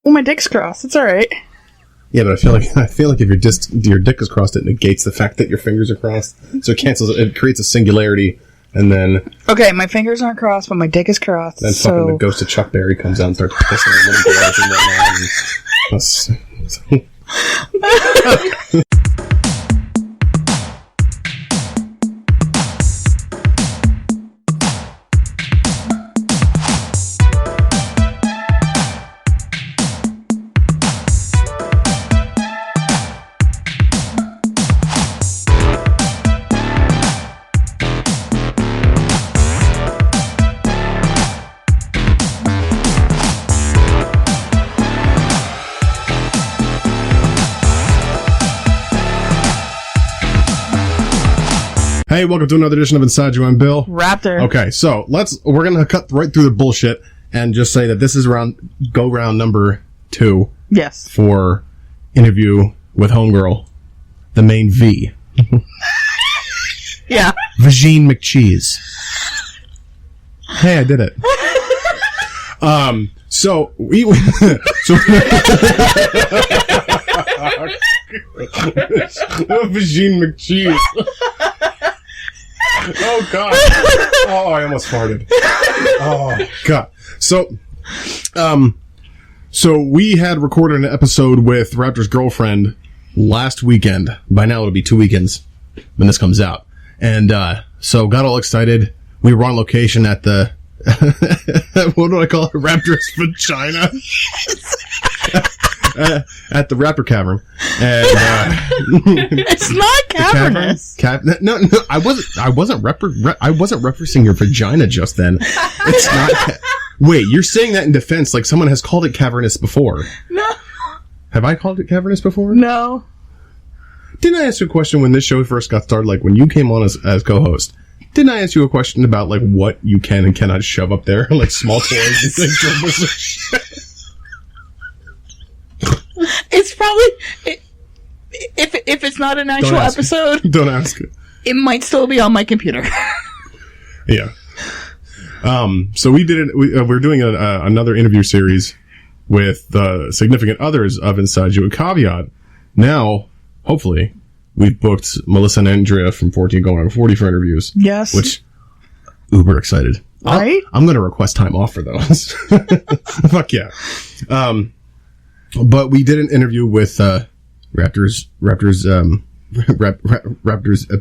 Well, my dick's crossed. It's all right. Yeah, but I feel like if your dick is crossed, it negates the fact that your fingers are crossed. So it cancels it. It creates a singularity, and then... Okay, my fingers aren't crossed, but my dick is crossed. Then fucking the ghost of Chuck Berry comes out and starts pissing on little girls and whatnot. Hey, welcome to another edition of Inside You. I'm Bill. Raptor. Okay, so we're going to cut right through the bullshit and just say that this is go round number 2. Yes. For interview with Homegirl, the main V. Yeah. Vagine McCheese. Hey, I did it. So Vagine McCheese. Oh, God. Oh, I almost farted. Oh, God. So we had recorded an episode with Raptor's girlfriend last weekend. By now, it'll be 2 weekends when this comes out. And so got all excited. We were on location at the... what do I call it? Raptor's vagina? At the Raptor Cavern. And, it's not cavernous. No, I wasn't referencing your vagina just then. It's not. Wait, you're saying that in defense, like someone has called it cavernous before. No. Have I called it cavernous before? No. Didn't I ask you a question when this show first got started, like when you came on as co-host? Didn't I ask you a question about like what you can and cannot shove up there? Like small toys and things? It's probably if it's not an actual episode. Don't ask it. It might still be on my computer. Yeah. So we did it. We're doing another interview series with the significant others of Inside You. A caveat. Now, hopefully, we've booked Melissa and Andrea from 14 going on 40 for interviews. Yes. Which uber excited. Right? I'm going to request time off for those. Fuck yeah. But we did an interview with Raptor's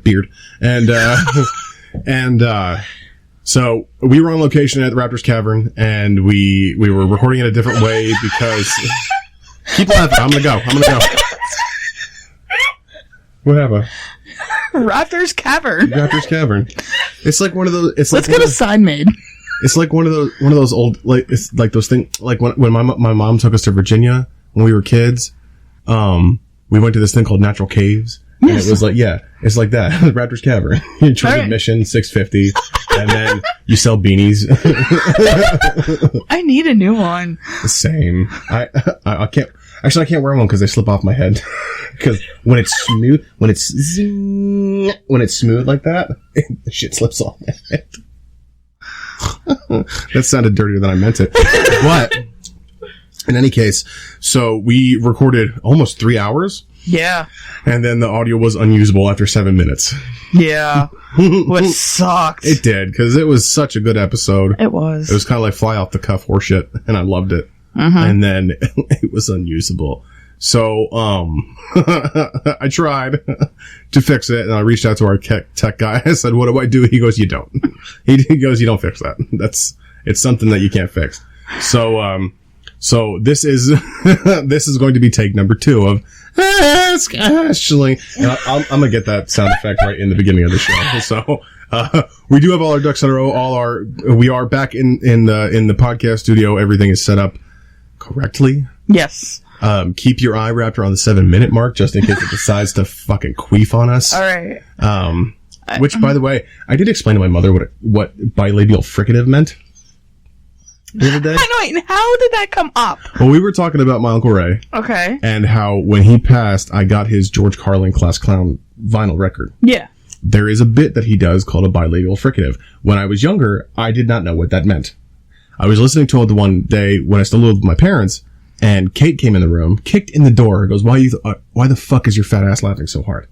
beard, and so we were on location at the Raptor's Cavern, and we were recording it a different way because keep laughing. I'm gonna go. What happened? Raptor's Cavern. Raptor's Cavern. It's like one of those. It's Let's like get a sign made. It's like one of those old, like, it's like those things, like when my mom took us to Virginia when we were kids, we went to this thing called Natural Caves, and it was like, yeah, it's like that, the Raptor's Cavern. You charge admission, $6.50, and then you sell beanies. I need a new one. Same. I can't wear one because they slip off my head. Because when it's smooth like that, the shit slips off my head. That sounded dirtier than I meant it. But in any case, so we recorded almost 3 hours. Yeah. And then the audio was unusable after 7 minutes. Yeah. Which sucked. It did, because it was such a good episode. It was. It was kind of like fly off the cuff horseshit, and I loved it. And then it was unusable. So, I tried to fix it, and I reached out to our tech guy. I said, what do I do? He goes, you don't. He goes, you don't fix that. It's something that you can't fix. So this is, this is going to be take number 2 of Ask Ashley. And I'm going to get that sound effect right in the beginning of the show. So, we do have all our ducks in a row. We are back in the podcast studio. Everything is set up correctly. Yes. Keep your eye, Raptor, on the 7-minute mark, just in case it decides to fucking queef on us. All right. Which, by the way, I did explain to my mother what bilabial fricative meant the other day. Wait, how did that come up? Well, we were talking about my Uncle Ray. Okay. And how, when he passed, I got his George Carlin Class Clown vinyl record. Yeah. There is a bit that he does called a bilabial fricative. When I was younger, I did not know what that meant. I was listening to it the one day when I still lived with my parents, And Kate came in the room, kicked in the door, goes, why the fuck is your fat ass laughing so hard?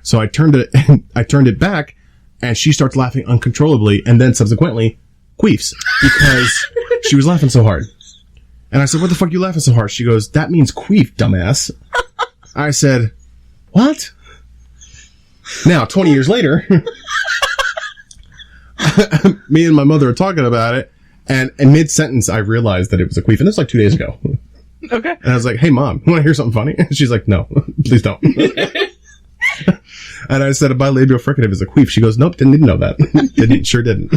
So I turned it back, and she starts laughing uncontrollably, and then subsequently queefs because she was laughing so hard. And I said, what the fuck are you laughing so hard? She goes, that means queef, dumbass. I said, what? Now, 20 years later, me and my mother are talking about it, and in mid-sentence, I realized that it was a queef, and this was like 2 days ago. Okay. And I was like, hey, Mom, want to hear something funny? And she's like, no, please don't. And I said, a bilabial fricative is a queef. She goes, nope, didn't even know that. Sure didn't.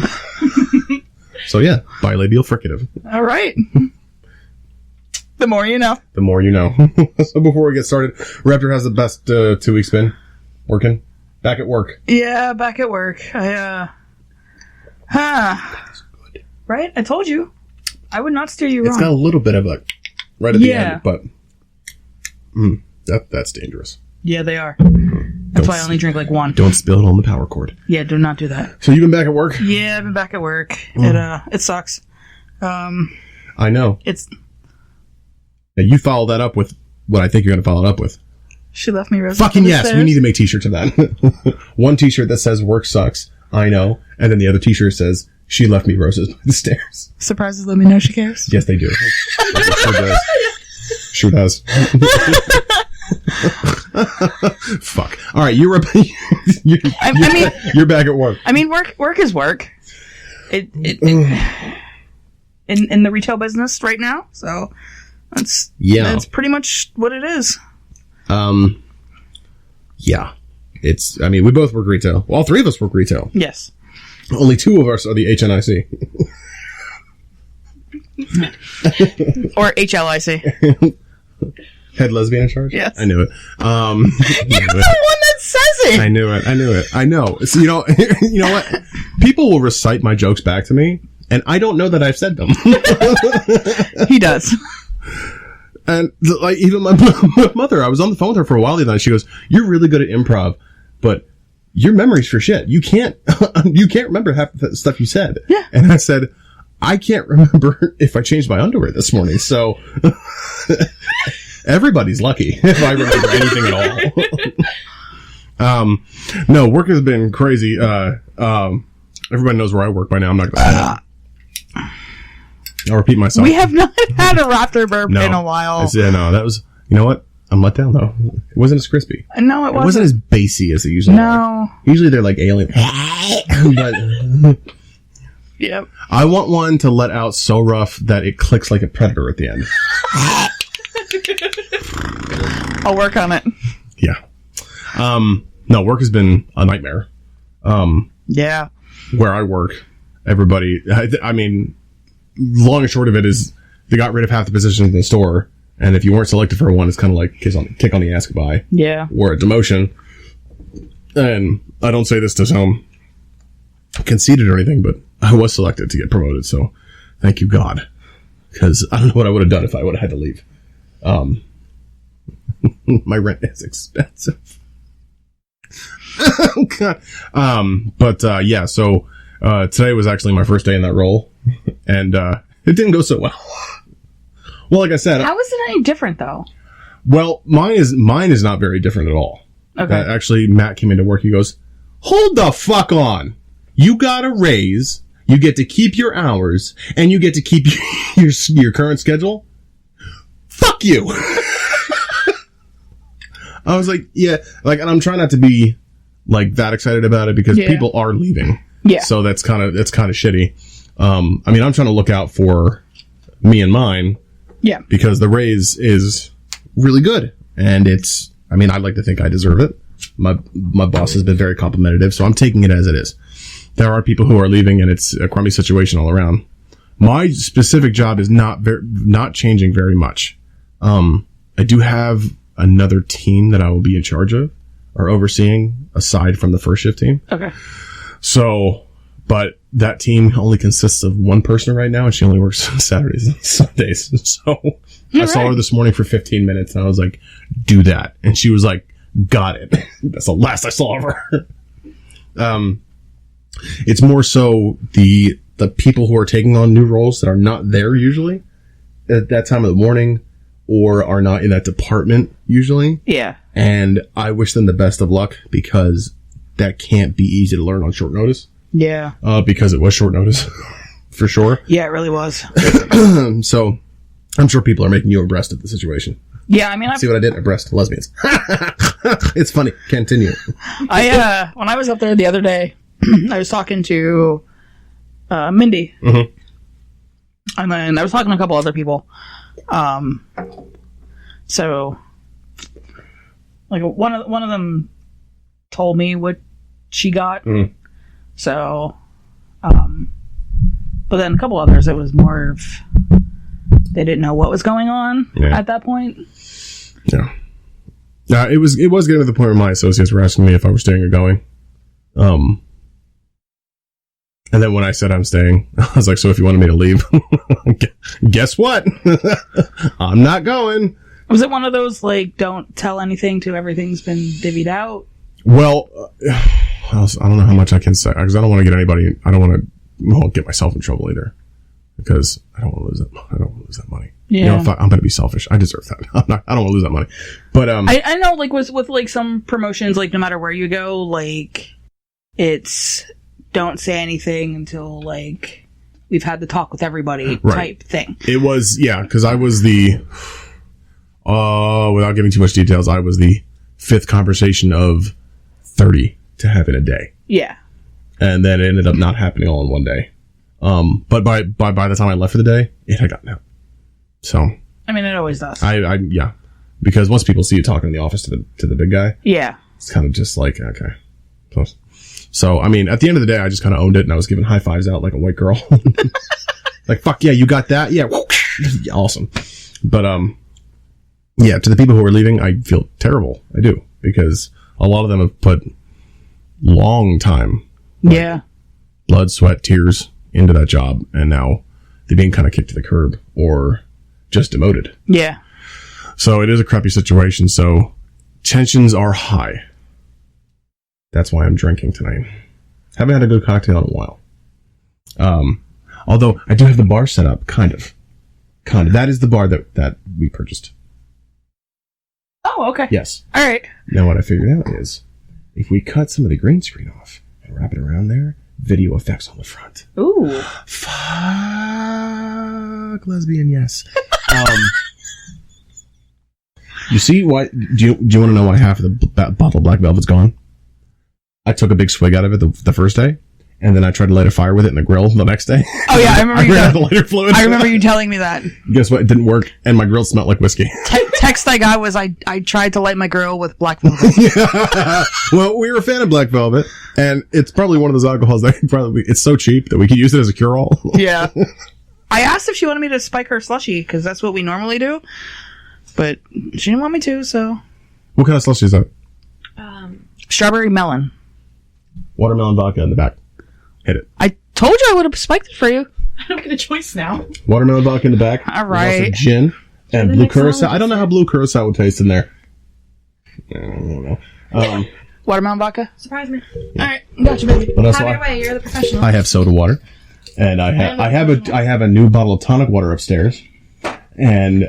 So yeah, bilabial fricative. All right. The more you know. The more you know. So before we get started, Raptor has the best 2 weeks been working. Back at work. Yeah, back at work. That's good. Right? I told you. I would not steer you wrong. It's got a little bit of a right at the end, but that's dangerous. Yeah, they are. That's why I only drink like one. Don't spill it on the power cord. Yeah, do not do that. So you've been back at work? Yeah, I've been back at work. It sucks. I know. It's. Now you follow that up with what I think you're going to follow it up with. She left me roses. Fucking yes, we need to make t-shirts of that. One t-shirt that says work sucks, I know, and then the other t-shirt says she left me roses by the stairs. Surprises let me know she cares. Yes, they do. Sure does. Sure does. Fuck. All right, you're back at work. I mean, work is work. In the retail business right now, so that's pretty much what it is. Yeah. It's. I mean, we both work retail. Well, all 3 of us work retail. Yes. Only 2 of us are the HNIC. Or HLIC. Head lesbian in charge? Yes. I knew it. You're the one that says it. I knew it. I know. So, you know what? People will recite my jokes back to me, and I don't know that I've said them. He does. And like even my mother, I was on the phone with her for a while the other night. She goes, "You're really good at improv, but your memory's for shit. You can't remember half the stuff you said." Yeah. And I said, "I can't remember if I changed my underwear this morning." So everybody's lucky if I remember anything at all. No, work has been crazy. Everybody knows where I work by now. I'm not going to say that. I'll repeat myself. We have not had a Raptor burp in a while. No, that was... You know what? I'm let down, though. It wasn't as crispy. No, it wasn't. It wasn't as bassy as it usually are. Usually they're like alien. But... Yep. I want one to let out so rough that it clicks like a predator at the end. I'll work on it. Yeah. No, work has been a nightmare. Yeah. Where I work, everybody... I mean... Long and short of it is they got rid of half the positions in the store, and if you weren't selected for one, it's kind of like kick on the ass goodbye. Yeah. Or a demotion. And I don't say this to sound conceited or anything, but I was selected to get promoted, so thank you, God. Because I don't know what I would have done if I would have had to leave. My rent is expensive. Oh, God. Yeah, so today was actually my first day in that role. And it didn't go so well. Well, like I said... How is it any different, though? Well, mine is not very different at all. Okay. Actually, Matt came into work. He goes, hold the fuck on. You got a raise, you get to keep your hours, and you get to keep your current schedule? Fuck you! I was like, yeah. And I'm trying not to be, that excited about it because people are leaving. Yeah. So that's kind of shitty. I'm trying to look out for me and mine. Yeah. Because the raise is really good. And I'd like to think I deserve it. My boss has been very complimentary, so I'm taking it as it is. There are people who are leaving, and it's a crummy situation all around. My specific job is not changing very much. I do have another team that I will be in charge of or overseeing aside from the first shift team. Okay. So... But that team only consists of one person right now, and she only works on Saturdays and Sundays. So I saw her this morning for 15 minutes, and I was like, do that. And she was like, got it. That's the last I saw of her. It's more so the people who are taking on new roles that are not there usually at that time of the morning, or are not in that department usually. Yeah. And I wish them the best of luck because that can't be easy to learn on short notice. Yeah. Because it was short notice, for sure. Yeah, it really was. So I'm sure people are making you abreast of the situation. Yeah, I mean, see what I did? Abreast lesbians. It's funny. Continue. When I was up there the other day, I was talking to Mindy. Mm-hmm. And then I was talking to a couple other people. So, like, one of them told me what she got. Mm. So, but then a couple others, it was more of they didn't know what was going on at that point. Yeah. It was getting to the point where my associates were asking me if I was staying or going. And then when I said I'm staying, I was like, so if you wanted me to leave, guess what? I'm not going. Was it one of those, like, don't tell anything till everything's been divvied out? Well, I don't know how much I can say, because I don't want to get anybody, I don't want to get myself in trouble either, because I don't want to lose that. I don't want to lose that money. Yeah. You know, if I'm going to be selfish. I deserve that. I don't want to lose that money. But I know, like, with like some promotions, like, no matter where you go, like, it's don't say anything until, like, we've had the talk with everybody type thing. It was, yeah, because I was the, without giving too much details, I was the 5th conversation of 30 to have in a day. Yeah. And then it ended up not happening all in one day. But by the time I left for the day, it had gotten out. So. I mean, it always does. Yeah. Because once people see you talking in the office to the big guy. Yeah. It's kind of just like, okay. So, I mean, at the end of the day, I just kind of owned it, and I was giving high fives out like a white girl. Like, fuck yeah, you got that? Yeah. Awesome. But, yeah, to the people who are leaving, I feel terrible. I do. Because a lot of them have put long time. Yeah. Blood, sweat, tears into that job, and now they're being kind of kicked to the curb or just demoted. Yeah. So it is a crappy situation. So tensions are high. That's why I'm drinking tonight. Haven't had a good cocktail in a while. Although I do have the bar set up, kind of. That is the bar that we purchased. Oh, okay. Yes. All right. Now what I figured out is, if we cut some of the green screen off and wrap it around there, video effects on the front. Ooh. Fuck lesbian, yes. You see why? Do you want to know why half of the bottle of Black Velvet's gone? I took a big swig out of it the first day, and then I tried to light a fire with it in the grill the next day. Oh yeah, I remember you. I ran out of the lighter fluid. I remember you telling me that. Guess what? It didn't work, and my grill smelled like whiskey. Text I got was I tried to light my grill with Black Velvet. Yeah. Well, we were a fan of Black Velvet, and it's probably one of those alcohols that it's so cheap that we could use it as a cure-all. Yeah. I asked if she wanted me to spike her slushie, because that's what we normally do, but she didn't want me to, so. What kind of slushie is that? Strawberry melon. Watermelon vodka in the back. Hit it. I told you I would have spiked it for you. I don't get a choice now. Watermelon vodka in the back. All right. Also gin and blue curacao. I don't know how blue curacao would taste in there. I don't know. Watermelon vodka? Surprise me. Yeah. All right. Gotcha, baby. Have your way. You're the professional. I have soda water. And I have a new bottle of tonic water upstairs. And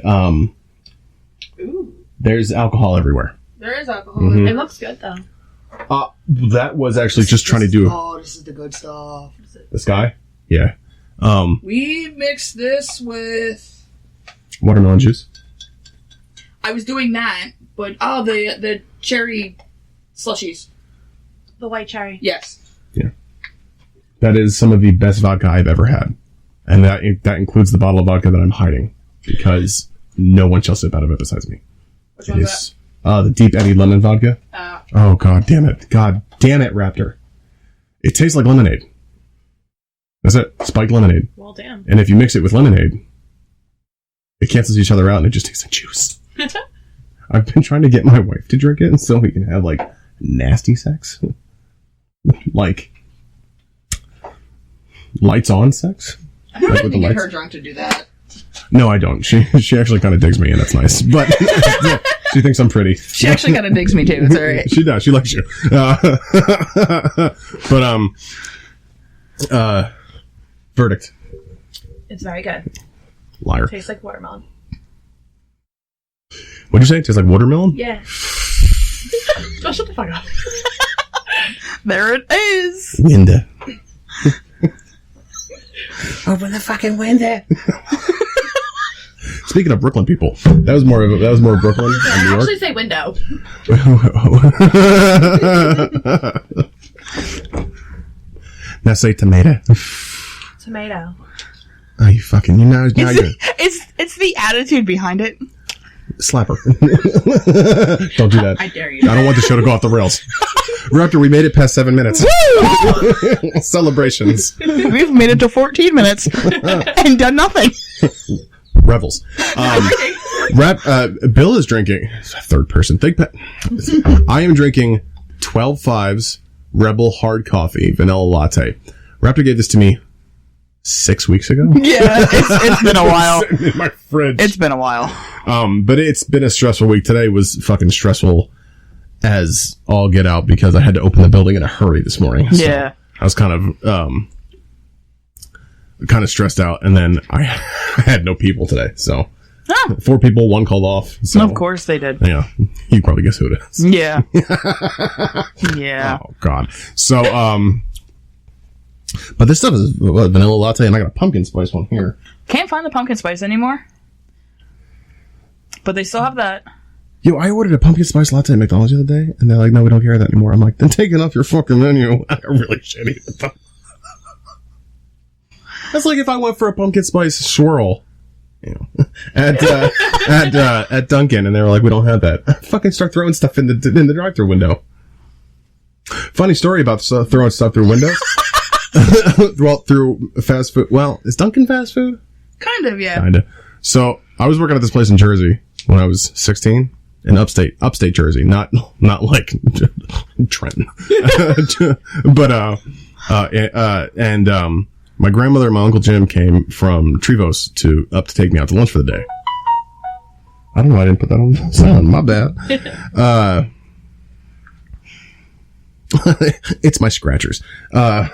Ooh. There's alcohol everywhere. There is alcohol. Mm-hmm. It looks good though. That was actually just trying to do. Oh, this is the good stuff. This guy? Yeah. We mixed this with watermelon juice. I was doing that, but the cherry slushies. The white cherry. Yes. Yeah. That is some of the best vodka I've ever had. And that includes the bottle of vodka that I'm hiding. Because no one shall sip out of it besides me. Which one's that? The Deep Eddy Lemon Vodka. Oh, god damn it. God damn it, Raptor. It tastes like lemonade. That's it. Spiked lemonade. Well, damn. And if you mix it with lemonade, it cancels each other out and it just tastes like juice. I've been trying to get my wife to drink it so we can have, like, nasty sex. Like, lights on sex. I don't think get her drunk to do that. No, I don't. She actually kind of digs me, and that's nice. But she thinks I'm pretty. She actually kind of digs me too. It's all right. She does. She likes you. But verdict. It's very good. Liar. Tastes like watermelon. What'd you say? It tastes like watermelon? Yeah. Oh, shut the fuck up. There it is. Window. Open the fucking window. Speaking of Brooklyn people, that was more Brooklyn than New I York. actually say window. Now say tomato. Tomato. Oh, you fucking, you're It's the attitude behind it. slapper. Don't do that. I dare you. I don't want the show to go off the rails. Raptor, we made it past 7 minutes. Celebrations. We've made it to 14 minutes and done nothing. Revels. Bill is drinking. Third person. I am drinking 12 5s Rebel hard coffee vanilla latte. Raptor gave this to me 6 weeks ago. Yeah, it's been a while. Sitting in my fridge. It's been a while. But it's been a stressful week. Today was fucking stressful as all get out because I had to open the building in a hurry this morning. So Yeah. I was kind of stressed out, and then I had no people today. So 4 people, 1 called off. So, Of course they did. Yeah, you can probably guess who it is. Yeah. Yeah. Oh God. So but this stuff is vanilla latte, and I got a pumpkin spice one here. Can't find the pumpkin spice anymore. But they still have that. Yo, I ordered a pumpkin spice latte at McDonald's the other day, and they're like, "No, we don't carry that anymore." I'm like, "Then take it off your fucking menu." I really shouldn't eat it. That's like if I went for a pumpkin spice swirl, you know, at Dunkin', and they were like, "We don't have that." I fucking start throwing stuff in the drive-thru window. Funny story about throwing stuff through windows. through fast food. Well, is Dunkin' fast food? Kind of, yeah. Kinda. So I was working at this place in Jersey when I was 16 in upstate Jersey, not like Trenton, but my grandmother and my Uncle Jim came from Trevose up to take me out to lunch for the day. I don't know. I didn't put that on sound. My bad. It's my scratchers. I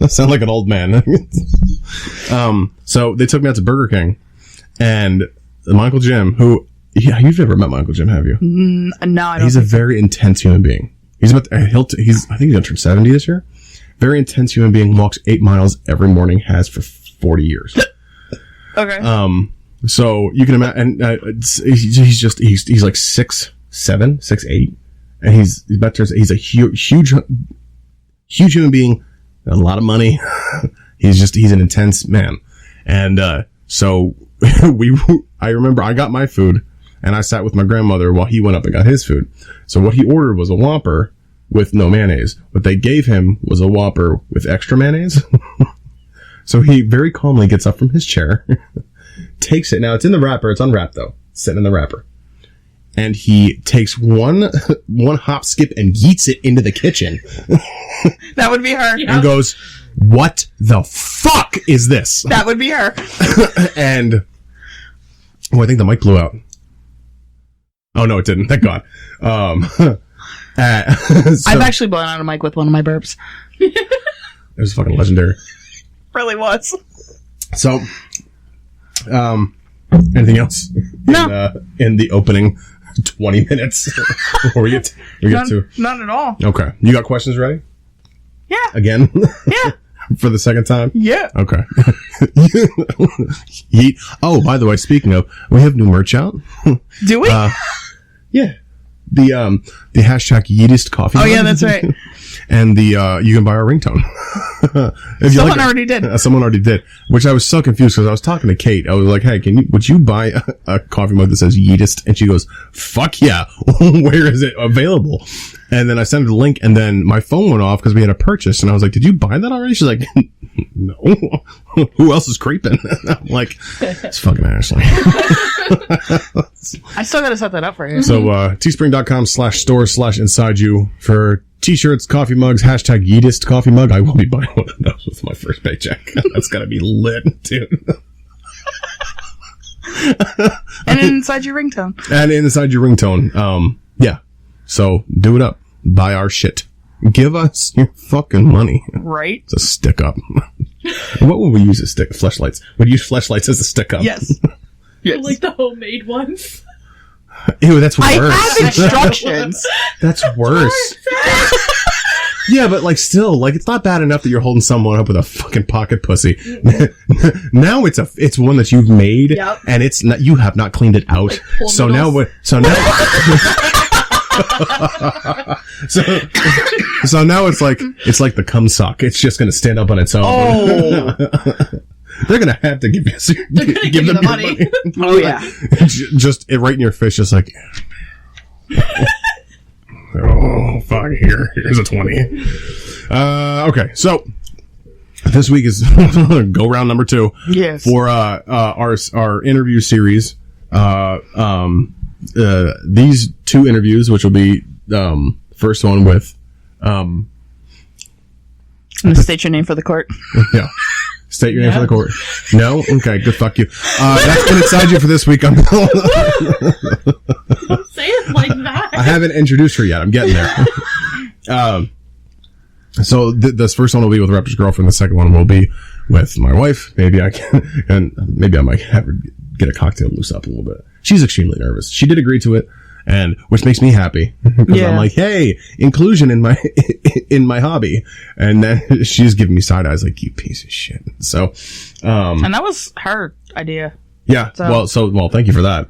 sound like an old man. So they took me out to Burger King, and my Uncle Jim, you've never met my Uncle Jim, have you? No, I don't. He's a very intense human being. I think he's gonna turn 70 this year. Very intense human being, walks 8 miles every morning, has for 40 years. Okay. So you can imagine, and he's like 6'7", 6'8", and he's a huge human being, a lot of money. He's an intense man, and so I remember I got my food, and I sat with my grandmother while he went up and got his food. So what he ordered was a Whopper with no mayonnaise. What they gave him was a Whopper with extra mayonnaise. So he very calmly gets up from his chair, takes it. Now it's in the wrapper. It's unwrapped though, sitting in the wrapper. And he takes one hop, skip, and yeets it into the kitchen. That would be her. And goes, "What the fuck is this?" That would be her. And I think the mic blew out. Oh no, it didn't. Thank God. I've actually blown out a mic with one of my burps. It was fucking legendary. Really was. So, anything else? No. In the opening 20 minutes before we get to? Not at all. Okay. You got questions ready? Yeah. Again? Yeah. For the second time? Yeah. Okay. Oh, by the way, speaking of, we have new merch out. Do we? Yeah. The hashtag Yeetest coffee. Oh yeah, that's right. And you can buy our ringtone. Someone already did. Someone already did. Which I was so confused because I was talking to Kate. I was like, "Hey, would you buy a coffee mug that says Yeetest?" And she goes, "Fuck yeah! Where is it available?" And then I sent her the link, and then my phone went off because we had a purchase. And I was like, "Did you buy that already?" She's like, "No. Who else is creeping?" I'm like, "It's fucking Ashley." I still gotta set that up for you. So, teespring.com/store/inside you for t-shirts, coffee mugs, hashtag Yeetest coffee mug. I will be buying one of those with my first paycheck. That's gotta be lit, dude. And inside your ringtone. And inside your ringtone. Yeah. So, do it up. Buy our shit. Give us your fucking money. Right. It's a stick up. What would we use as stick? Fleshlights. We'd use fleshlights as a stick up. Yes. Yes. Like the homemade ones. Ew, that's worse. I have instructions. That's worse. Yeah, but like still, like it's not bad enough that you're holding someone up with a fucking pocket pussy. Now it's one that you've made, Yep. and it's not, you have not cleaned it out. Like So now what? So now. So now it's like the cum sock. It's just going to stand up on its own. Oh. They're going to have to give you give you the money. Oh yeah. Just right in your face, just like. Oh, fuck, here's a 20. Okay, so this week is go round number 2. Yes. For our interview series. These 2 interviews, which will be first one with I'm gonna state your name for the court. yeah. State your name for the court. No? Okay, good, fuck you. That's been Inside You for this week. Don't say it like that. I haven't introduced her yet. I'm getting there. So this first one will be with Raptor's girlfriend. The second one will be with my wife. Maybe I can, and maybe I might have her get a cocktail loose up a little bit. She's extremely nervous. She did agree to it, and which makes me happy because I'm like, hey, inclusion in my hobby, and then she's giving me side eyes like, you piece of shit. So, And that was her idea. yeah. Well, thank you for that.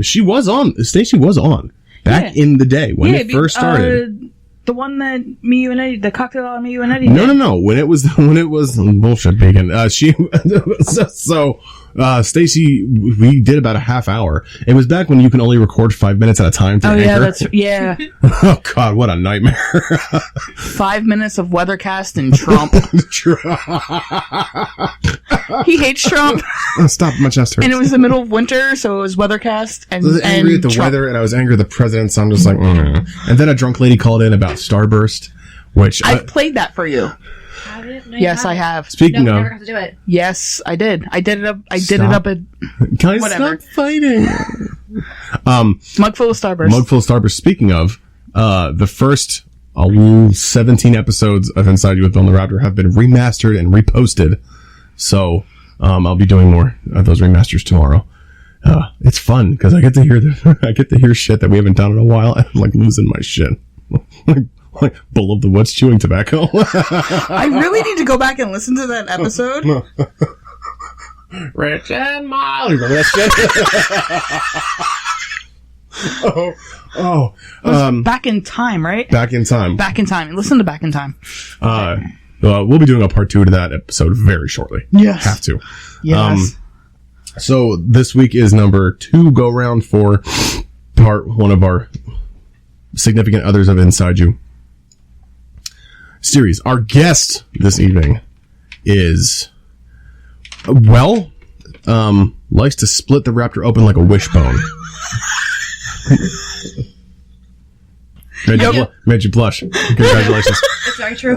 She was on. Stacey was on back in the day when it first started. The one that me, you, and Eddie, the cocktail on me, you, and Eddie. No. When it was bullshit bacon. Stacey, we did about a half hour. It was back when you can only record 5 minutes at a time. To anchor. Yeah. Oh God, what a nightmare! 5 minutes of weathercast and Trump. He hates Trump. Stop, my chest hurts. And it was the middle of winter, so it was weathercast and I was angry at the Trump. weather, and I was angry at the president. So I'm just like, And then a drunk lady called in about Starburst, which I've played that for you. Yes, I have. Speaking no, of, never got to do it. Yes, I did. I did it up. I did Stop. it up at can I whatever. stop fighting? Mugful of Starburst. Mugful of Starburst. Speaking of, the first 17 episodes of Inside You with Bill and The Raptor have been remastered and reposted. So I'll be doing more of those remasters tomorrow. It's fun because I get to hear shit that we haven't done in a while, and I'm like losing my shit. Like Bull of the Woods chewing tobacco. I really need to go back and listen to that episode. Rich and Mild. Remember that shit? Back in Time, right? Back in Time. Back in Time. Listen to Back in Time. We'll be doing a part 2 to that episode very shortly. Yes. Have to. Yes. So this week is number 2 go round for part 1 of our significant others of Inside You series. Our guest this evening is, likes to split the Raptor open like a wishbone. Made you blush. Congratulations. It's very true.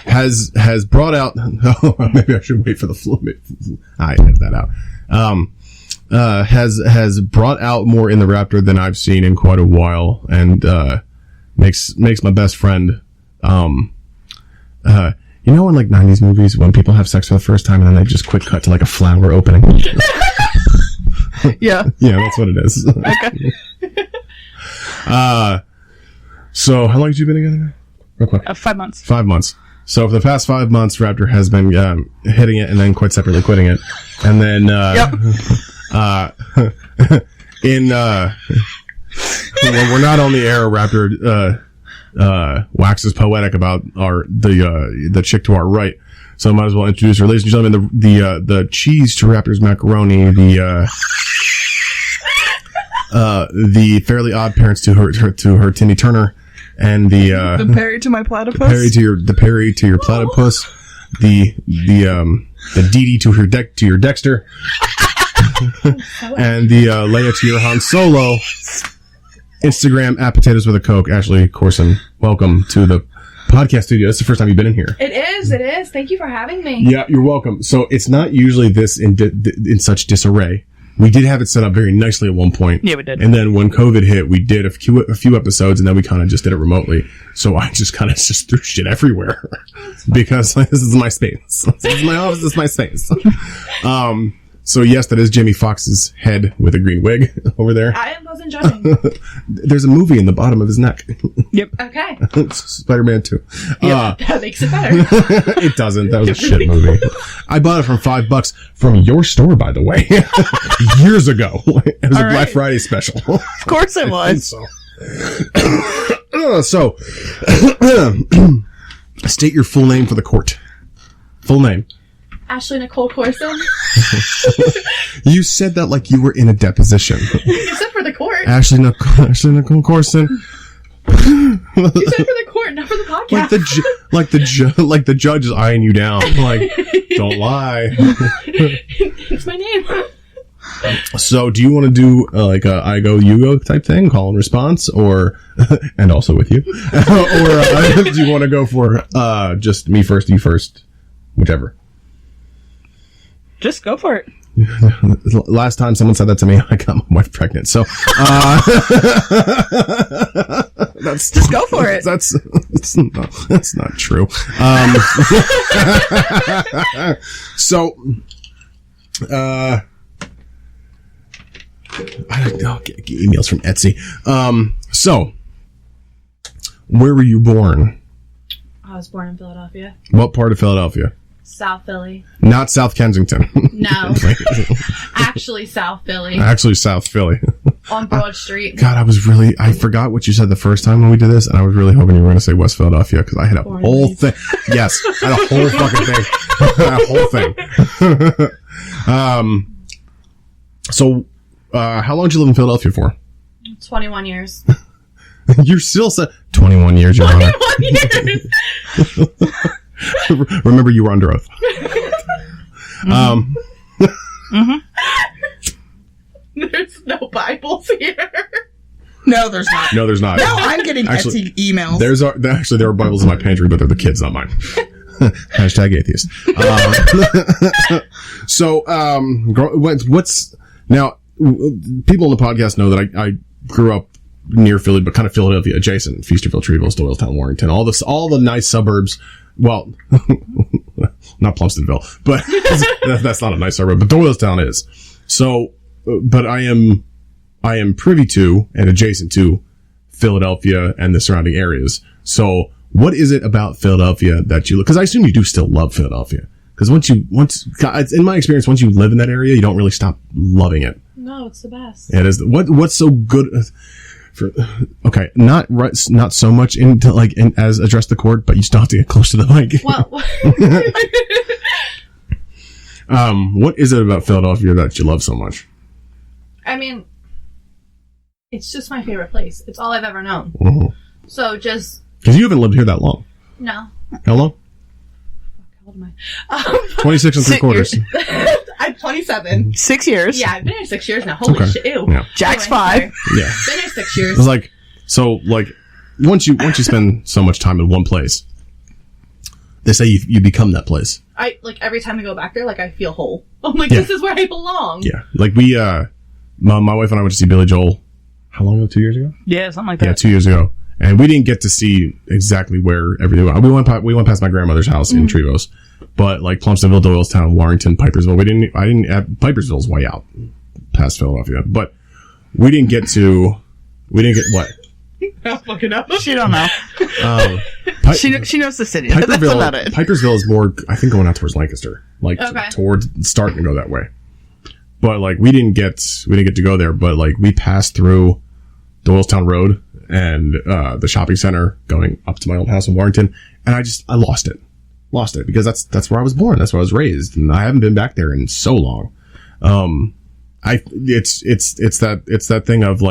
Has brought out. Oh, maybe I should wait for the flow. I edit that out. Has brought out more in the Raptor than I've seen in quite a while, and makes my best friend. You know, in like 90s movies when people have sex for the first time and then they just quick cut to like a flower opening. Yeah. Yeah, that's what it is. Okay. So how long have you been together? Real quick. 5 months. 5 months. So for the past 5 months, Raptor has been hitting it and then quite separately quitting it, and then when we're not on the air, Raptor waxes poetic about the chick to our right. So I might as well introduce her, ladies and gentlemen. The cheese to Raptor's macaroni, the Fairly Odd Parents to her Timmy Turner, and the Perry to my platypus. Perry to your platypus, the Dee Dee to your Dexter, and the Leia to your Han Solo. Instagram at Potatoes with a Coke. Ashley Corson, welcome to the podcast studio. It's the first time you've been in here. It is. Thank you for having me. Yeah, you're welcome. So it's not usually this in such disarray. We did have it set up very nicely at one point. Yeah, we did. And then when COVID hit, we did a few episodes, and then we kind of just did it remotely. So I just kind of just threw shit everywhere because this is my space. This is my office. This is my space. So yes, that is Jamie Foxx's head with a green wig over there. I wasn't judging. There's a movie in the bottom of his neck. Yep. Okay. Spider-Man 2. That makes it better. It doesn't. That was a shit movie. I bought it from $5 from your store, by the way, years ago. It was a Black Friday special. Of course it was. So, state your full name for the court. Full name. Ashley Nicole Corson. You said that like you were in a deposition. Except for the court. Ashley Nicole Corson. You said for the court, not for the podcast. Like the judge is eyeing you down. Like, don't lie. It's my name. So, do you want to do like a I go, you go type thing, call and response, or and also with you, or do you want to go for just me first, you first, whichever? Just go for it. Last time someone said that to me, I got my wife pregnant. So, just go for it. That's not true. So, I don't know. Get emails from Etsy. So, where were you born? I was born in Philadelphia. What part of Philadelphia? South Philly. Not South Kensington. No. Actually, South Philly. Actually, South Philly. On Broad Street. God, I forgot what you said the first time when we did this, and I was really hoping you were going to say West Philadelphia, because I had a whole thing. Yes, I had a whole fucking thing. A whole thing. So, how long did you live in Philadelphia for? 21 years. You're still 21 years, Your Honor. 21 years! Remember, you were under oath. There's no Bibles here. No, there's not. No, there's not. No, I'm getting Etsy emails. There are Bibles in my pantry, but they're the kids, not mine. Hashtag atheist. So, what's now? People on the podcast know that I grew up near Philly, but kind of Philadelphia adjacent: Feasterville, Treeville, Doylestown, Warrington, all the nice suburbs. Well, not Plumsteadville, but that's not a nice suburb, but Doylestown is. So, but I am privy to and adjacent to Philadelphia and the surrounding areas. So, what is it about Philadelphia that you look? Because I assume you do still love Philadelphia. Because in my experience, once you live in that area, you don't really stop loving it. No, it's the best. It is. What's so good? Not so much as address the court, but you still have to get close to the mic. Well, what is it about Philadelphia that you love so much? I mean, it's just my favorite place. It's all I've ever known. Mm-hmm. So just because you haven't lived here that long. No. How long? How old am I? 26 and 3/4. I'm 27. 6 years. Yeah, I've been here 6 years now. Holy shit! Ew. Yeah. Jack's anyway, 5. Yeah. Been here 6 years. It's once you spend so much time in one place, they say you become that place. I every time I go back there, I feel whole. I'm like, this is where I belong. Yeah. Like we, my wife and I went to see Billy Joel. How long ago? 2 years ago? Yeah, something like that. Yeah, 2 years ago. And we didn't get to see exactly where everything went. We went past my grandmother's house in Trevose. But Plumsteadville, Doylestown, Warrington, Pipersville, Pipersville's way out past Philadelphia. But we didn't get what? I'm fucking up. She don't know. She knows the city. That's about it. Pipersville is more, I think, going out towards Lancaster. Towards starting to go that way. But we didn't get to go there, but we passed through Doylestown Road and the shopping center going up to my old house in Warrington, and I lost it because that's where I was born, that's where I was raised, and I haven't been back there in so long. It's that thing of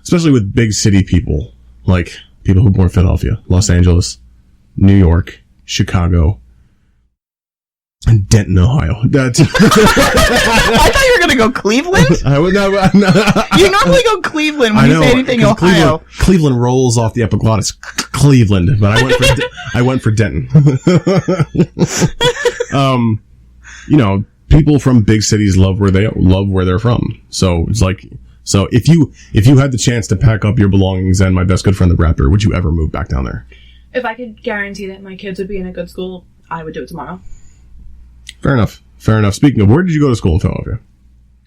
especially with big city people, people who are born in Philadelphia, Los Angeles, New York, Chicago, and Denton, Ohio. I thought you were going to go Cleveland. You normally go Cleveland when you say anything Ohio. Cleveland rolls off the epiglottis. Cleveland, but I went for Denton. people from big cities love where they're from. So it's like, so if you had the chance to pack up your belongings and my best good friend the Raptor, would you ever move back down there? If I could guarantee that my kids would be in a good school, I would do it tomorrow. Fair enough. Speaking of, where did you go to school in Philadelphia?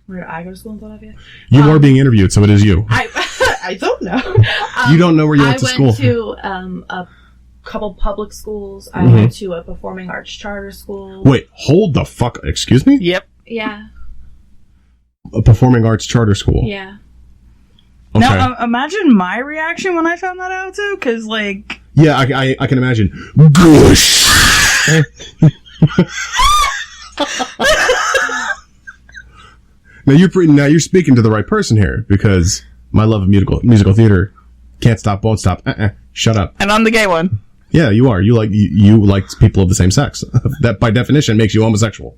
Where did I go to school in Philadelphia? You are being interviewed, so it is you. I don't know. You don't know where you went to school? I went to a couple public schools. I went to a performing arts charter school. Wait, hold the fuck. Excuse me? Yep. Yeah. A performing arts charter school. Yeah. Okay. Now, imagine my reaction when I found that out, too, because, like... Yeah, I can imagine. Goosh! Now you're speaking to the right person here, because my love of musical theater can't stop, won't stop. Shut up. And I'm the gay one. Yeah, you are. You like people of the same sex. That by definition makes you homosexual.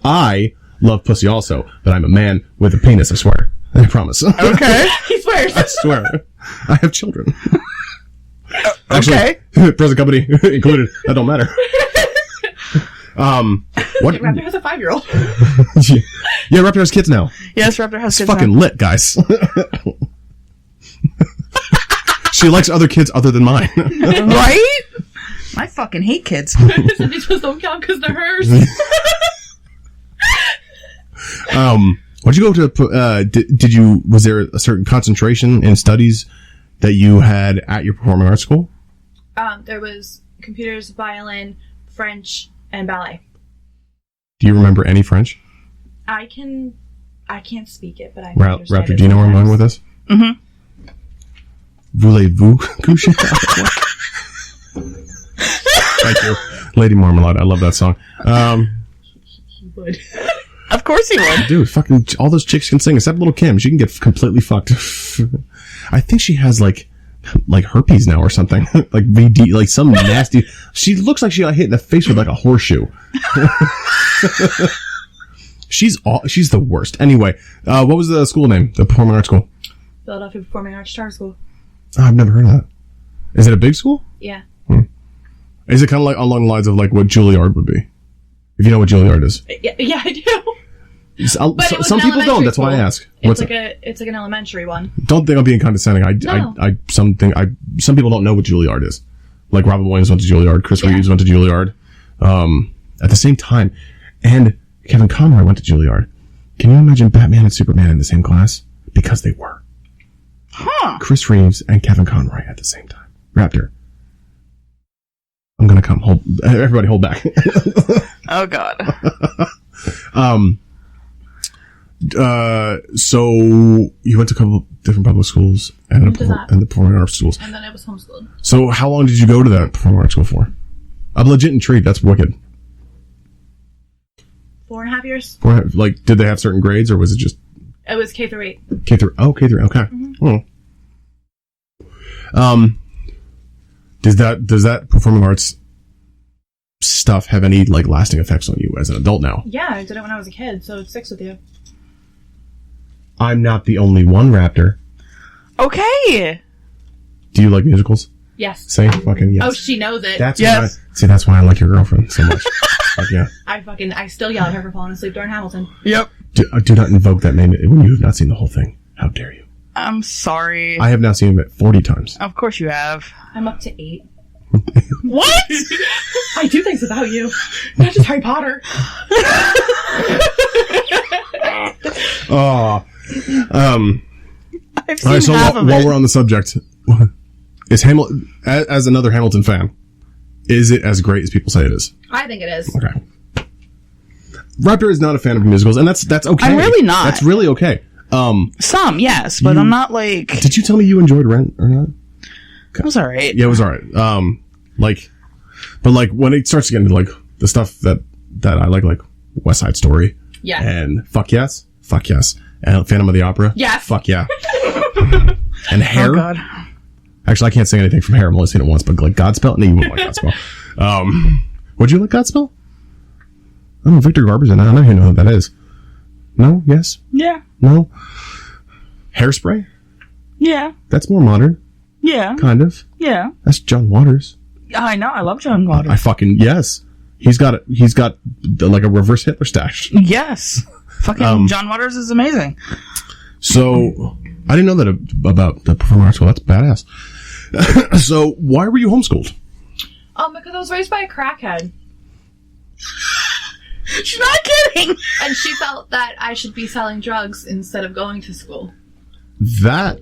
I love pussy also, but I'm a man with a penis, I swear. I promise. Okay. He swears. I swear. I have children. Okay. Actually, present company included. That don't matter. What? Raptor has a 5-year-old. Yeah, Raptor has kids now. Yes, Raptor has It's kids fucking now. lit, guys. She likes other kids other than mine. Right? I fucking hate kids. So these ones don't count because they're hers. What'd you go to, was there a certain concentration in studies that you had at your performing arts school? There was computers, violin, French, and ballet. Do you remember any French? I can't speak it, but I can understand Raptor, it do you know where I'm going with this? Mm-hmm. Voulez-vous coucher? Thank you. Lady Marmalade, I love that song. He would. Of course he would. Dude, fucking all those chicks can sing except little Kim. She can get completely fucked. I think she has like herpes now or something. Like VD, like some nasty. She looks like she got hit in the face with like a horseshoe. She's the worst. Anyway, what was the school name? The performing arts school? Philadelphia Performing Arts Charter School. Oh, I've never heard of that. Is it a big school? Yeah. Is it kind of like along the lines of like what Juilliard would be? If you know what Juilliard is. Yeah, I do. Some people don't. That's why I ask. It's like an elementary one. Don't think I'm being condescending. No. Some people don't know what Juilliard is. Like Robin Williams went to Juilliard, Chris Reeves went to Juilliard. At the same time, and Kevin Conroy went to Juilliard. Can you imagine Batman and Superman in the same class? Because they were. Huh. Chris Reeves and Kevin Conroy at the same time. Raptor. I'm gonna come. Everybody hold back. Oh, God. So you went to a couple different public schools and the performing arts schools. And then I was homeschooled. So how long did you go to that performing arts school for? I'm legit intrigued. That's wicked. 4.5 years. Like, did they have certain grades or was it just? It was K through 8. K through. Okay. Mm-hmm. Does that performing arts stuff have any like lasting effects on you as an adult now? Yeah, I did it when I was a kid, so it sticks with you. I'm not the only one, Raptor. Okay. Do you like musicals? Yes. Say fucking yes. Oh, she knows it. That's yes. That's why I like your girlfriend so much. Fuck yeah. I still yell at her for falling asleep during Hamilton. Yep. Do not invoke that name when you have not seen the whole thing. How dare you? I'm sorry. I have now seen it 40 times. Of course you have. I'm up to 8. What? I do things without you. Not just Harry Potter. Oh. I've seen All right, so half of while it. we're on the subject, is Hamilton, as another Hamilton fan, is it as great as people say it is? I think it is. Okay. Raptor is not a fan of musicals, and that's okay. I'm really not. That's really okay. Some, yes, but I'm not like... Did you tell me you enjoyed Rent or not? It was alright. Yeah, it was alright. But when it starts to get into like the stuff that I like West Side Story, Yeah. and Fuck Yes, and Phantom of the Opera, Yes. Fuck yeah, and Hair. Oh, God. Actually, I can't sing anything from Hair. I've only seen it once, but like Godspell, no, you wouldn't like Godspell. Would you like Godspell? I don't know, Victor Garber's in it. I don't even know who that is. No? Yes? Yeah. No? Hairspray? Yeah. That's more modern. Yeah. Kind of. Yeah. That's John Waters. I know. I love John Waters. I fucking, yes. He's got like a reverse Hitler stash. Yes. Fucking John Waters is amazing. So, I didn't know that about the performing arts school. That's badass. So, why were you homeschooled? Because I was raised by a crackhead. She's not kidding! And she felt that I should be selling drugs instead of going to school. That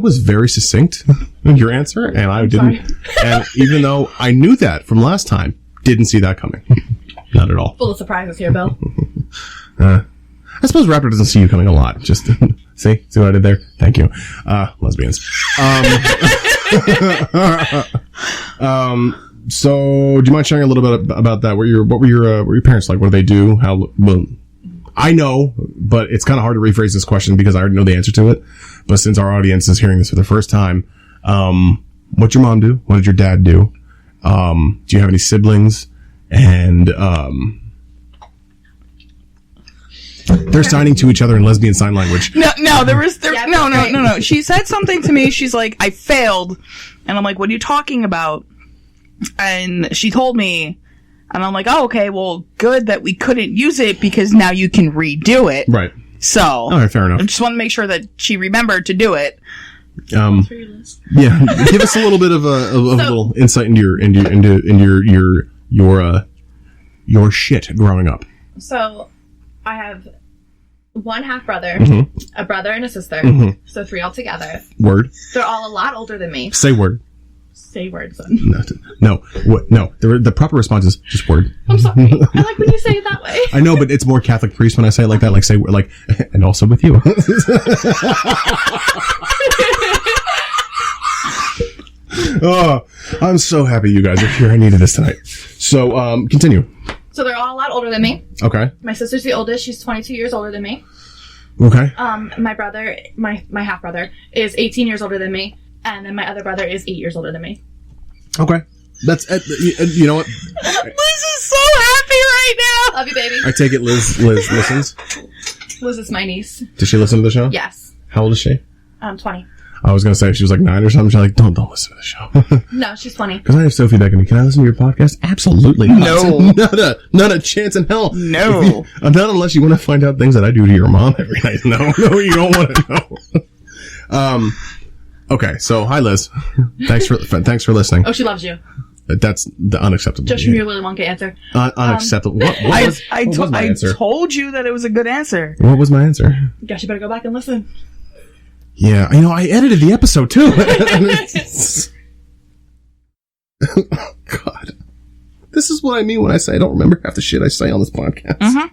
was very succinct, your answer, and I didn't. And even though I knew that from last time, didn't see that coming. Not at all. Full of surprises here, Bill. I suppose Raptor doesn't see you coming a lot. Just see what I did there? Thank you. Lesbians. So do you mind sharing a little bit about that? What were your parents like? What do they do? Well, I know, but it's kind of hard to rephrase this question because I already know the answer to it. But since our audience is hearing this for the first time, what'd your mom do? What did your dad do? Do you have any siblings? And they're signing to each other in lesbian sign language. No. She said something to me. She's like, I failed. And I'm like, what are you talking about? And she told me, and I'm like, oh, okay, well, good that we couldn't use it because now you can redo it. Right. So, all right, fair enough. I just want to make sure that she remembered to do it. Yeah, give us a little bit of a little insight into your shit growing up. So, I have one half brother, a brother and a sister, so 3 altogether. Word. They're all a lot older than me. Say word. Say word, son. No. The proper response is just word. I'm sorry. I like when you say it that way. I know, but it's more Catholic priest when I say it like that. Like say like, and also with you. Oh, I'm so happy you guys are here. I needed this tonight. So, continue. So they're all a lot older than me. Okay. My sister's the oldest. She's 22 years older than me. Okay. My brother, my half brother, is 18 years older than me. And then my other brother is 8 years older than me. Okay. That's, you know what? Liz is so happy right now. Love you, baby. I take it Liz listens. Liz is my niece. Does she listen to the show? Yes. How old is she? 20. I was going to say if she was like 9 or something. She's like, don't listen to the show. No, she's 20. Because I have Sophie begging me, can I listen to your podcast? Absolutely not. Not a chance in hell. No. Not unless you want to find out things that I do to your mom every night. No, you don't want to know. Okay, so hi Liz. Thanks for listening. Oh, she loves you. That's the unacceptable. Just from your Willy Wonka answer. Unacceptable. What was my answer? I told you that it was a good answer. What was my answer? Guess you better go back and listen. Yeah, I edited the episode too. God. This is what I mean when I say I don't remember half the shit I say on this podcast.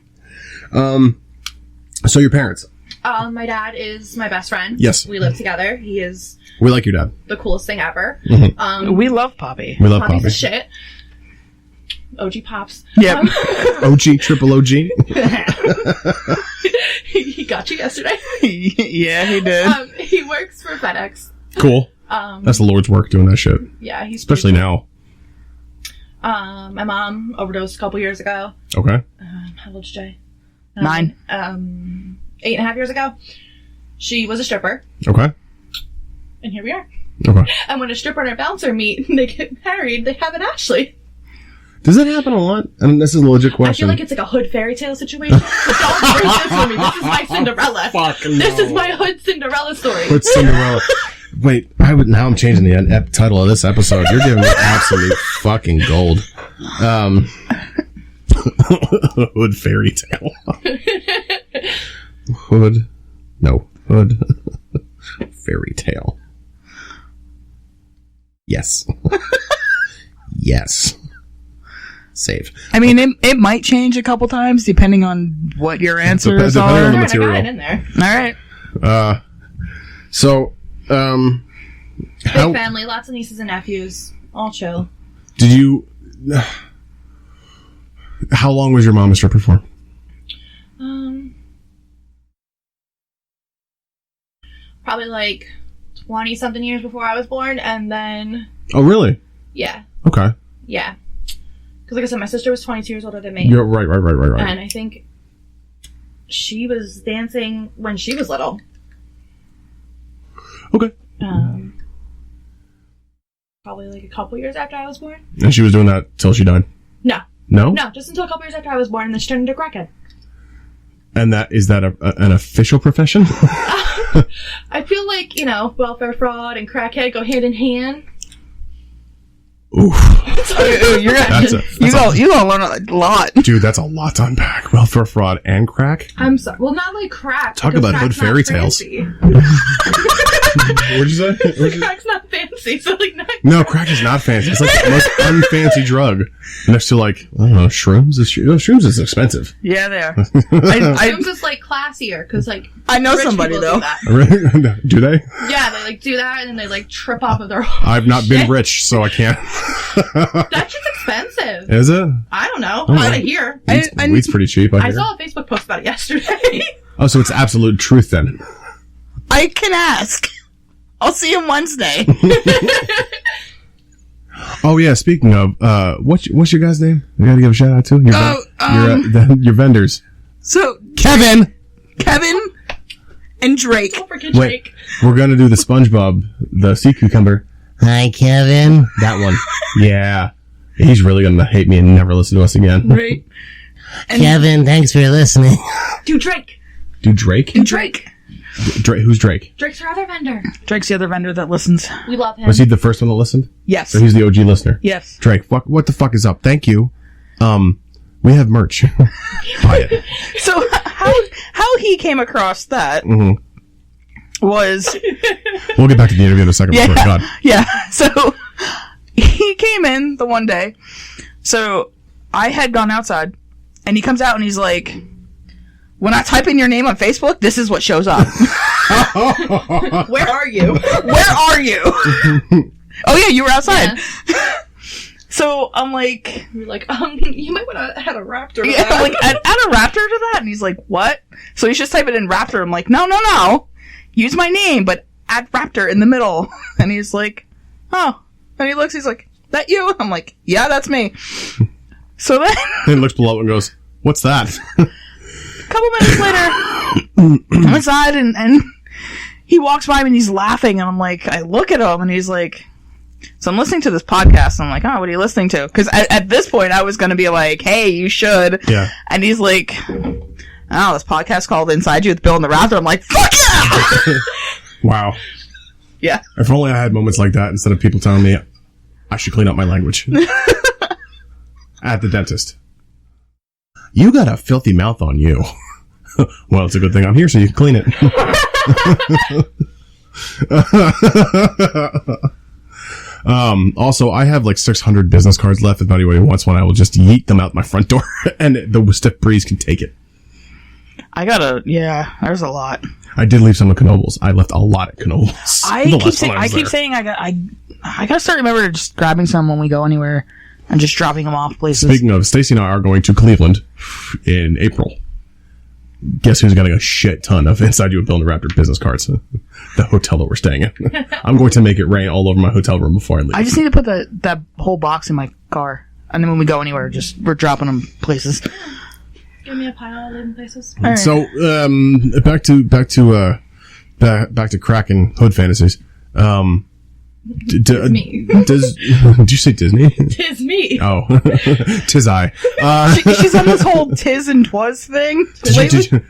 So your parents? My dad is my best friend. Yes. We live together. He is... We like your dad. The coolest thing ever. We love Poppy. We love Poppy's Poppy. the shit. OG Pops. Yep. OG, triple OG. He got you yesterday. Yeah, he did. He works for FedEx. Cool. That's the Lord's work doing that shit. Yeah, he's... Especially now. My mom overdosed a couple years ago. Okay. How old is Jay? 9. 8.5 years ago. She was a stripper. Okay. And here we are. Okay. And when a stripper and a bouncer meet and they get married, they have an Ashley. Does that happen a lot? I mean, this is a legit question. I feel like it's like a hood fairy tale situation. But don't ruin this for me. This is my Cinderella. This is my hood Cinderella story. Hood Cinderella. Wait, now I'm changing the title of this episode. You're giving me absolute fucking gold. Hood fairy tale. Hood fairy tale. Yes. Yes. Save. I mean, it might change a couple times depending on what your answers depending are. on the material. I got it in there. All right. So, Big family, lots of nieces and nephews, all chill. Did you? How long was your mom a stripper for? Probably like 20-something years before I was born, and then... Oh, really? Yeah. Okay. Yeah. Because like I said, my sister was 22 years older than me. You're right. And I think she was dancing when she was little. Okay. Probably like a couple years after I was born. And she was doing that till she died? No. No? No, just until a couple years after I was born, and then she turned into a crackhead. And is that an official profession? I feel like, welfare fraud and crackhead go hand in hand. Oof. You're gonna learn a lot. Dude, that's a lot to unpack. Welfare fraud and crack? I'm sorry. Well, not like crack. Talk about hood fairy tales. What'd you say? Crack's not fancy, so like not. No, crack is not fancy. It's like the most unfancy drug. Next to like, I don't know, shrooms. Shrooms is expensive. Yeah, they are. Shrooms is like classier because like I know rich somebody people though. Do that. Do they? Yeah, they like do that and then they like trip off of their. I've not been rich, so I can't. That shit's expensive. Is it? I don't know. Oh, Not out of here. Weed's pretty cheap. I saw a Facebook post about it yesterday. Oh, so it's absolute truth then. I can ask. I'll see him Wednesday. Oh yeah, speaking of, what's your guy's name? You gotta give a shout out to your vendors. So Kevin and Drake. Don't forget Drake. We're gonna do the SpongeBob, the sea cucumber. Hi, Kevin. That one. Yeah, he's really gonna hate me and never listen to us again. Right. And Kevin, thanks for listening. Do Drake. Do Drake? And Drake. Who's Drake? Drake's our other vendor. Drake's the other vendor that listens. We love him. Was he the first one that listened? Yes. So he's the OG listener. Yes. Drake, what the fuck is up? Thank you. We have merch. Buy it. So how he came across that was We'll get back to the interview in a second. yeah, God. yeah. So he came in the one day. So I had gone outside, and he comes out and he's like, "When I type in your name on Facebook, this is what shows up." Where are you? Where are you? Oh yeah, you were outside. Yeah. So I'm like, You're like, you might want to add a raptor to yeah, that. I'm like, add a raptor to that, and he's like, what? So he's just typing in raptor. I'm like, no, use my name, but add raptor in the middle. And he's like, oh, and he looks, he's like, that you? I'm like, yeah, that's me. So then He looks below and goes, what's that? a couple minutes later, I'm inside, and he walks by me and he's laughing, and I'm like, I look at him and he's like, so I'm listening to this podcast, and I'm like, oh, what are you listening to? Because at this point, I was going to be like, hey, you should. Yeah. And he's like, oh, this podcast called Inside You with Bill and The Raptor. I'm like, fuck yeah! Wow. Yeah. If only I had moments like that instead of people telling me I should clean up my language. At the dentist. You got a filthy mouth on you. Well, it's a good thing I'm here so you can clean it. Also, I have like 600 business cards left. If anybody wants one, I will just yeet them out my front door and the stiff breeze can take it. There's a lot. I did leave some at Knoebels. I left a lot at Knoebels. I keep saying I gotta start remembering just grabbing some when we go anywhere and just dropping them off places. Speaking of, Stacy and I are going to Cleveland in April. Guess who's getting a shit ton of Inside You with Bill and The Raptor business cards? The hotel that we're staying in. I'm going to make it rain all over my hotel room before I leave. I just need to put that whole box in my car, and then when we go anywhere, we're dropping them places. Give me a pile of living places. Right. So, back to crack and hood fantasies. me. Did you say Disney? Tis me. Oh, tis I. She's on this whole tis and twas thing lately,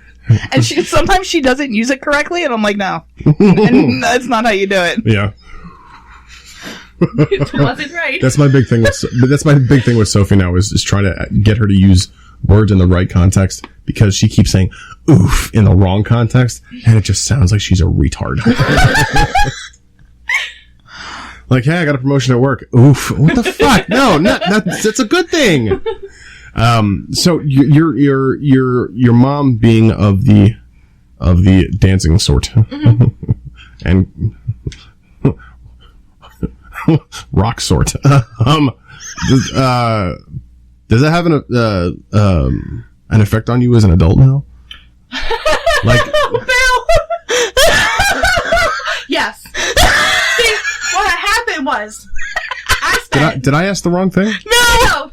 and sometimes she doesn't use it correctly, and I'm like, no, and that's not how you do it. Yeah. It wasn't right. That's my big thing with Sophie now is trying to get her to use words in the right context, because she keeps saying oof in the wrong context, and it just sounds like she's a retard. Like, hey, I got a promotion at work. Oof. What the fuck? No, that's a good thing. So your mom being of the dancing sort. And rock sort. Does that have an effect on you as an adult now? Like, Yes. See, what happened was, I spent. did I ask the wrong thing?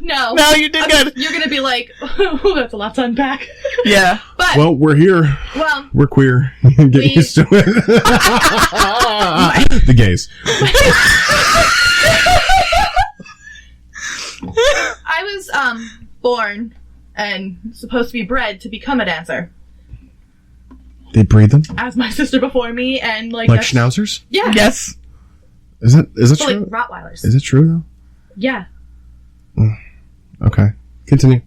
No, you did good. You're gonna be like, oh, that's a lot to unpack. Yeah. But Well, we're here. well, We're queer. Get used to it. The gays. I was born and supposed to be bred to become a dancer. They breed them? As my sister before me, and Like schnauzers? Yeah. Yes. Is it So, true? like Rottweilers. Is it true Yeah. though? Okay. Continue.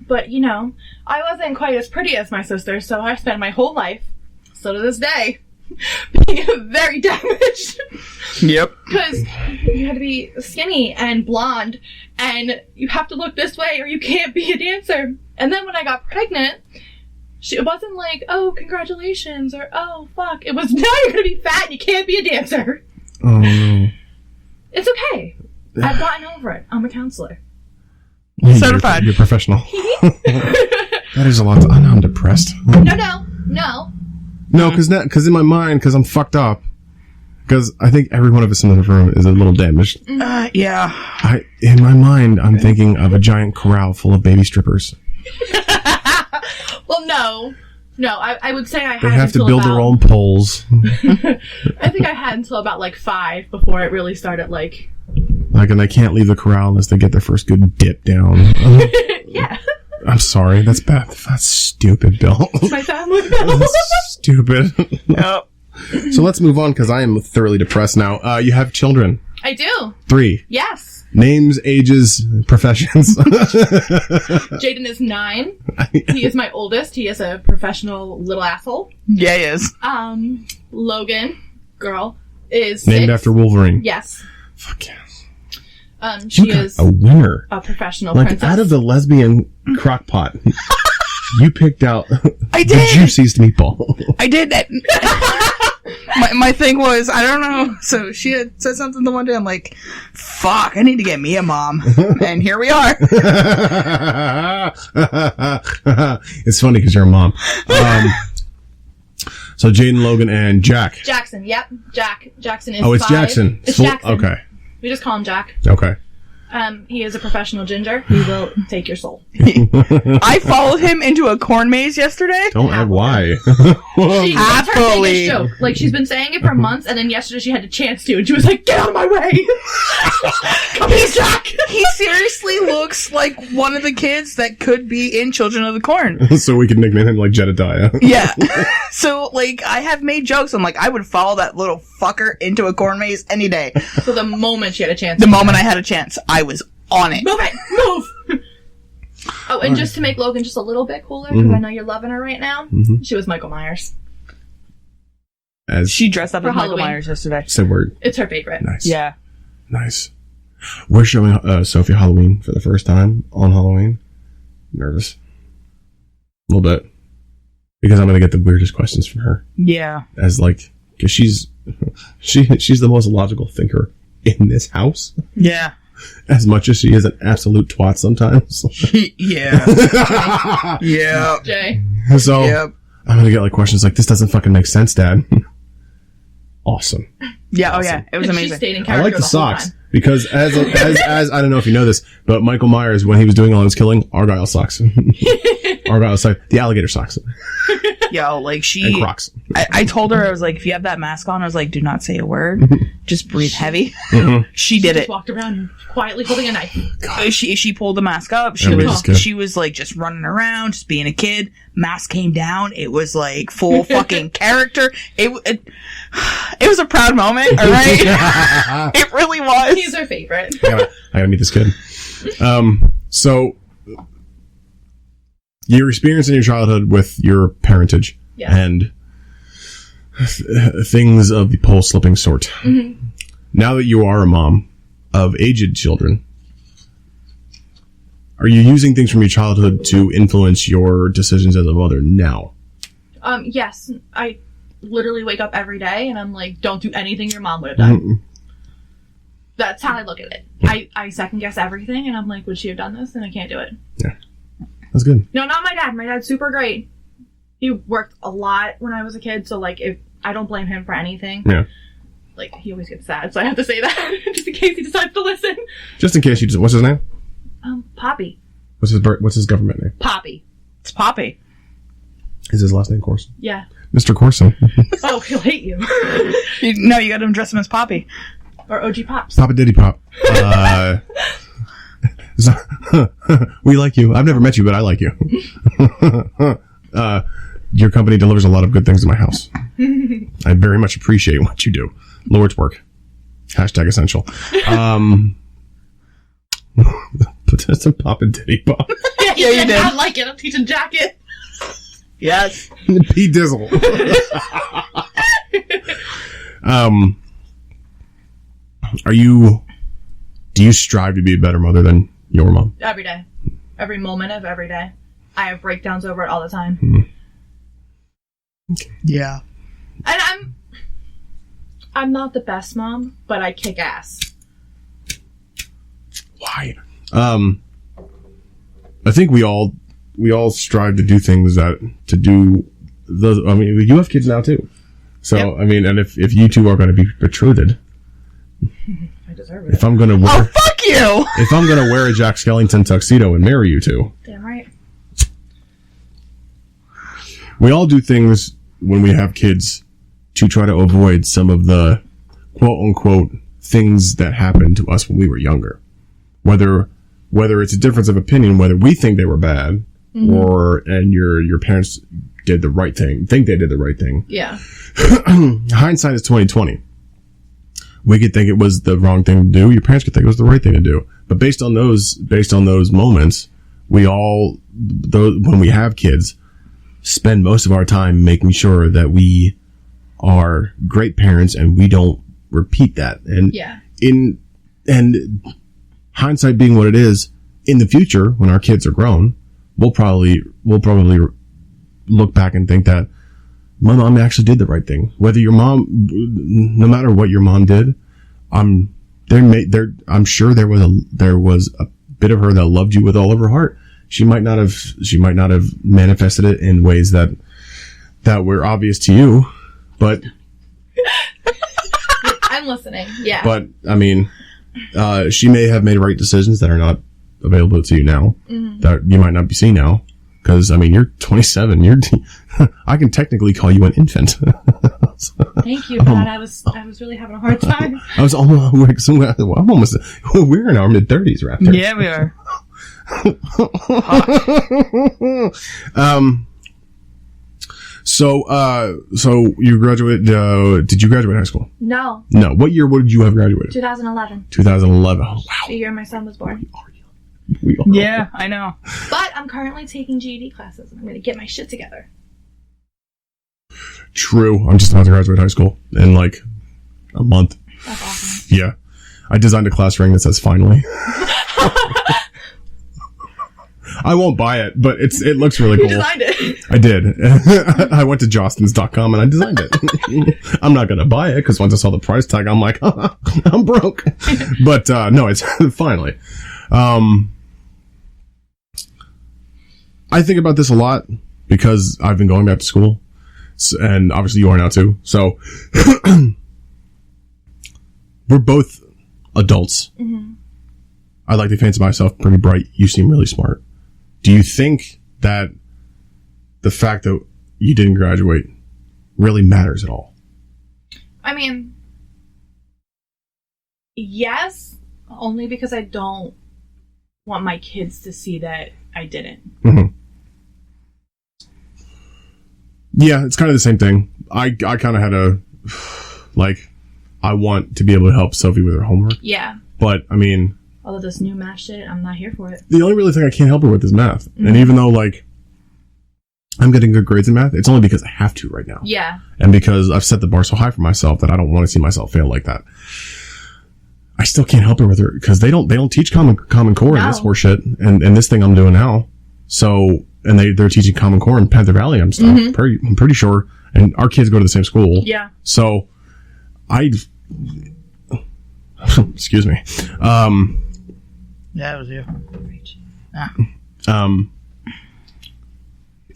But, you know, I wasn't quite as pretty as my sister, so I spent my whole life, still to this day, being very damaged. Yep. Because you had to be skinny and blonde, and you have to look this way or you can't be a dancer. And then when I got pregnant, it wasn't like, oh, congratulations, or oh, fuck. It was, now you're going to be fat and you can't be a dancer. Oh, no. It's okay. I've gotten over it. I'm a counselor. Certified. You're professional. That is a lot. I'm depressed. No. No, because in my mind, because I'm fucked up. Because I think every one of us in the room is a little damaged. Yeah. In my mind, I'm thinking of a giant corral full of baby strippers. Well, no. I would say I had They have to until build their own poles. I think I had until about like 5 before it really started like... And they can't leave the corral unless they get their first good dip down. Yeah. I'm sorry, that's bad. That's stupid, Bill. My family bill. That's stupid. Yep. So let's move on, because I am thoroughly depressed now. You have children. I do. 3. Yes. Names, ages, professions. Jaden is 9. He is my oldest. He is a professional little asshole. Yeah, he is. Logan, girl, is Named 6. after Wolverine. Yes. Fuck yes. She You got is a winner. a professional Like, princess. out of the lesbian crock pot, you picked out I the did. juiciest meatball. I did that. my thing was, I don't know. So she had said something the one day. I'm like, fuck, I need to get me a mom. And here we are. It's funny because you're a mom. So Jaden, Logan, and Jack. Jackson, yep. Jackson is Oh, it's 5. Jackson. It's Full- Jackson. Okay. We just call him Jack. Okay. He is a professional ginger. He will take your soul. I followed him into a corn maze yesterday. Don't add why. It's her Happily. biggest joke. Like, she's been saying it for months, and then yesterday she had a chance to, and she was like, get out of my way! Come here, Jack! He seriously looks like one of the kids that could be in Children of the Corn. So we can nickname him like Jedediah. Yeah. So, like, I have made jokes. I'm like, I would follow that little fucker into a corn maze any day. So the moment she had a chance. The moment I had a chance, I was on it. Move it! Move! Oh, and just to make Logan just a little bit cooler, because I know you're loving her right now, she was Michael Myers. As She dressed up For as Michael Halloween. Myers yesterday. said word. It's her favorite. Nice. Yeah. Nice. We're showing Sophie Halloween for the first time on Halloween. Nervous. A little bit. Because I'm going to get the weirdest questions from her. Yeah. As like, because she's the most logical thinker in this house. Yeah. As much as she is an absolute twat sometimes. Yeah. Yeah. Jay. So Yep. I'm going to get like questions like, this doesn't fucking make sense, Dad. Awesome. Yeah. Oh, yeah. It was She's amazing. stayed in I character like the whole socks. time. Because as I don't know if you know this, but Michael Myers, when he was doing all his killing, Argyle socks. Argyle socks. The alligator socks. Yo, like And she, Crocs. I told her, I was like, if you have that mask on, I was like, do not say a word. Just breathe heavy. She did Just it. walked around quietly holding a knife. She pulled the mask up. Everybody's good. She was like just running around, just being a kid. Mask came down. It was like full fucking character. It was a proud moment. All right, it really was. He's her favorite. I gotta meet this kid. So your experience in your childhood with your parentage Yeah. and things of the pole slipping sort. Now that you are a mom of aged children, are you using things from your childhood to influence your decisions as a mother now? Yes. I literally wake up every day and I'm like, don't do anything your mom would have done. That's how I look at it. I second guess everything and I'm like, would she have done this? And I can't do it. Yeah. That's good. No, not my dad. My dad's super great. He worked a lot when I was a kid, so like if I don't blame him for anything. Yeah. Like he always gets sad, so I have to say that just in case he decides to listen. Just in case you just, what's his name? Poppy. What's his government name? Poppy. It's Poppy. Is his last name Corson? Yeah. Mr. Corson. Oh, he'll hate you. No, you got to dress him as Poppy. Or OG Pops. Papa Diddy Pop. We like you. I've never met you, but I like you. Your company delivers a lot of good things to my house. I very much appreciate what you do. Lord's work. #essential. Put some pop and titty pop. Yeah, you did. I like it. I'm teaching jacket. Yes. P Dizzle. Do you strive to be a better mother than your mom? Every day. Every moment of every day. I have breakdowns over it all the time. Okay. Yeah. And I'm not the best mom, but I kick ass. Why? I think we all strive to do things to do those. I mean, you have kids now too. So, yep. I mean, and if you two are going to be betrothed, I deserve it. If I'm going to wear, oh, fuck you! If I'm going to wear a Jack Skellington tuxedo and marry you two. Damn right. We all do things when we have kids to try to avoid some of the quote unquote things that happened to us when we were younger. Whether it's a difference of opinion, whether we think they were bad, and your parents did the right thing, think they did the right thing. Yeah. Hindsight is 20/20. We could think it was the wrong thing to do. Your parents could think it was the right thing to do. But based on those moments, we all, when we have kids, spend most of our time making sure that we are great parents and we don't repeat that. And and hindsight being what it is, in the future when our kids are grown, we'll probably look back and think that my mom actually did the right thing. Whether your mom, no matter what your mom did, I'm sure there was a bit of her that loved you with all of her heart. She might not have manifested it in ways that were obvious to you, but I'm listening. Yeah. But I mean, she may have made right decisions that are not available to you now, that you might not be seeing now. Because, I mean, you're 27. I can technically call you an infant. Thank you, Dad. I was really having a hard time. We're in our mid-30s, Raptor. Yeah, we are. So you graduated, did you graduate high school? No. No. What year would you have graduated? 2011. 2011. Oh, wow. The year my son was born. We are. Yeah, I know. But I'm currently taking GED classes, and I'm going to get my shit together. True. I'm just about to graduate high school in like a month. That's awesome. Yeah. I designed a class ring that says finally. I won't buy it, but it looks really cool. You designed it. I did. I went to jostens.com and I designed it. I'm not going to buy it because once I saw the price tag, I'm like, I'm broke. But no, it's finally. I think about this a lot because I've been going back to school, and obviously you are now too. So we're both adults. Mm-hmm. I like to fancy myself pretty bright. You seem really smart. Do you think that the fact that you didn't graduate really matters at all? I mean, yes, only because I don't want my kids to see that I didn't. Mm-hmm. Yeah, it's kind of the same thing. I kind of had I want to be able to help Sophie with her homework. Yeah. But, I mean... all of this new math shit, I'm not here for it. The only really thing I can't help her with is math. Mm-hmm. And even though, I'm getting good grades in math, it's only because I have to right now. Yeah. And because I've set the bar so high for myself that I don't want to see myself fail like that. I still can't help her with her because they don't teach common core in this horseshit and this thing I'm doing now. So, and they're teaching common core in Panther Valley. I'm pretty sure. And our kids go to the same school. Yeah. So, excuse me. Yeah, it was you.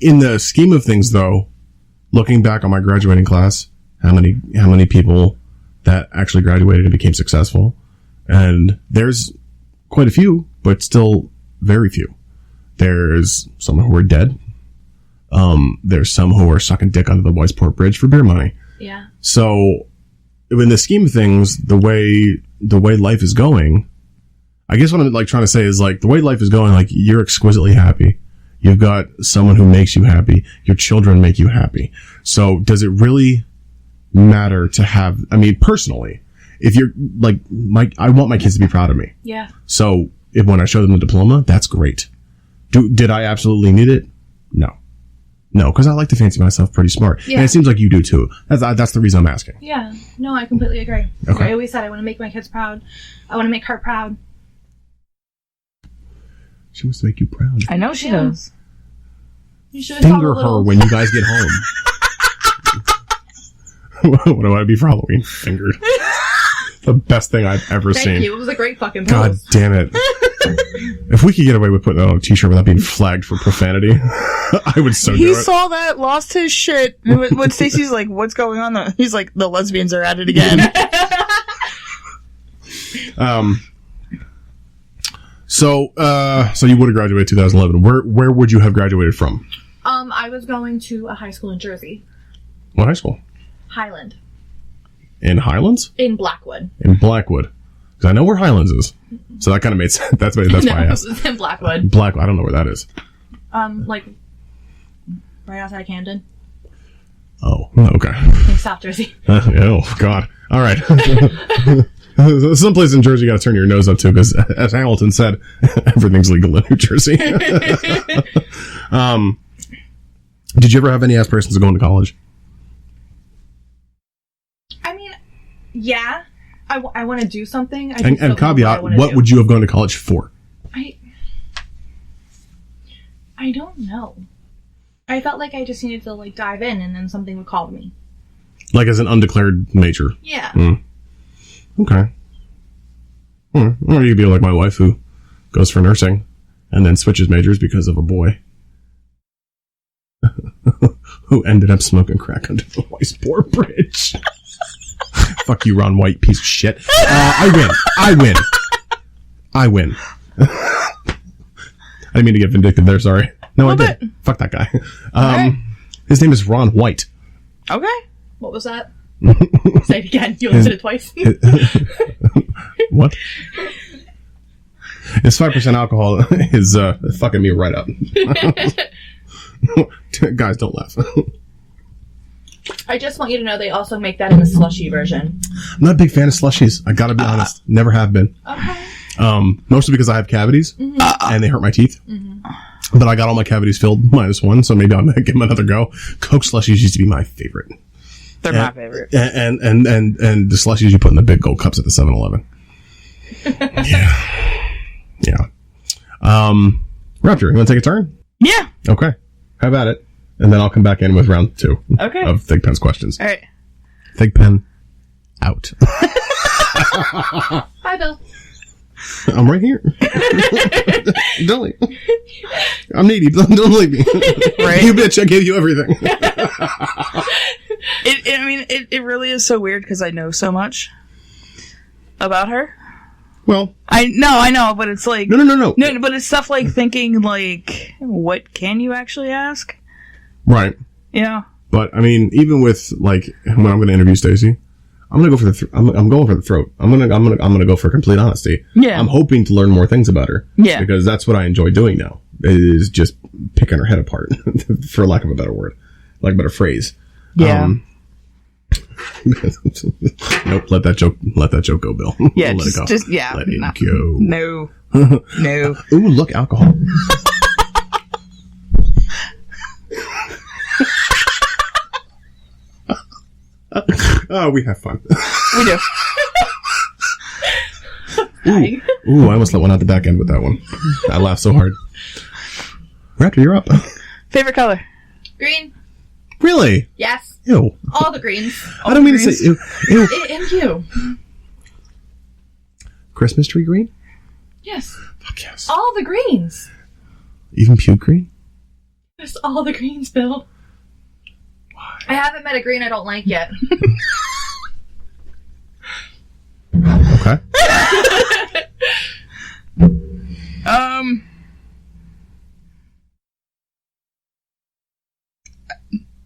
In the scheme of things, though, looking back on my graduating class, how many people that actually graduated and became successful, and there's quite a few, but still very few. There's some who are dead. There's some who are sucking dick under the Whitesport Bridge for beer money. Yeah. So, in the scheme of things, the way life is going, I guess what I'm like trying to say is like the way life is going, like you're exquisitely happy. You've got someone who makes you happy. Your children make you happy. So does it really matter to have, I mean, personally, if you're like, I want my kids to be proud of me. Yeah. So if when I show them the diploma, that's great. Did I absolutely need it? No. No, because I like to fancy myself pretty smart. Yeah. And it seems like you do too. That's the reason I'm asking. Yeah. No, I completely agree. Okay. I always said I want to make my kids proud. I want to make her proud. She wants to make you proud. I know she does. You should Finger her when you guys get home. What do I be for Halloween? Fingered. The best thing I've ever seen. Thank you. It was a great fucking God post. damn it. If we could get away with putting that on a t-shirt without being flagged for profanity, I would so do He it. saw that, lost his shit. When Stacey's like, what's going on? He's like, the lesbians are at it again. So you would have graduated 2011. Where would you have graduated from? I was going to a high school in Jersey. What high school? Highland. In Highlands? In Blackwood. In Blackwood. Because I know where Highlands is. So that kind of made sense. That's why I asked. It was in Blackwood. Blackwood. I don't know where that is. Like, right outside Camden. Oh, okay. In South Jersey. Oh, God. All right. Someplace in Jersey you got to turn your nose up to because, as Hamilton said, everything's legal in New Jersey. Did you ever have any aspirations of going to college? I mean, yeah. I want to do something. And caveat, what would you have gone to college for? I don't know. I felt like I just needed to like dive in and then something would call me. Like as an undeclared major? Yeah. Okay. Or you could be like my wife who goes for nursing and then switches majors because of a boy who ended up smoking crack under the Weisbord Bridge. Fuck you, Ron White, piece of shit. I win. I didn't mean to get vindictive there, sorry. No, I did. Fuck that guy. Okay. His name is Ron White. Okay. What was that? Say it again. You only said it twice. What? His 5% alcohol is fucking me right up. Guys, don't laugh. I just want you to know they also make that in the slushy version. I'm not a big fan of slushies. I gotta be honest. Never have been. Okay. Mostly because I have cavities and they hurt my teeth. But I got all my cavities filled -1, so maybe I'll give them another go. Coke slushies used to be my favorite. They're my favorite. And the slushies you put in the big gold cups at the 7-Eleven. Yeah. Raptor, you want to take a turn? Yeah. Okay. How about it? And then I'll come back in with round 2 Okay. of Thig Pen's questions. All right. Thig Pen, out. Bye, Bill. I'm right here. Don't leave. I'm needy. Don't leave me. Right? You bitch, I gave you everything. It really is so weird because I know so much about her. Well, I know, but it's like... No. No, but it's stuff like thinking, like, what can you actually ask? Right. Yeah. But, I mean, even with, like, when I'm going to interview Stacey, I'm going to go for the I'm going for the throat. I'm going to go for complete honesty. Yeah. I'm hoping to learn more things about her. Yeah. Because that's what I enjoy doing now. Is just picking her head apart, for lack of a better word. Like a better phrase. Yeah. Nope, let that joke go, Bill. Yeah, let it go. just yeah. Let it go. No. No. Ooh, look, alcohol. Oh, we have fun. We do. Ooh, I almost let one out the back end with that one. I laughed so hard. Raptor, you're up. Favorite color? Green. Really? Yes. Ew. All the greens. I don't mean to say ew. And you. Christmas tree green? Yes. Fuck yes. All the greens. Even puke green? Yes, all the greens, Bill. Why? I haven't met a green I don't like yet. Okay.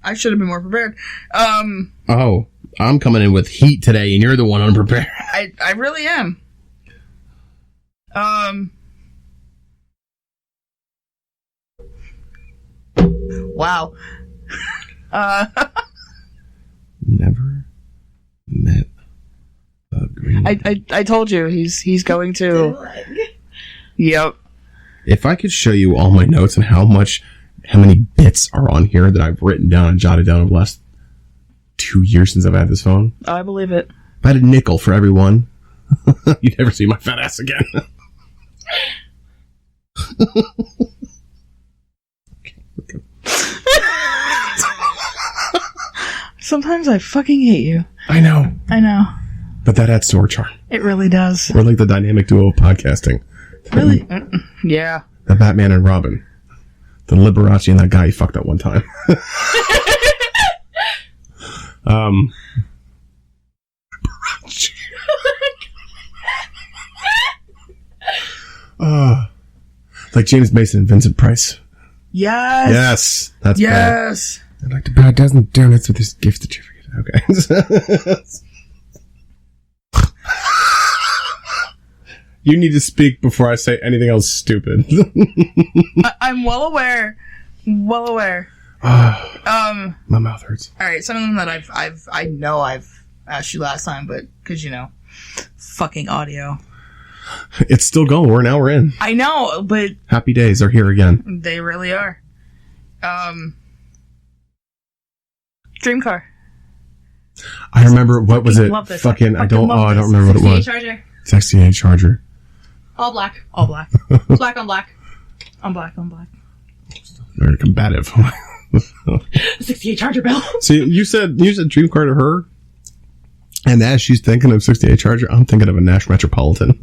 I should have been more prepared. Oh, I'm coming in with heat today, and you're the one unprepared. I really am. Wow. Never met a green. I told you he's going to. Yep. If I could show you all my notes and how many bits are on here that I've written down and jotted down over the last 2 years since I've had this phone. I believe it. If I had a nickel for every one, you'd never see my fat ass again. Okay. Sometimes I fucking hate you. I know. But that adds to our charm. It really does. We're like the dynamic duo of podcasting. Really? Yeah. The Batman and Robin. The Liberace and that guy he fucked up one time. Like James Mason and Vincent Price. Yes. Yes. That's yes. bad. I'd like to buy a dozen donuts with this gift certificate. Okay. You need to speak before I say anything else stupid. I'm well aware. My mouth hurts. All right, some of them that I've asked you last time, but because fucking audio. It's still going. We're an hour in. I know, but happy days are here again. They really are. Dream car. I remember what was it? Love this. Fucking I don't remember what it was. Charger. It's XTA charger. All black. Black on black. On black. Very combative. 68 charger bell. See, you said dream car to her, and as she's thinking of 68 charger, I'm thinking of a Nash Metropolitan.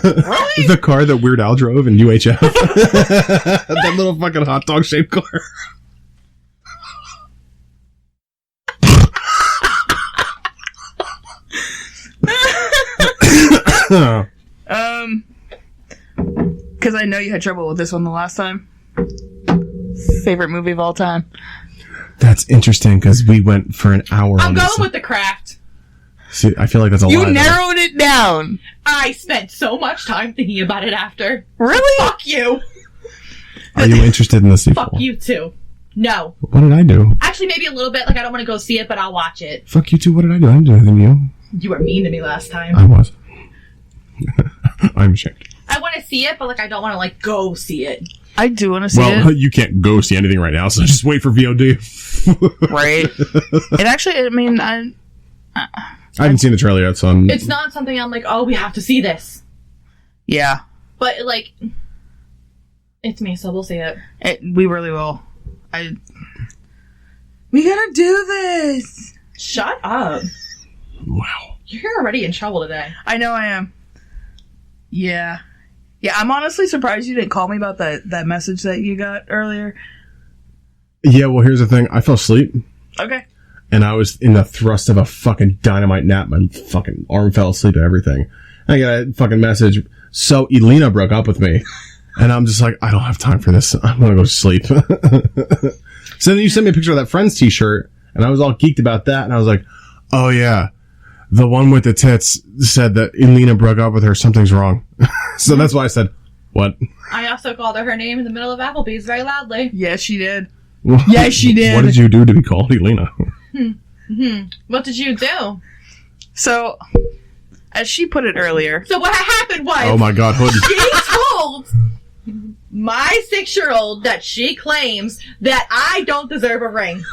Really? The car that Weird Al drove in UHF. That little fucking hot dog shaped car. Because I know you had trouble with this one the last time. Favorite movie of all time. That's interesting because we went for an hour. I'm going with The Craft. See, I feel like that's a You lot. narrowed it down. I spent so much time thinking about it after. Really? Fuck you. Are you interested in the sequel? Fuck you too. No. What did I do? Actually, maybe a little bit. Like, I don't want to go see it, but I'll watch it. Fuck you too. What did I do? I didn't do anything to you. You were mean to me last time. I was. I'm ashamed. I want to see it, but, like, I don't want to, like, go see it. I do want to see it. Well, you can't go see anything right now, so just wait for VOD. Right. It actually, I mean, I haven't seen the trailer yet, so I'm... It's not something I'm like, oh, we have to see this. Yeah. But, like, it's me, so we'll see it. We really will. We gotta do this! Shut up. Wow. You're already in trouble today. I know I am. Yeah. Yeah, I'm honestly surprised you didn't call me about that message that you got earlier. Yeah, well, here's the thing. I fell asleep. Okay. And I was in the thrust of a fucking dynamite nap. My fucking arm fell asleep and everything. And I got a fucking message. So, Elena broke up with me. And I'm just like, I don't have time for this. I'm gonna go to sleep. So then you sent me a picture of that Friends t-shirt. And I was all geeked about that. And I was like, oh yeah. The one with the tits said that Elena broke up with her. Something's wrong. So that's why I said, what? I also called her name in the middle of Applebee's very loudly. Yes, she did. Yes, she did. What did you do to be called Elena? What did you do? So, as she put it earlier. So what happened was... Oh my god, Hood. She told my 6-year-old that she claims that I don't deserve a ring.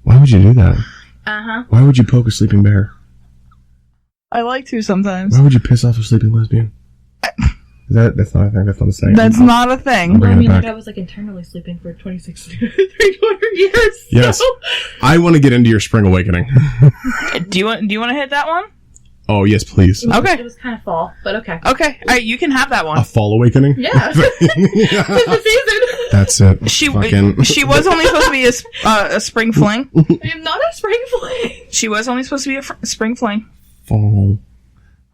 Why would you do that? Uh-huh. Why would you poke a sleeping bear? I like to sometimes. Why would you piss off a sleeping lesbian? That's not a thing. That's not a saying. That's not a thing. Well, I mean, like, I was, like, internally sleeping for 26 3/4 years. Yes. So. I want to get into your spring awakening. Do you want to hit that one? Oh, yes, please. Okay. It was kind of fall, but okay. Okay. All right, you can have that one. A fall awakening? Yeah. It's the season. That's it. She was only supposed to be a spring fling. I am not a spring fling. She was only supposed to be a spring fling. Fall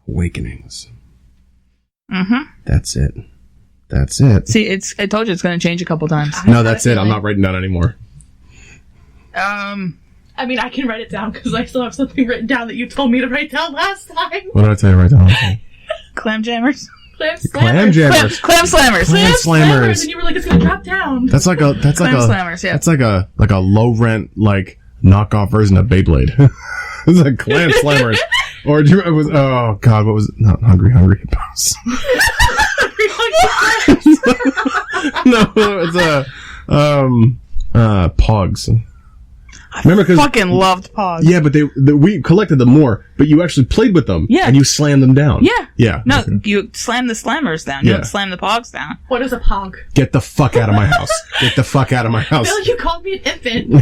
awakenings. Mm-hmm. That's it. That's it. See, I told you it's going to change a couple times. No, that's it. I'm not writing down anymore. I mean, I can write it down because I still have something written down that you told me to write down last time. What did I tell you right now? Clam jammers. Clam Clam slammers. jammers. Clam slammers. Clam slammers. And you were like, it's gonna drop down. That's like a Clam slammers, yeah. That's like a low rent like knockoff version of Beyblade. It's like Clam slammers. Or do you remember? Oh God, what was it? Not Hungry Hippos. No, it's Pogs. Remember, because Fucking loved Pogs. yeah, but we collected them more, but you actually played with them, Yeah. and you slammed them down. Yeah. Yeah. No, Okay. you slam the slammers down. You Yeah. don't slam the Pogs down. What is a pog? Get the fuck out of my house. Get the fuck out of my house. Bill, you called me an infant.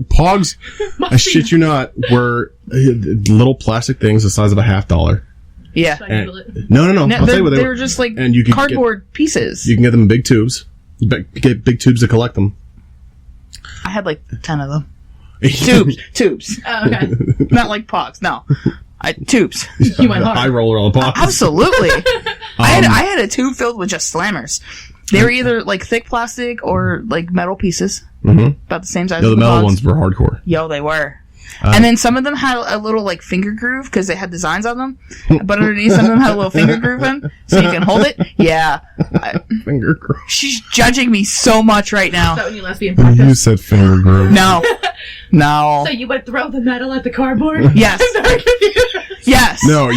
Pogs, I shit you not, were little plastic things the size of a $50. Yeah. Should I And- Google it? no. I'll tell you what they they were just like and you could cardboard pieces. You can get them in big tubes. Get big tubes to collect them. I had like 10 of them. Tubes. Oh, okay. Not like Pogs, no. Tubes. You went hard. High roller on the Pogs. Absolutely. I had a tube filled with just slammers. They were either like thick plastic or like metal pieces. Mm-hmm. About the same size No, as the the metal Pogs. ones were hardcore. Yo, they were. And then some of them had a little like finger groove because they had designs on them. But underneath, some of them had a little finger groove in, so you can hold it. Yeah. Finger groove. She's judging me so much right Is now. that when you lesbian practice? You said finger groove. No. No. So you would throw the metal at the cardboard? Yes. I'm very confused. Yes. No,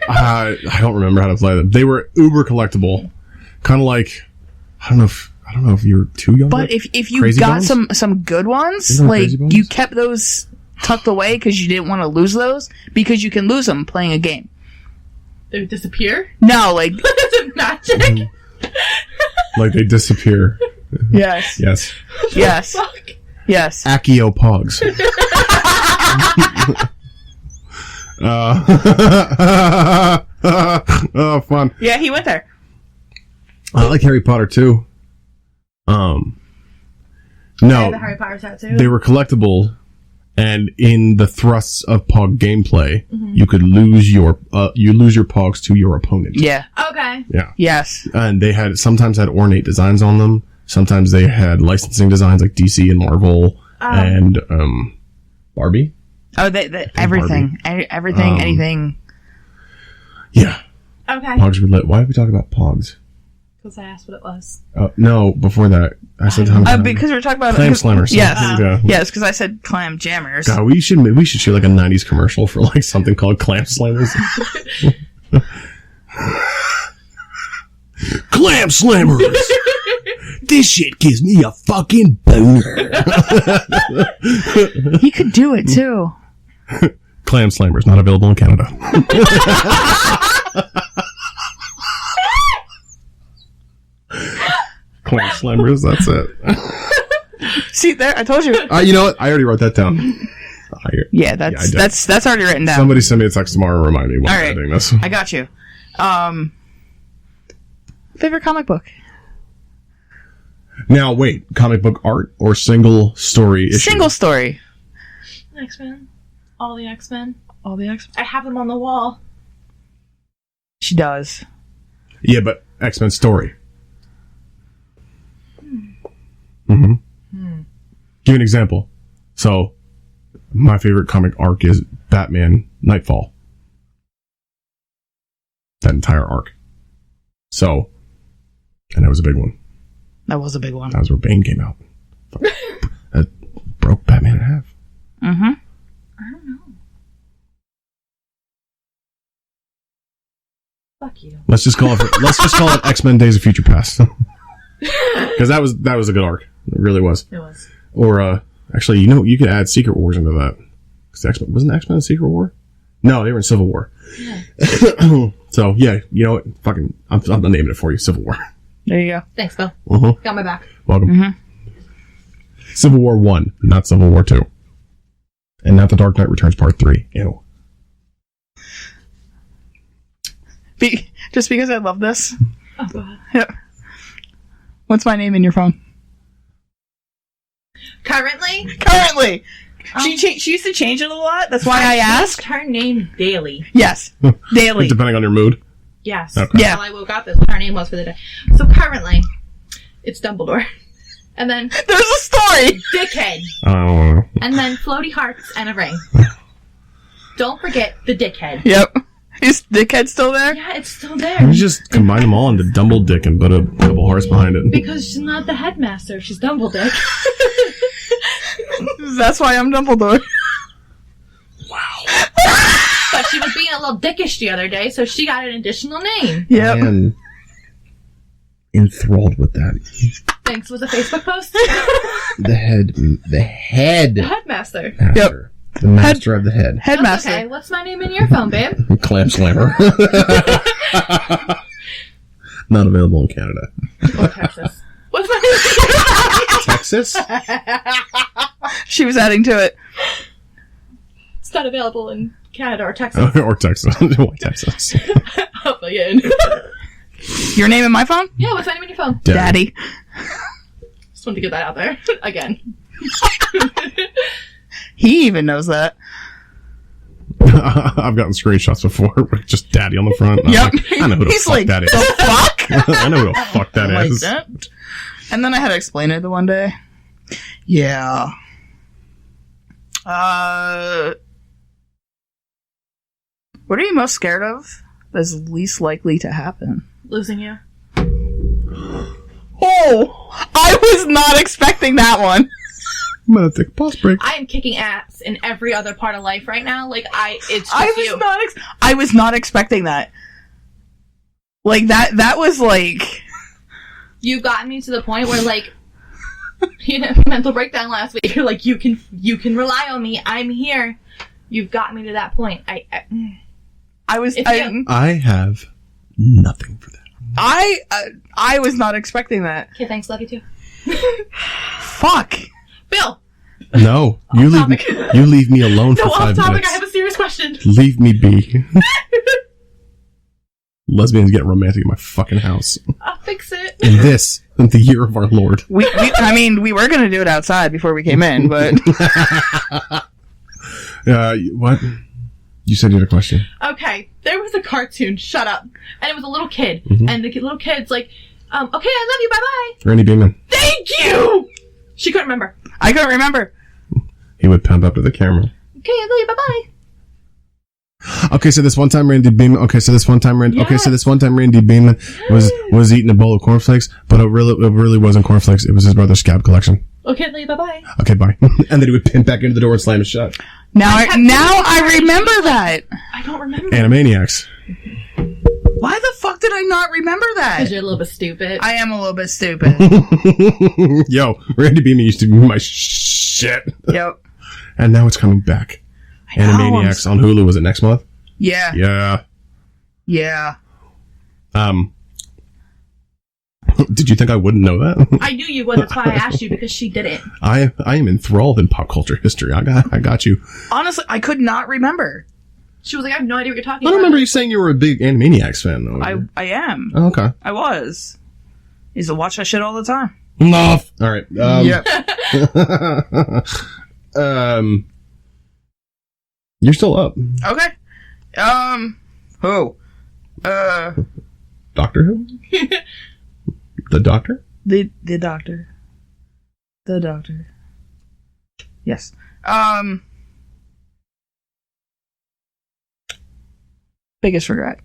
I don't remember how to play them. They were uber collectible, kind of like I don't know if you're too young. But if you Crazy got Bones? some good ones, Isn't that like Crazy Bones? you kept those tucked away because you didn't want to lose those because you can lose them playing a game. They would disappear? No, like Is it magic? like they disappear. yes, Yes, yes, Fuck. yes. Accio Pogs. Oh, fun. Yeah, he went there. I like Harry Potter too. I have No, the Harry Potter tattoo. they were collectible, and in the thrusts of Pog gameplay, Mm-hmm. you could lose your Pogs to your opponent. Yeah. Okay. Yeah, Yes. and they sometimes had ornate designs on them. Sometimes they had licensing designs like DC and Marvel and Barbie. Oh, everything, everything, anything. Yeah, Okay. Pogs were lit. Why did we talk about Pogs? Because I asked what it was. No, before that, I said Because we were talking about Clam slammers. Yes. Yeah. Yes, because I said clam jammers. God, we should shoot like a '90s commercial for like something called Clam Slammers. Clam Slammers. This shit gives me a fucking boner. He could do it too. Clam Slammers, not available in Canada. Clam Slammers, that's it. See there, I told you. You know what? I already wrote that down. Yeah, I did. that's already written down. Somebody send me a text tomorrow and remind me when All I'm right. editing this. I got you. Favorite comic book? Now, wait, comic book art or single story issue? Single story. X-Men. All the X-Men. All the X. I have them on the wall. She does. Yeah, but X-Men story. Mm-hmm. Give you an example. So, my favorite comic arc is Batman Nightfall. That entire arc. So, and that was a big one. That was a big one. That was where Bane came out. That broke Batman in half. Mm-hmm. I don't know. Fuck you. Let's just call it X-Men Days of Future Past. Because that was a good arc. It really was. It was. Or actually, you could add Secret Wars into that. Because X-Men wasn't X-Men in Secret War? No, they were in Civil War. Yeah. So yeah, you know what? Fucking, I'm naming it for you. Civil War. There you go. Thanks, Bill. Mm-hmm. Got my back. Welcome. Mm-hmm. Civil War 1, not Civil War 2. And not The Dark Knight Returns Part 3. Ew. Just because I love this. Oh, God. Yeah. What's my name in your phone? Currently. She used to change it a lot. That's why I asked. Her name daily. Yes. Daily. Depending on your mood. Yes. Okay. Yeah. Until I woke up, is what her name was for the day. So currently, it's Dumbledore. And then There's a story. Dickhead. I don't know. And then floaty hearts and a ring. Don't forget the Dickhead. Yep. Is Dickhead still there? Yeah, it's still there. You just combine them all into Dumble Dick and put a couple hearts behind it. Because she's not the headmaster. She's Dumbledore. That's why I'm Dumbledore. Wow. But she was being a little dickish the other day, so she got an additional name. Yep. I am enthralled with that. Thanks. Was a Facebook post? The Headmaster. Yep. The master of the head. Headmaster. Okay, what's my name in your phone, babe? Clam Slammer. Not available in Canada. Or Texas. What's my name? Texas? She was adding to it. It's not available in Canada or Texas. Or Texas. Why Texas? Oh, again. Your name in my phone? Yeah, what's my name in your phone? Daddy. Just wanted to get that out there. Again. He even knows that. I've gotten screenshots before with just Daddy on the front. Yep. I know who the He's fuck like, that is. the fuck? I know who the fuck that Like is. that. And then I had to explain it the one day. Yeah. What are you most scared of that's least likely to happen? Losing you. Oh! I was not expecting that one. I'm gonna take a pause break. I am kicking ass in every other part of life right now. Like, it's just you. I was not expecting that. Like, that was like... You've gotten me to the point where, like, you know, mental breakdown last week. You're like, you can rely on me. I'm here. You've got me to that point. I have nothing for that. I was not expecting that. Okay, thanks. Love you too. Fuck. Bill. No, you leave me alone No, for 5 off topic. minutes. I have a serious question. Leave me be. Lesbians get romantic in my fucking house. I'll fix it. In the year of our Lord. We were going to do it outside before we came in, but... What? You said you had a question. Okay, there was a cartoon, shut up, and it was a little kid, and the little kid's like, okay, I love you, bye-bye. Randy Beeman. Thank you! She couldn't remember. I couldn't remember. He would pump up to the camera. Okay, I love you, bye-bye. Okay, so this one time Randy Beeman. Okay, so this one time Randy Beeman was eating a bowl of cornflakes, but it really wasn't cornflakes. It was his brother's scab collection. Okay, love you, bye-bye. Okay, bye. And then he would pin back into the door and slam it shut. Now I remember that. I don't remember. Animaniacs. Why the fuck did I not remember that? Because you're a little bit stupid. I am a little bit stupid. Yo, Randy Beeman used to be my shit. Yep. And now it's coming back. Animaniacs on Hulu. Was it next month? Yeah. Yeah. Yeah. Did you think I wouldn't know that? I knew you would. That's why I asked you, because she didn't. I am enthralled in pop culture history. I got you. Honestly, I could not remember. She was like, I have no idea what you're talking I about. don't remember you saying you were a big Animaniacs fan, though. I am. Oh, okay. I was. Used to watch that shit all the time. Enough. All right. Yep. You're still up. Okay. Who? Doctor Who? The Doctor? The Doctor. The Doctor. Yes. Biggest regret.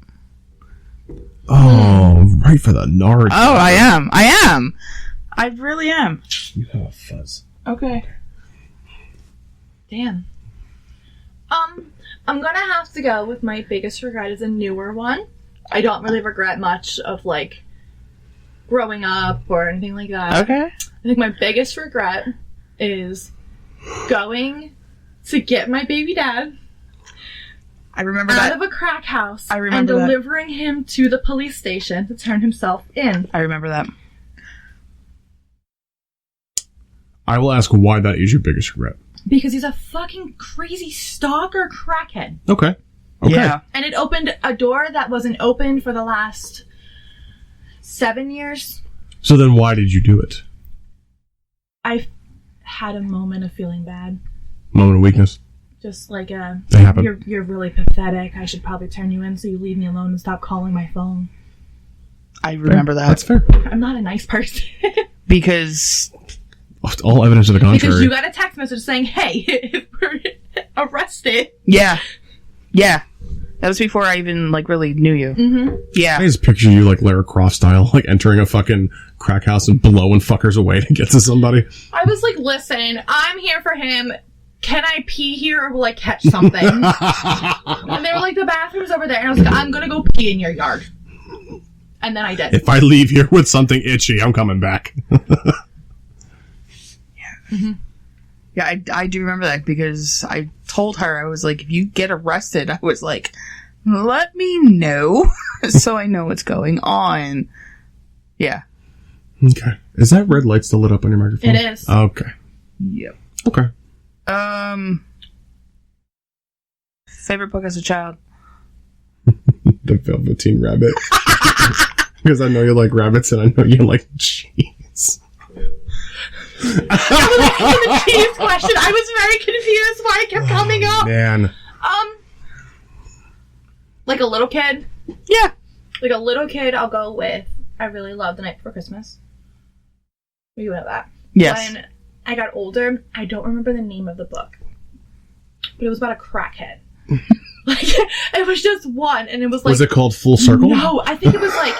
Oh, right for the nard. Oh, I am. I really am. You have a fuzz. Okay. Damn. I'm gonna have to go with my biggest regret is a newer one. I don't really regret much of, like, growing up or anything like that. Okay. I think my biggest regret is going to get my baby dad I remember out that. of a crack house I remember and that. delivering him to the police station to turn himself in. I remember that. I will ask why that is your biggest regret. Because he's a fucking crazy stalker crackhead. Okay. Yeah. And it opened a door that wasn't open for the last 7 years. So then why did you do it? I had a moment of feeling bad. Moment of weakness. Just like, That happened. you're really pathetic. I should probably turn you in so you leave me alone and stop calling my phone. I remember that. That's fair. I'm not a nice person. Because... All evidence to the contrary. Because you got a text message saying, hey, we're arrested. Yeah. Yeah. That was before I even, like, really knew you. Mm-hmm. Yeah. I just picture you, like, Lara Croft style, like, entering a fucking crack house and blowing fuckers away to get to somebody. I was like, listen, I'm here for him. Can I pee here or will I catch something? And they were like, the bathroom's over there. And I was like, I'm going to go pee in your yard. And then I did. If I leave here with something itchy, I'm coming back. Mm-hmm. Yeah, I do remember that because I told her, I was like, if you get arrested, I was like, let me know so I know what's going on. Yeah. Okay. Is that red light still lit up on your microphone? It is. Okay. Yep. Okay. Favorite book as a child? The Velveteen Rabbit. Because I know you like rabbits and I know you like cheese. I was asking the cheese question. I was very confused why it kept coming up. Man. Like a little kid? Yeah. Like a little kid, I'll go with I really love The Night Before Christmas. You know that. Yes. When I got older, I don't remember the name of the book. But it was about a crackhead. Like, it was just one, and it was like... Was it called Full Circle? No, I think it was like...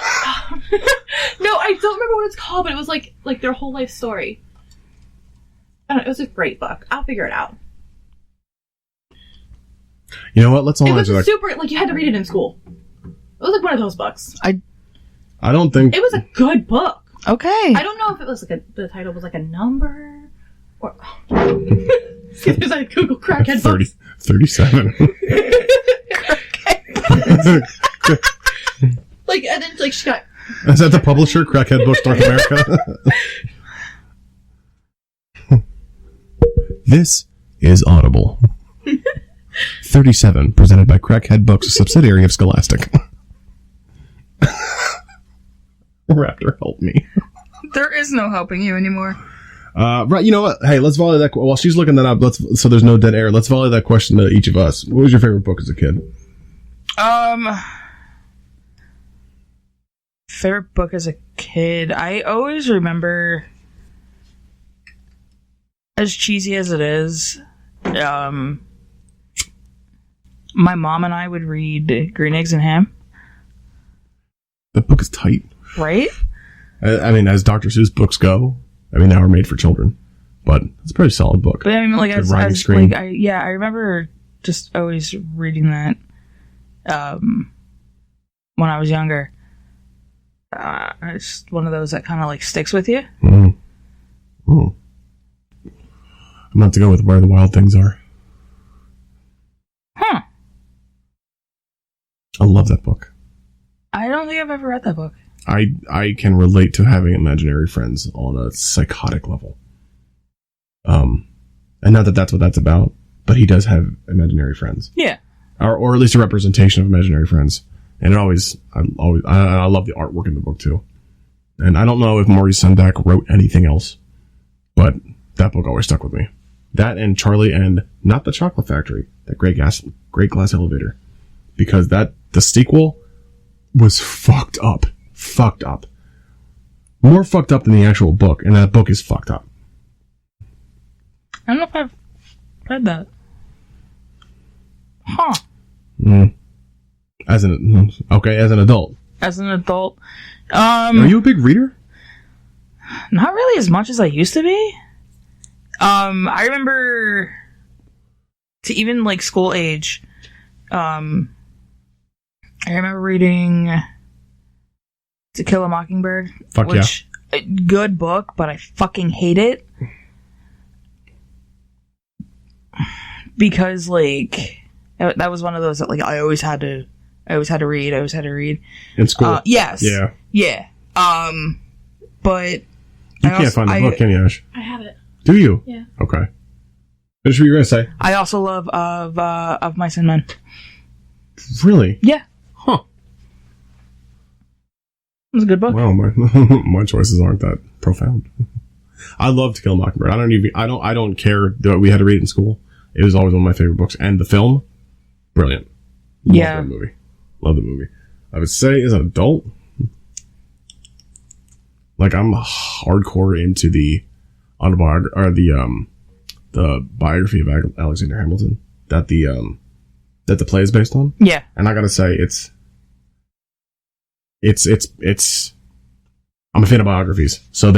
no, I don't remember what it's called, but it was like their whole life story. I don't know, it was a great book. I'll figure it out. You know what? Let's all It was answer that. super... Like, you had to read it in school. It was like one of those books. I don't think... It was a good book. Okay. I don't know if it was like the title was like a number or... Because I Google crackhead 30, books. 37. Like, and then like she got... Is that the publisher? Crackhead Books North America? This is Audible. 37, presented by Crackhead Books, a subsidiary of Scholastic. Raptor, help me. There is no helping you anymore. Right, you know what? Hey, let's volley that. While she's looking that up, so there's no dead air. Let's volley that question to each of us. What was your favorite book as a kid? Favorite book as a kid. I always remember, as cheesy as it is, my mom and I would read Green Eggs and Ham. That book is tight. Right? I mean, as Dr. Seuss books go, I mean, they are made for children, but it's a pretty solid book. But I mean, like, Good as rhyming screen. like, I remember just always reading that, when I was younger. It's one of those that kind of, like, sticks with you. Mm. Mm. I'm about to go with Where the Wild Things Are. Huh. I love that book. I don't think I've ever read that book. I can relate to having imaginary friends on a psychotic level. And not that that's what that's about, but he does have imaginary friends. Yeah. Or at least a representation of imaginary friends. And I love the artwork in the book too. And I don't know if Maurice Sendak wrote anything else, but that book always stuck with me. That and Charlie and Not the Chocolate Factory, that Great Glass Elevator, because the sequel was fucked up. Fucked up. More fucked up than the actual book, and that book is fucked up. I don't know if I've read that. Huh. Mm. As an adult. As an adult. Are you a big reader? Not really as much as I used to be. I remember to even like school age, I remember reading To Kill a Mockingbird. Fuck which, a good book, but I fucking hate it. Because, like, that was one of those that, like, I always had to read. In school? Yes. Yeah. Yeah. But... You can't find the book, can you, Ash? I have it. Do you? Yeah. Okay. Finish what you were going to say. I also love Of Mice and Men. Really? Yeah. Huh. It was a good book. Well, my choices aren't that profound. I love To Kill a Mockingbird. I don't care that we had to read it in school. It was always one of my favorite books. And the film, brilliant. Yeah. Love the movie. I would say as an adult, like, I'm hardcore into the autobiography, or the biography of Alexander Hamilton that the that the play is based on. Yeah. And I gotta say, I'm a fan of biographies. So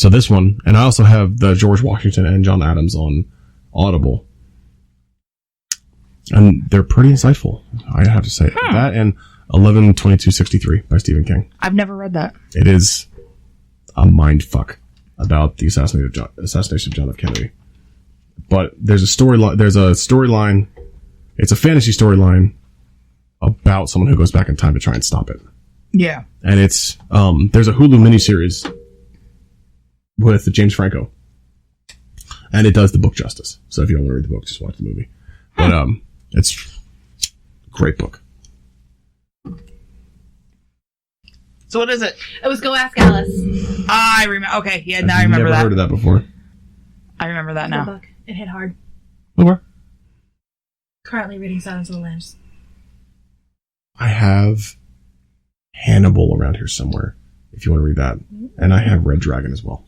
this one, and I also have the George Washington and John Adams on Audible. And they're pretty insightful, I have to say. That and 11/22/63 by Stephen King. I've never read that. It is a mind fuck about the assassination of John F. Kennedy. But there's a storyline. It's a fantasy storyline about someone who goes back in time to try and stop it. Yeah. And it's there's a Hulu miniseries with James Franco, and it does the book justice. So if you don't want to read the book, just watch the movie. But it's a great book. So what is it? It was Go Ask Alice. I remember. Okay, yeah, now I remember that. I've never heard of that before. I remember that Good now. book. It hit hard. Okay. Currently reading Silence of the Lambs. I have Hannibal around here somewhere, if you want to read that. And I have Red Dragon as well.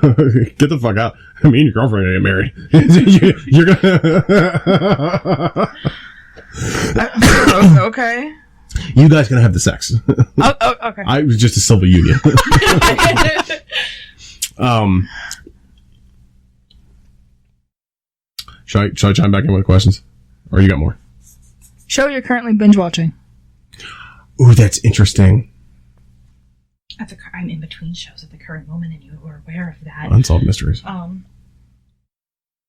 Get the fuck out. Me and your girlfriend are going to get married. You're going Okay. You guys going to have the sex. Okay. I was just a civil union. Should I chime back in with questions? Or you got more? Show you're currently binge watching. Ooh, that's interesting. I'm in between shows at the current moment, and you were aware of that. Unsolved Mysteries. I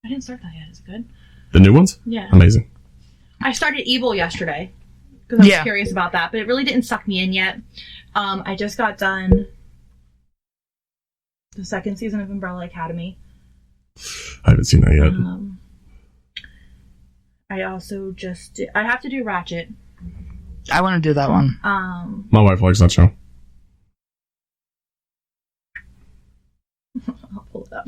didn't start that yet. Is it good? The new ones? Yeah. Amazing. I started Evil yesterday because I was curious about that, but it really didn't suck me in yet. I just got done the second season of Umbrella Academy. I haven't seen that yet. I also I have to do Ratchet. I want to do that one. My wife likes that show. I'll pull it up.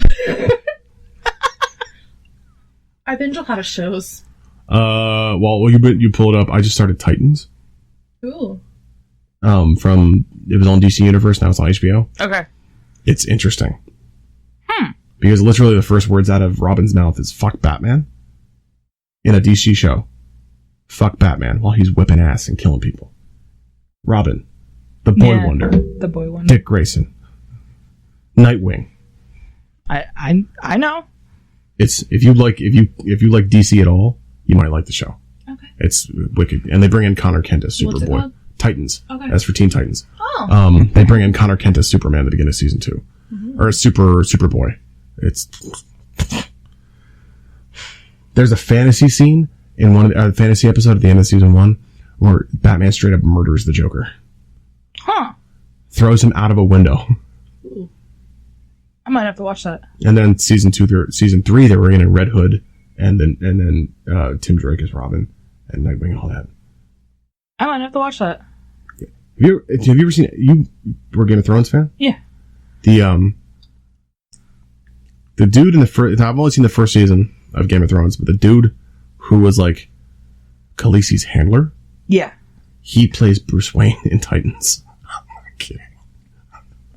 I binge a lot of shows. Well, you pull it up. I just started Titans. Ooh. It was on DC Universe, now it's on HBO. Okay. It's interesting. Because literally the first words out of Robin's mouth is "fuck Batman" in a DC show. Fuck Batman while he's whipping ass and killing people. Robin, the Boy Wonder, the Boy Wonder, Dick Grayson, Nightwing. I know. It's if you like DC at all, you might like the show. Okay. It's wicked, and they bring in Connor Kent as What's it Superboy. called? Titans. Okay. As for Teen Titans. Oh. They bring in Connor Kent as Superman at the beginning of season 2, or Superboy. There's a fantasy scene in one of the fantasy episode at the end of season 1 where Batman straight up murders the Joker. Throws him out of a window. Ooh. I might have to watch that. And then season 3, they were in Red Hood, and then Tim Drake as Robin, and Nightwing and all that. I might have to watch that. Have you ever seen it? You were a Game of Thrones fan? Yeah. The dude in the first... I've only seen the first season of Game of Thrones, but the dude who was like Khaleesi's handler... Yeah. He plays Bruce Wayne in Titans. I'm not kidding.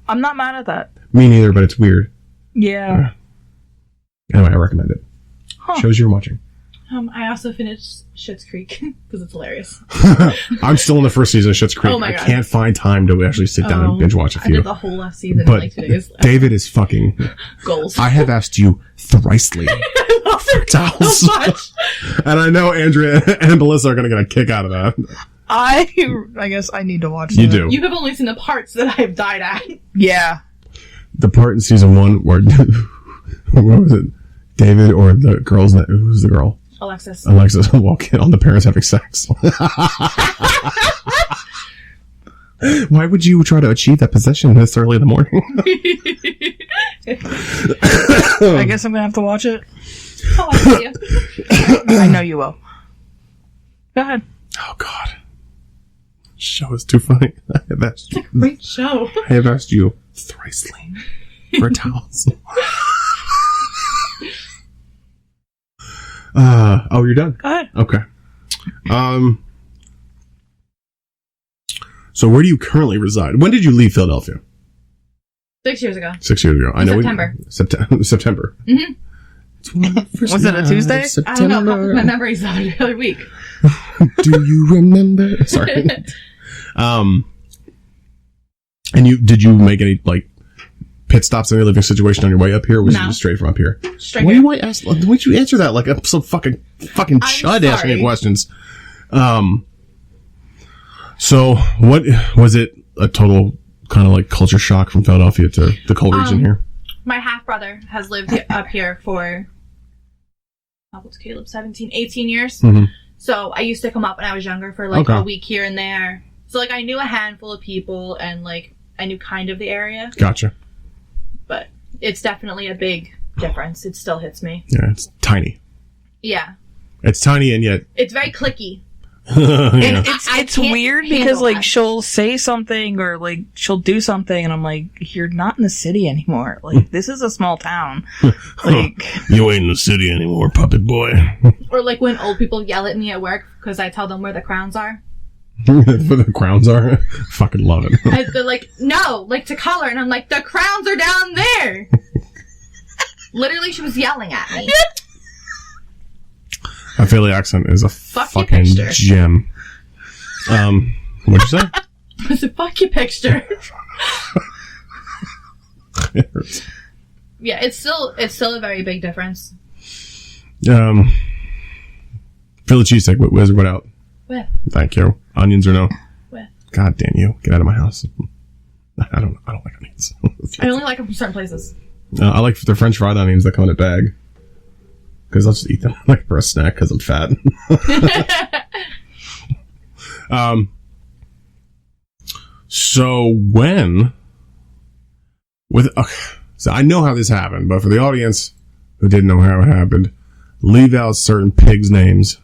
I'm not mad at that. Me neither, but it's weird. Yeah. Anyway, I recommend it. Shows you're watching. I also finished Schitt's Creek because it's hilarious. I'm still in the first season of Schitt's Creek. Oh my God. I can't find time to actually sit down and binge watch a few. I did the whole last season but in like 2 days. David is fucking... Goals. I have asked you thrice-ly for towels. So much. And I know Andrea and Melissa are going to get a kick out of that. I guess I need to watch You that. do. You have only seen the parts that I've died at. Yeah. The part in season 1 where... what was it? David or the girl's name? Who's the girl? Alexis walk in on the parents having sex. Why would you try to achieve that possession this early in the morning? I guess I'm gonna have to watch it. Oh, I see you. I know you will. Go ahead. Oh God, show is too funny. I have asked you. Great show. I have asked you thrice-ly for towels. Oh, you're done? Go ahead. Okay. So where do you currently reside? When did you leave Philadelphia? 6 years ago. 6 years ago. I know. September. September. Mm-hmm. Was it a Tuesday? I don't know. Pop up my memories the other week. Do you remember? Sorry. And did you make any like pit stops in any living situation on your way up here? Or was it just straight from up here? Straight Why here. Why'd you answer that like I'm some fucking chud asking me questions? So what was it? A total kind of like culture shock from Philadelphia to the cold region here? My half brother has lived up here for how old's Caleb? 17, 18 years. Mm-hmm. So I used to come up when I was younger for like a week here and there. So like I knew a handful of people and like I knew kind of the area. Gotcha. But it's definitely a big difference. It still hits me. Yeah, it's tiny. Yeah. It's tiny and yet it's very cliquey. And it's weird because like that. she'll say something or like she'll do something and I'm like, you're not in the city anymore. Like this is a small town. Like you ain't in the city anymore, puppet boy. Or like when old people yell at me at work because I tell them where the crowns are. Where the crowns are? Fucking love it. They're like, no, like to color. And I'm like, the crowns are down there. Literally, she was yelling at me. My Philly accent is a fucking picture. gem. What'd you say? I said, fuck your picture. It hurts. Yeah, it's still a very big difference. Philly cheesesteak with whiz or without? With. Thank you. Onions or no? With. God damn you. Get out of my house. I don't like onions. I only like them from certain places. I like the French fried onions that come in a bag. Because I'll just eat them like for a snack because I'm fat. So when so I know how this happened, but for the audience who didn't know how it happened, leave out certain pigs' names.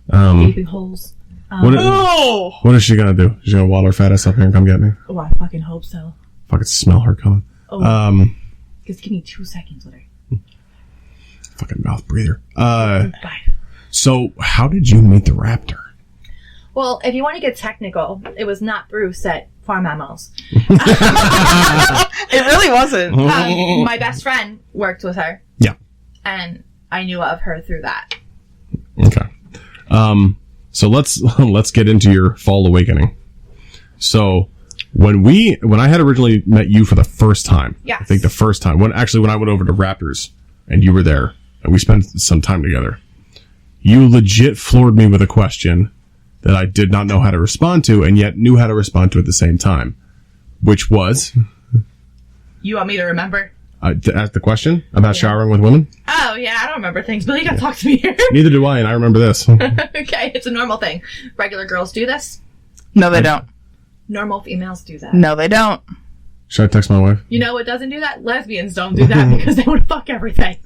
Gaping holes. What is she gonna do? She's gonna waddle her fat ass up here and come get me? Oh, I fucking hope so. Fucking smell her coming. Oh. Just give me 2 seconds with her. Fucking mouth breather. Bye. So how did you meet the Raptor? Well, if you want to get technical, it was not through set farm animals. it really wasn't. My best friend worked with her. Yeah. And I knew of her through that. Okay. So let's get into your fall awakening. So when I had originally met you for the first time, yes. I think the first time when I went over to Raptors and you were there and we spent some time together, you legit floored me with a question that I did not know how to respond to and yet knew how to respond to at the same time, which was... You want me to remember? To ask the question about showering with women? Oh, yeah, I don't remember things, but you gotta talk to me here. Neither do I, and I remember this. Okay, it's a normal thing. Regular girls do this. No, they don't. Normal females do that. No, they don't. Should I text my wife? You know what doesn't do that? Lesbians don't do that because they want to fuck everything.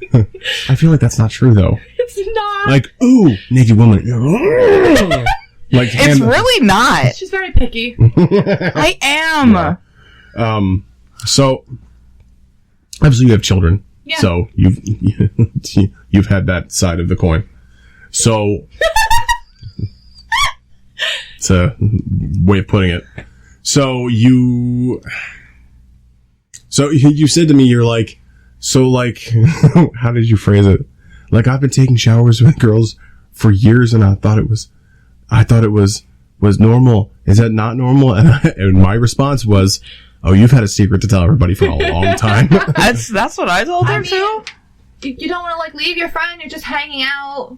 I feel like that's not true, though. It's not. Like, ooh, naked woman. Like, it's really not. She's very picky. I am. Yeah. So, obviously you have children. Yeah. So, you've had that side of the coin. So, it's a way of putting it. So, you said to me, you're like, how did you phrase it? Like, I've been taking showers with girls for years and I thought it was normal. Is that not normal? And my response was, oh, you've had a secret to tell everybody for a long time. That's what I told her too. You don't want to like leave your friend. You're just hanging out.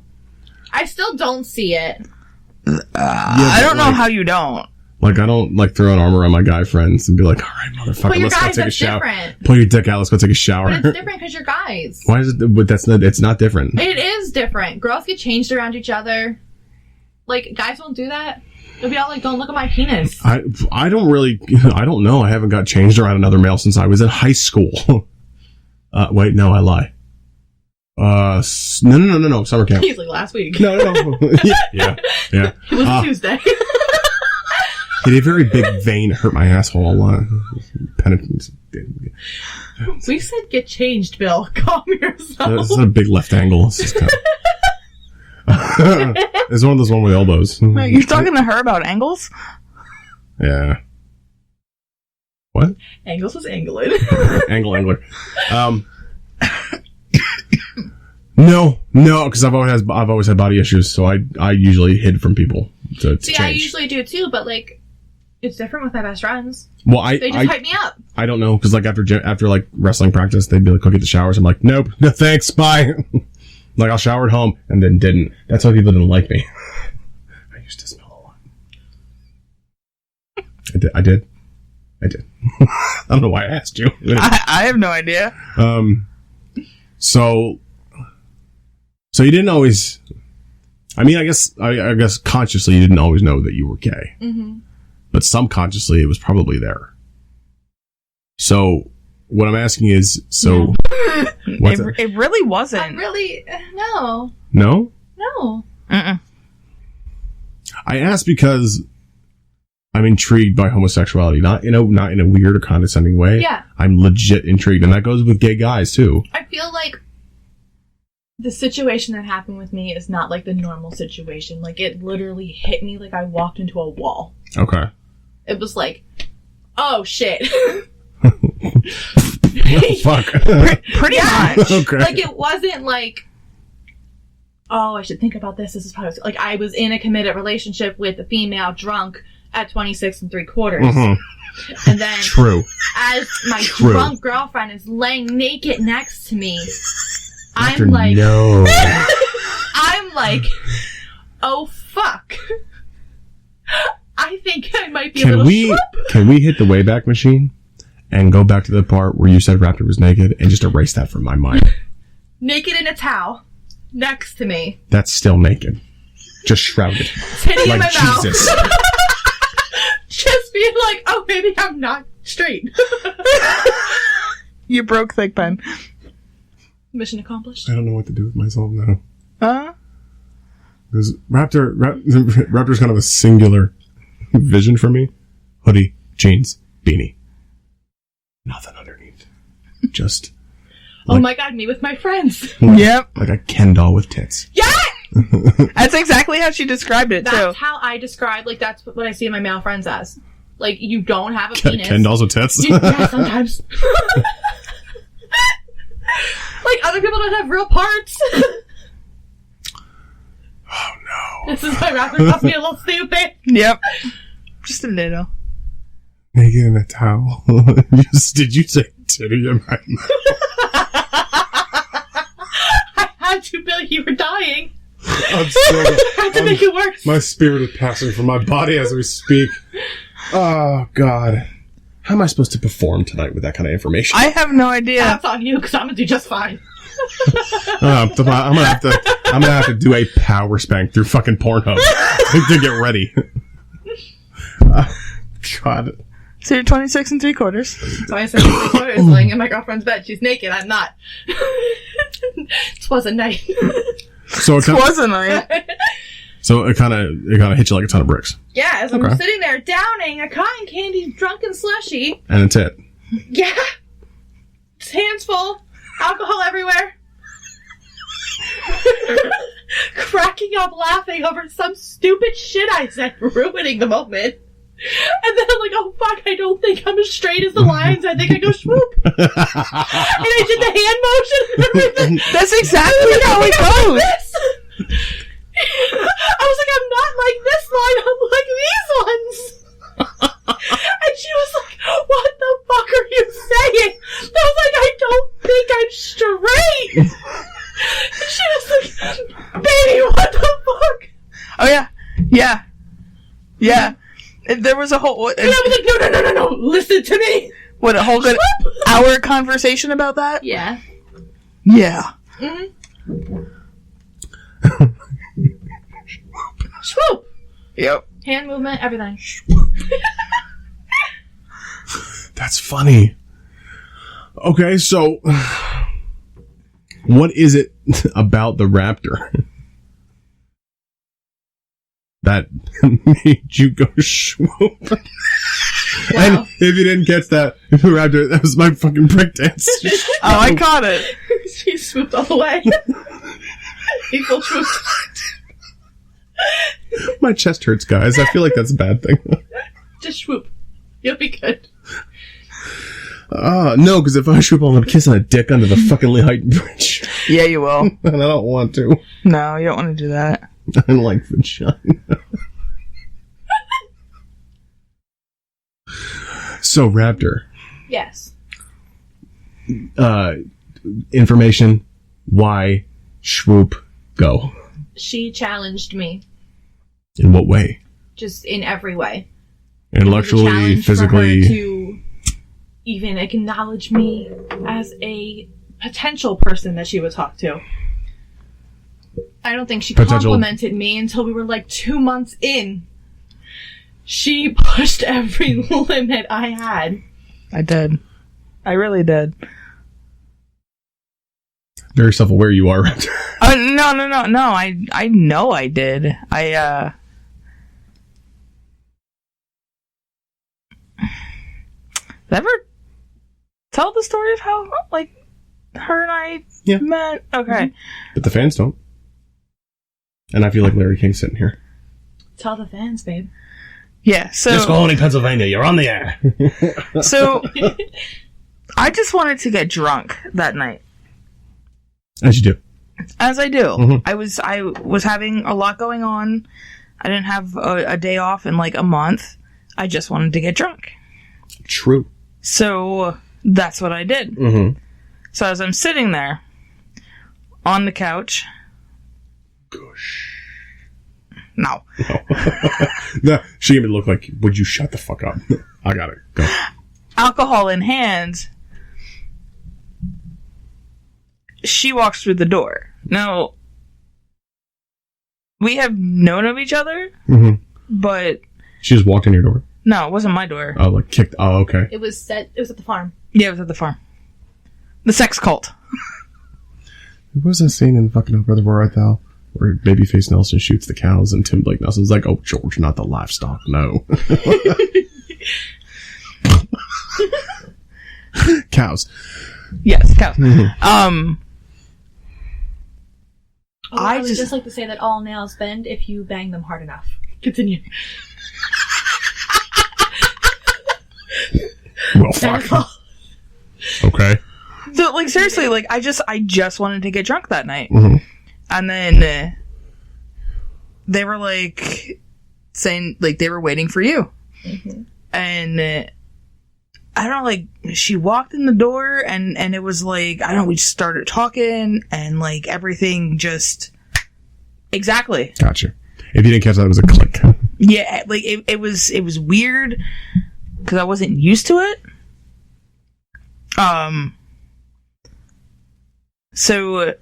I still don't see it. I don't know how you don't. Like, I don't like throw an arm around my guy friends and be like, all right, motherfucker, let's go take a shower. Different. Pull your dick out, let's go take a shower. But it's different because you're guys. Why is it? But it's not different. It is different. Girls get changed around each other. Like, guys won't do that. They'll be all like, don't look at my penis. I don't know. I haven't got changed around another male since I was in high school. Wait, no, I lie. No. Summer camp. He's like, last week. No. Yeah. It was Tuesday. Did a very big vein hurt my asshole a lot. We said get changed, Bill. Calm yourself. It's not a big left angle. It's just kind of... It's one of those one with elbows. You're talking to her about angles? Yeah. What? Angles was angling. Angler. No, because I've always had body issues, so I usually hid from people to See, change. I usually do too, but like, it's different with my best friends. Well, They just hype me up. I don't know, because like after like wrestling practice, they'd be like, "Go get the showers." I'm like, "Nope, no thanks, bye." Like I'll shower at home, and then didn't. That's why people didn't like me. I used to smell a lot. I did. I don't know why I asked you. I have no idea. So you didn't always. I mean, I guess consciously you didn't always know that you were gay, but subconsciously it was probably there. So what I'm asking is, It really wasn't. No. No? No. Mm-mm. I asked because I'm intrigued by homosexuality, not in a weird or condescending way. Yeah. I'm legit intrigued, and that goes with gay guys too. I feel like the situation that happened with me is not like the normal situation. Like, it literally hit me like I walked into a wall. Okay. It was like, oh shit. Fuck. Pretty much. Okay. Like, it wasn't like, oh, I should think about this. This is how like I was in a committed relationship with a female drunk at 26 3/4. Mm-hmm. And then, True. as my drunk girlfriend is laying naked next to me, After I'm like, no. I'm like, oh fuck. I think I might be a little schwab. Can we hit the Wayback Machine and go back to the part where you said Raptor was naked and just erase that from my mind? Naked in a towel next to me. That's still naked. Just shrouded. Titty in Like my Jesus. mouth. Just being like, oh, maybe I'm not straight. You broke Thick Pen. Mission accomplished. I don't know what to do with myself now. Huh? Because Raptor's kind of a singular vision for me. Hoodie, jeans, beanie. Nothing underneath. Just... Oh my god, me with my friends. Yep. Like a Ken doll with tits. Yeah! That's exactly how she described it, too. That's how I describe, like, that's what I see my male friends as. Like, you don't have a penis. Ken dolls with tits? Yeah, sometimes. Like, other people don't have real parts. Oh, no. This is why Raptor must be a little stupid. Yep. Just a little. Naked in a towel. Did you say titty in my mouth? I had to, Bill. You were dying. I'm still... I had to make it worse. My spirit is passing from my body as we speak. Oh, God. How am I supposed to perform tonight with that kind of information? I have no idea. That's on you, because I'm gonna do just fine. I'm gonna have to do a power spank through fucking Pornhub to get ready. God. So you're 26 3/4. So I said, is laying in my girlfriend's bed. She's naked. I'm not. It was a night. So it Wasn't I? So it kind of hit you like a ton of bricks. Yeah, as I'm Okay. sitting there downing a cotton candy drunken slushy. And it's it. Yeah. It's hands full. Alcohol everywhere. Cracking up laughing over some stupid shit I said, ruining the moment. And then I'm like, oh fuck, I don't think I'm as straight as the lines. I think I go swoop. And I did the hand motion and everything. That's exactly how it goes. This. I was like, I'm not like this line, I'm like these ones. And she was like, what the fuck are you saying? And I was like, I don't think I'm straight. And she was like, baby, what the fuck? Oh, yeah. Yeah. Yeah. There was a whole... And I was like, no, listen to me. What, a whole good hour conversation about that? Yeah. Yeah. Mm-hmm. Swoop. Yep. Hand movement, everything. That's funny. Okay, so what is it about the Raptor that made you go swoop? Wow. And if you didn't catch that, Raptor, that was my fucking break dance. Oh, I caught it. He swooped all the way. He full swooped. My chest hurts, guys. I feel like that's a bad thing. Just swoop. You'll be good. No, because if I show up, I'm gonna kiss on a dick under the fucking Lehigh Bridge. Yeah, you will. And I don't want to. No, you don't want to do that. I like vagina. So, Raptor. Yes. Information. Why? Swoop. Go. She challenged me. In what way? Just in every way. Intellectually, It was a challenge physically. for her to even acknowledge me as a potential person that she would talk to. I don't think she complimented me until we were like 2 months in. She pushed every limit I had. I did. I really did. Very self-aware you are, Raptor. No. I know I did. Did I ever tell the story of how, like, her and I met? Okay. But the fans don't. And I feel like Larry King's sitting here. Tell the fans, babe. Yeah, so... Let's go on, Pennsylvania. You're on the air. So, I just wanted to get drunk that night. As you do. As I do. Mm-hmm. I was having a lot going on. I didn't have a day off in like a month. I just wanted to get drunk. True. So that's what I did. Mm-hmm. So as I'm sitting there on the couch. Gosh. No. No, she made me look like, would you shut the fuck up? I got it. Go. Alcohol in hand. She walks through the door. Now, we have known of each other, but... She just walked in your door? No, it wasn't my door. Oh, like kicked... Oh, okay. It was at the farm. Yeah, it was at the farm. The sex cult. What was that scene in fucking Brother Where Art Thou? Where Babyface Nelson shoots the cows and Tim Blake Nelson's like, oh, George, not the livestock, no. Cows. Yes, cows. I would just like to say that all nails bend if you bang them hard enough. Continue. Well, fuck. Okay. So, like, seriously, like, I just wanted to get drunk that night. Mm-hmm. And then they were, like, saying, like, they were waiting for you. Mm-hmm. And I don't know, like, she walked in the door and it was like, I don't know, we just started talking and, like, everything just... Exactly. Gotcha. If you didn't catch that, it was a click. Yeah, like, it was weird because I wasn't used to it. So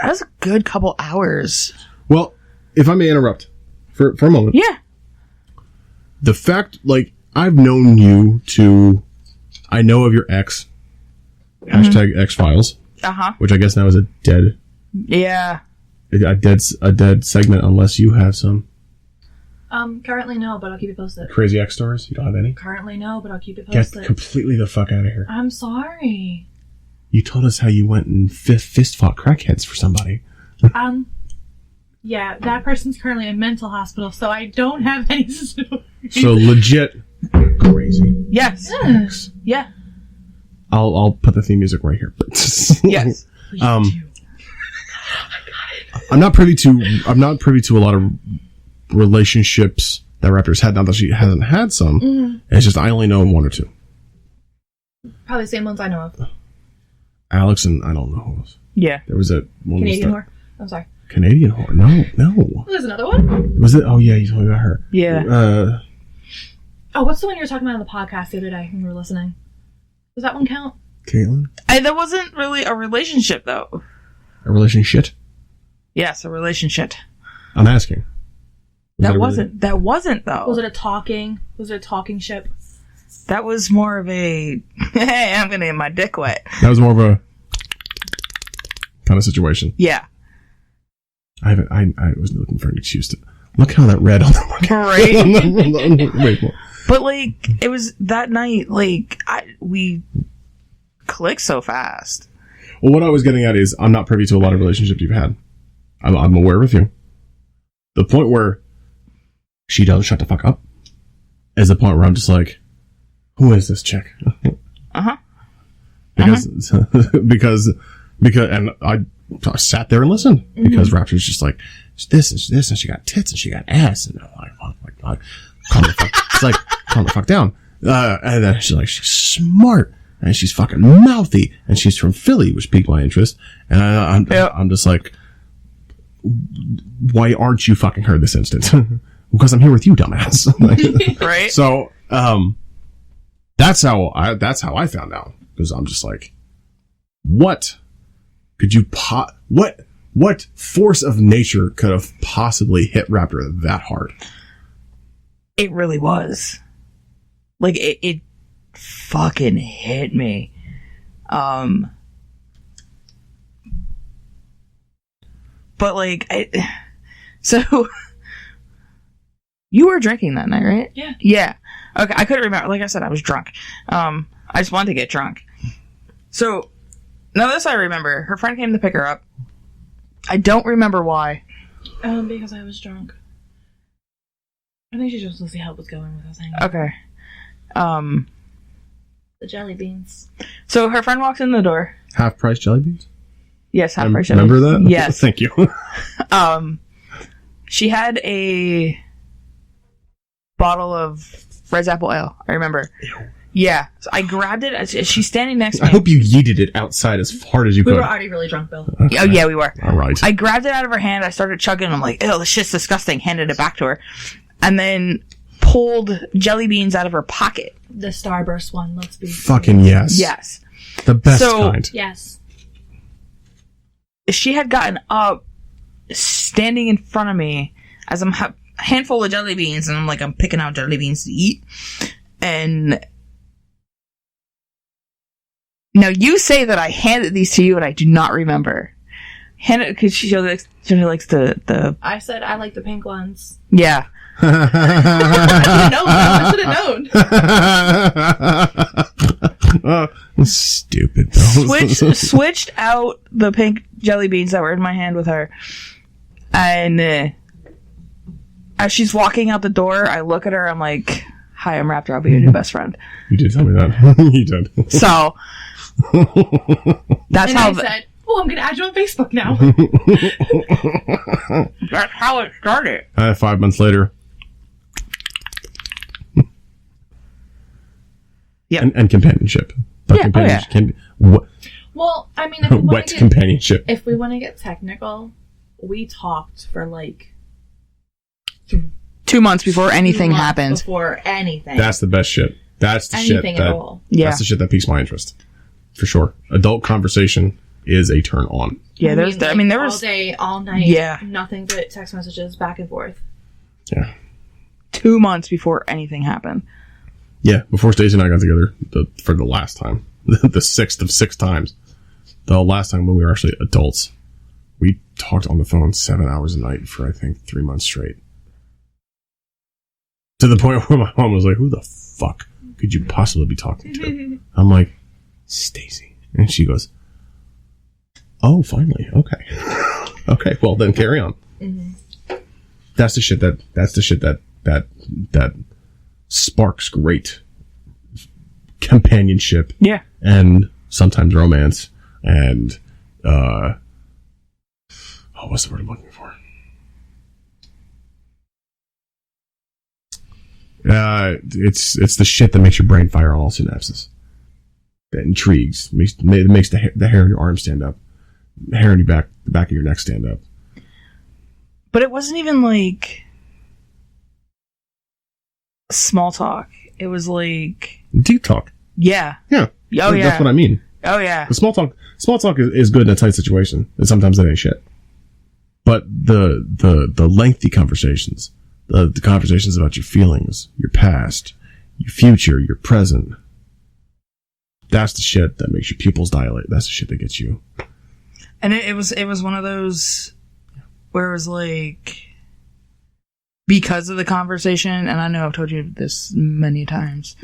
that was a good couple hours. Well, if I may interrupt for a moment. Yeah. The fact, like, I've known you I know of your ex, hashtag X-Files, which I guess now is a dead segment unless you have some. Currently no, but I'll keep you posted. Crazy X stories? You don't have any? Currently no, but I'll keep you posted. Get completely the fuck out of here. I'm sorry. You told us how you went and fist fought crackheads for somebody. Yeah, that person's currently in mental hospital, so I don't have any stories. So legit crazy. Yes. Yeah. I'll put the theme music right here. Yes. I'm not privy to a lot of relationships that Raptors had. Not that she hasn't had some. Mm-hmm. It's just I only know one or two. Probably the same ones I know of. Alex and I don't know who else. Yeah. There was a one. Canadian whore. I'm sorry. Canadian whore? No. There's another one. Was it? Oh yeah, you told me about her. Yeah. What's the one you were talking about on the podcast the other day when we were listening? Does that one count? Caitlin? That wasn't really a relationship, though. A relationship? Yes, a relationship. I'm asking. That wasn't, though. Was it a talking ship? That was more of a, hey, I'm gonna get my dick wet. That was more of a kind of situation. Yeah. I wasn't looking for an excuse to... Look how that read on the Right. Wait, more. But, like, it was that night, like, we clicked so fast. Well, what I was getting at is I'm not privy to a lot of relationships you've had. I'm aware with you. The point where she doesn't shut the fuck up is the point where I'm just like, who is this chick? Because and I sat there and listened because Raptor's just like this and she got tits and she got ass and I'm like, oh my god, calm the fuck. It's like, calm the fuck down. And then she's like, she's smart and she's fucking mouthy and she's from Philly, which piqued my interest. And I'm just like, why aren't you fucking her this instant? Because I'm here with you, dumbass. Like, right. So that's how I found out, because I'm just like, what could you what force of nature could have possibly hit Raptor that hard? It really was. Like, it fucking hit me. But, like, so, you were drinking that night, right? Yeah. Yeah. Okay, I couldn't remember. Like I said, I was drunk. I just wanted to get drunk. So, now this I remember. Her friend came to pick her up. I don't remember why. Because I was drunk. I think she just wanted to see how it was going with us hanging. Okay. The jelly beans. So her friend walks in the door. Half price jelly beans? Yes, half price jelly beans. Remember that? Yes. Thank you. She had a bottle of Red's Apple Ale. I remember. Ew. Yeah. So I grabbed it. She's standing next to me. I hope you yeeted it outside as hard as you could. We were already really drunk, Bill. Okay. Oh, yeah, we were. All right. I grabbed it out of her hand. I started chugging. I'm like, ew, this shit's disgusting. Handed it back to her. And then pulled jelly beans out of her pocket. The Starburst one, let's be fucking yes. Yes. The best kind. Yes. She had gotten up, standing in front of me as I'm a handful of jelly beans, and I'm picking out jelly beans to eat. And now you say that I handed these to you, and I do not remember. Handed because she likes the. I said I like the pink ones. Yeah. I should have known. Stupid. Switched out the pink jelly beans that were in my hand with her, and as she's walking out the door, I look at her. I'm like, "Hi, I'm Raptor. I'll be your new best friend." You did tell me that. You did. So that's and how I said, "Oh, I'm gonna add you on Facebook now." That's how it started. 5 months later. Yeah. And companionship. But yeah, companionship oh, yeah. Well, I mean, if we wet companionship. If we want to get technical, we talked for 2 months before anything happened. Before anything. That's the best shit. That's the anything shit at all. That's the shit that piques my interest. For sure. Adult conversation is a turn on. Yeah, there was all day, all night. Yeah. Nothing but text messages back and forth. Yeah. 2 months before anything happened. Yeah, before Stacey and I got together for the last time, the 6th of 6 times, the last time when we were actually adults, we talked on the phone 7 hours a night for, I think, 3 months straight. To the point where my mom was like, "Who the fuck could you possibly be talking to?" I'm like, "Stacey." And she goes, "Oh, finally. Okay." Okay, well then carry on. Mm-hmm. That's the shit that sparks great companionship. Yeah. And sometimes romance. And, what's the word I'm looking for? It's the shit that makes your brain fire on all synapses. That intrigues. Makes the hair on your arm stand up. Hair on the back of your neck stand up. But it wasn't even like small talk. It was like deep talk. Yeah. Yeah. Oh, yeah. That's what I mean. Oh, yeah. The small talk is good in a tight situation, and sometimes it ain't shit. But the lengthy conversations, the conversations about your feelings, your past, your future, your present, that's the shit that makes your pupils dilate. That's the shit that gets you. And it was one of those where it was like, because of the conversation, and I know I've told you this many times,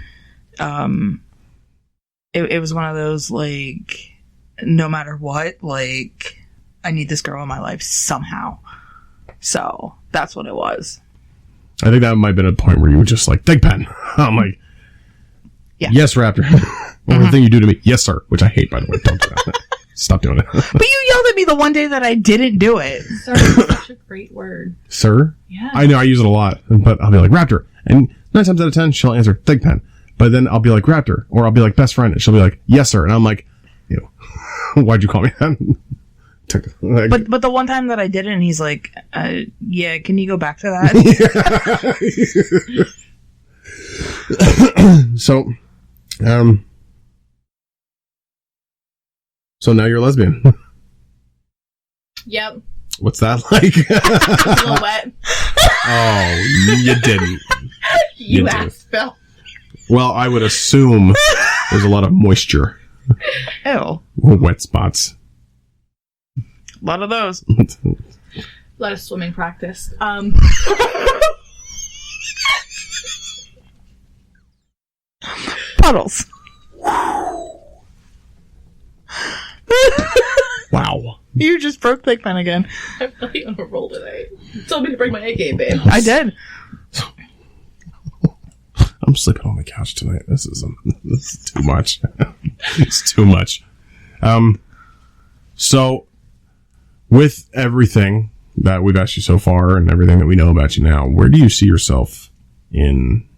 it was one of those, like, no matter what, like, I need this girl in my life somehow. So, that's what it was. I think that might have been a point where you were just like, "Dig pen." I'm like, yeah. "Yes, Raptor." Or the thing you do to me. Yes, sir. Which I hate, by the way. Don't do that. Stop doing it. But you yelled at me the one day that I didn't do it. Sir is such a great word. Sir? Yeah. I know, I use it a lot. But I'll be like, Raptor. And 9 times out of 10, she'll answer, Thigpen. But then I'll be like, Raptor. Or I'll be like, best friend. And she'll be like, yes, sir. And I'm like, why'd you call me that? Like, But the one time that I did it, and he's like, yeah, can you go back to that? So now you're a lesbian. Yep. What's that like? A little wet. Oh, you didn't. You did. asked, Bill. Well, I would assume there's a lot of moisture. Ew. Wet spots. A lot of those. A lot of swimming practice. Puddles. Wow. You just broke Thigpen again. I'm really on a roll today. You told me to bring my A game, babe. I did. I'm sleeping on the couch tonight. This is too much. It's too much. So, with everything that we've asked you so far and everything that we know about you now, where do you see yourself in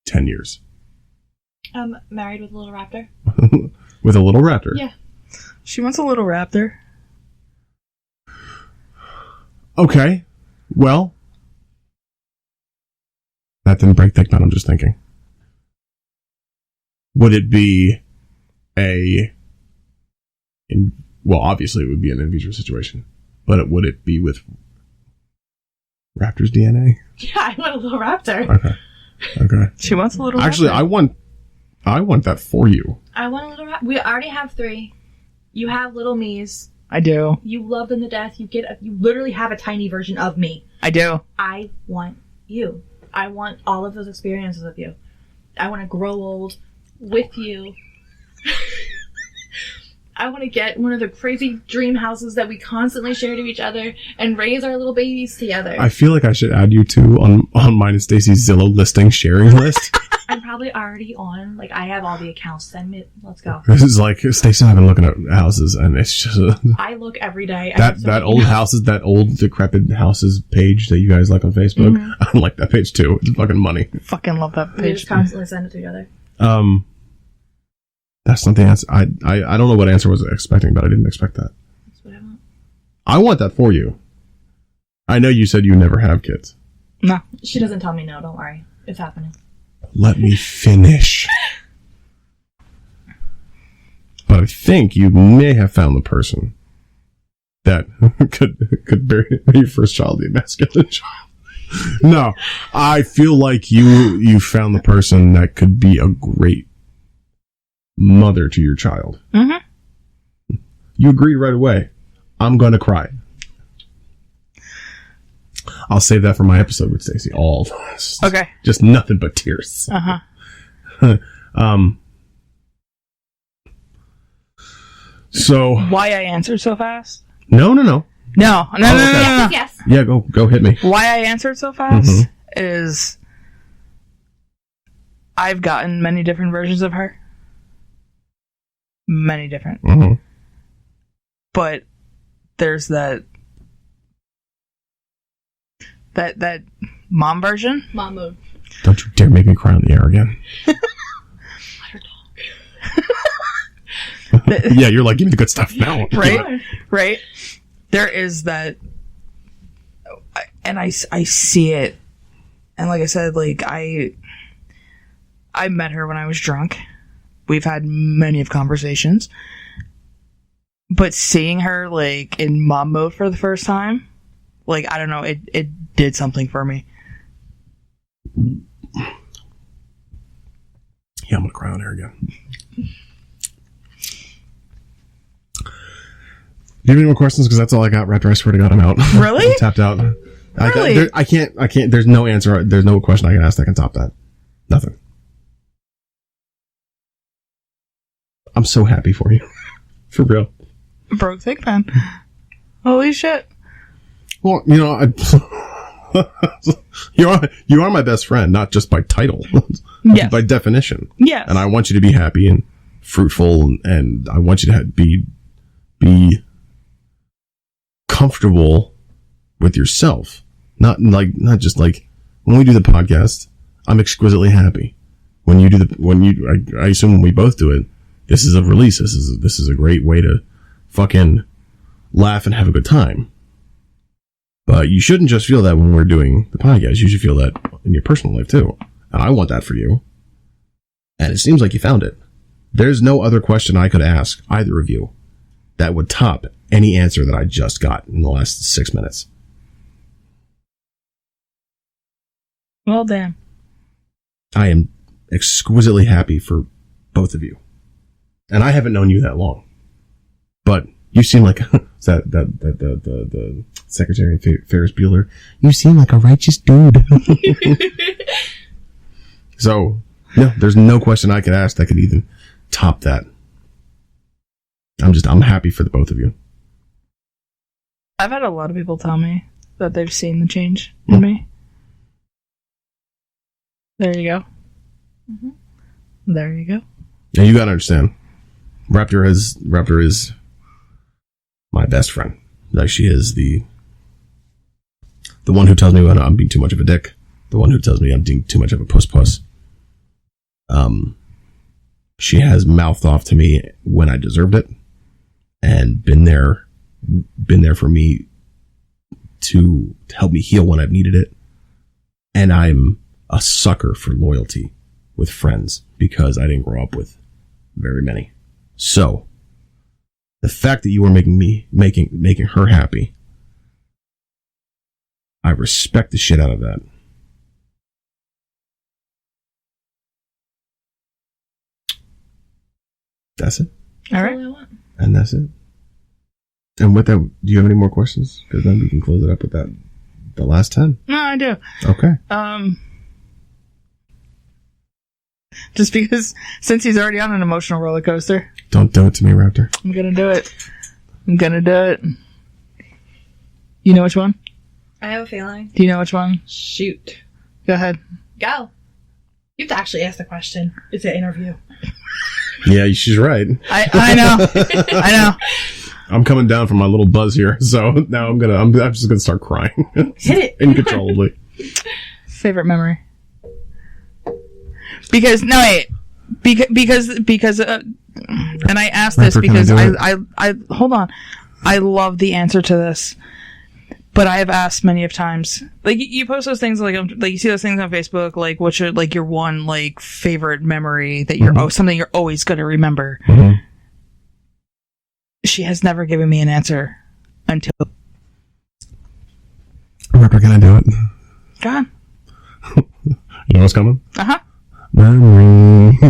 10 years? Married with a little raptor. With a little raptor? Yeah. She wants a little raptor. Okay. Well, that didn't break Thigpen, I'm just thinking. Would it be well, obviously it would be an in vitro situation, but would it be with Raptor's DNA? Yeah, I want a little raptor. Okay. She wants a little Actually, raptor. I want that for you. I want a little raptor. We already have 3. You have little me's. I do. You love them to death. You literally have a tiny version of me. I do. I want you. I want all of those experiences of you. I want to grow old with you. I want to get one of the crazy dream houses that we constantly share to each other and raise our little babies together. I feel like I should add you two on mine and Stacy's Zillow listing sharing list. I'm probably already on. Like, I have all the accounts. Send me. Let's go. This is like Stacy and I've been looking at houses, and it's just I look every day. that old decrepit houses page that you guys like on Facebook. Mm-hmm. I like that page too. It's fucking money. Fucking love that We page. just constantly send it to each other. That's something else. I don't know what answer I was expecting, but I didn't expect that. That's what I want. I want that for you. I know you said you never have kids. No. She doesn't tell me no. Don't worry. It's happening. Let me finish. But I think you may have found the person that could bear your first child, the masculine child. No, I feel like you found the person that could be a great mother to your child. Mm-hmm. You agreed right away. I'm going to cry. I'll save that for my episode with Stacey. All Okay. Just nothing but tears. Uh-huh. So Why I answered so fast? no. No. Yes. Yeah, go hit me. Why I answered so fast is I've gotten many different versions of her. Many different. Mm-hmm. But there's that mom version. Mom mode. Don't you dare make me cry on the air again. Yeah, you're like, give me the good stuff now. Right? Right? There is that, and I see it, and like I said, like, I met her when I was drunk. We've had many of conversations. But seeing her, like, in mom mode for the first time, like, I don't know, it did something for me. Yeah, I'm gonna cry on air again. Do you have any more questions? Because that's all I got, Raptor. I swear to God, I'm out. Really? I'm tapped out. Really? I can't. There's no answer. There's no question I can ask that can top that. Nothing. I'm so happy for you. For real. Broke Thigpen. Holy shit. Well, you know, you are my best friend, not just by title. Yes. By definition. Yes. And I want you to be happy and fruitful, and I want you to be comfortable with yourself. Not just like when we do the podcast, I'm exquisitely happy. When you do I assume when we both do it, this is a release. This is a great way to fucking laugh and have a good time. But you shouldn't just feel that when we're doing the podcast. You should feel that in your personal life too. And I want that for you. And it seems like you found it. There's no other question I could ask either of you that would top any answer that I just got in the last 6 minutes. Well, damn. I am exquisitely happy for both of you. And I haven't known you that long. But you seem like the Secretary Ferris Bueller. You seem like a righteous dude. So, no, there's no question I could ask that could even top that. I'm happy for the both of you. I've had a lot of people tell me that they've seen the change in me. There you go. Mm-hmm. There you go. And you gotta understand, Raptor is my best friend. Like, she is the one who tells me when I'm being too much of a dick. The one who tells me I'm being too much of a puss. She has mouthed off to me when I deserved it, and been there for me to help me heal when I've needed it. And I'm a sucker for loyalty with friends because I didn't grow up with very many. So the fact that you are making her happy, I respect the shit out of that. That's it. All right. And that's it. And with that, do you have any more questions? Because then we can close it up with that. The last 10. No, I do. Okay. Just because, since he's already on an emotional roller coaster. Don't do it to me, Raptor. I'm gonna do it. You know which one? I have a feeling. Do you know which one? Shoot. Go ahead. Go. You have to actually ask the question. It's an interview. Yeah, she's right. I know. I know. I'm coming down from my little buzz here, so now I'm just gonna start crying. Hit it. Uncontrollably. Favorite memory? Because and I asked this because I hold on. I love the answer to this, but I have asked many of times. Like, you post those things, like you see those things on Facebook, like what's your, like, your one, like, favorite memory that you're something you're always going to remember. Mm-hmm. She has never given me an answer until. Rapper, can I do it? Go on. You know what's coming? Uh-huh. Memories,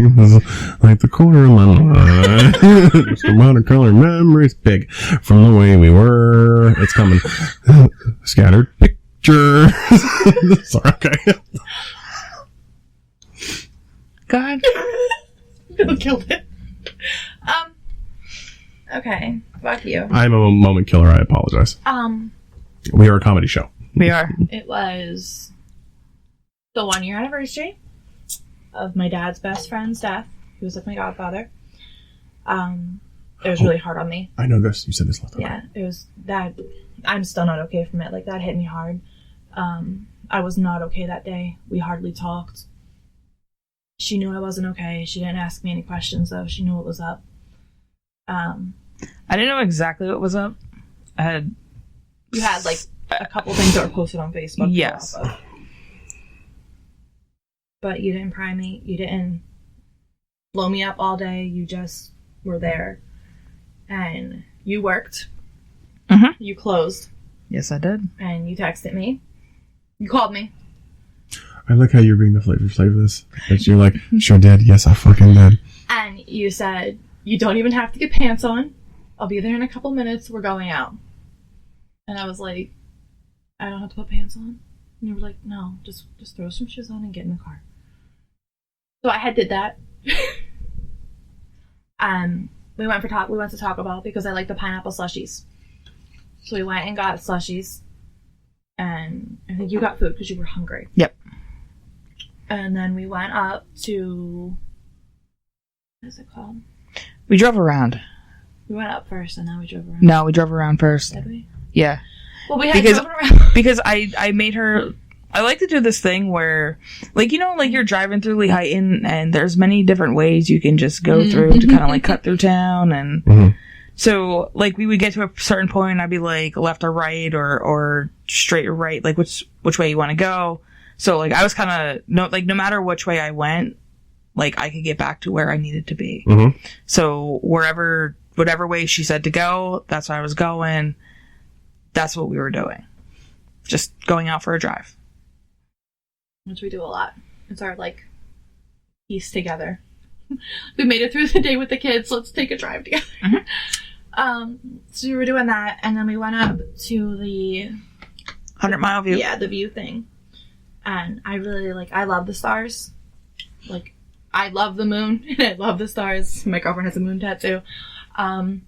like the corner of my eye. Just a watercolor memories, big from the way we were. It's coming. Scattered pictures. Sorry, okay. God. You killed it. Okay. Fuck you. I'm a moment killer. I apologize. We are a comedy show. We are. It was the 1-year anniversary of my dad's best friend's death. He was like my godfather. It was really hard on me. I know this. You said this last time. Yeah, it was that. I'm still not okay from it. Like, that hit me hard. I was not okay that day. We hardly talked. She knew I wasn't okay. She didn't ask me any questions, though. She knew what was up. I didn't know exactly what was up. You had, like, a couple things that were posted on Facebook. Yes. But you didn't pry me. You didn't blow me up all day. You just were there. And you worked. Mm-hmm. You closed. Yes, I did. And you texted me. You called me. I like how you're being the flavor of this. That you're like, sure did. Yes, I fucking did. And you said, you don't even have to get pants on. I'll be there in a couple minutes. We're going out. And I was like, I don't have to put pants on. And you were like, no, just throw some shoes on and get in the car. So I did that. We went to Taco Bell because I like the pineapple slushies. So we went and got slushies. And I think you got food because you were hungry. Yep. And then we went up to... What is it called? We drove around. We went up first and then we drove around. No, we drove around first. Did we? Yeah. Well, we had driven around. Because I made her... I like to do this thing where, like, you know, like you're driving through Lehighton and there's many different ways you can just go through to kind of like cut through town. And so, like, we would get to a certain point and I'd be like left or right or straight or right, like which way you want to go. So, like, I was kind of, no matter which way I went, like, I could get back to where I needed to be. So, whatever way she said to go, that's where I was going. That's what we were doing. Just going out for a drive. Which we do a lot. It's our, like, piece together. We made it through the day with the kids. Let's take a drive together. So we were doing that, and then we went up to the 100-mile view. Yeah, the view thing. And I really, like, I love the stars. Like, I love the moon, and I love the stars. My girlfriend has a moon tattoo. And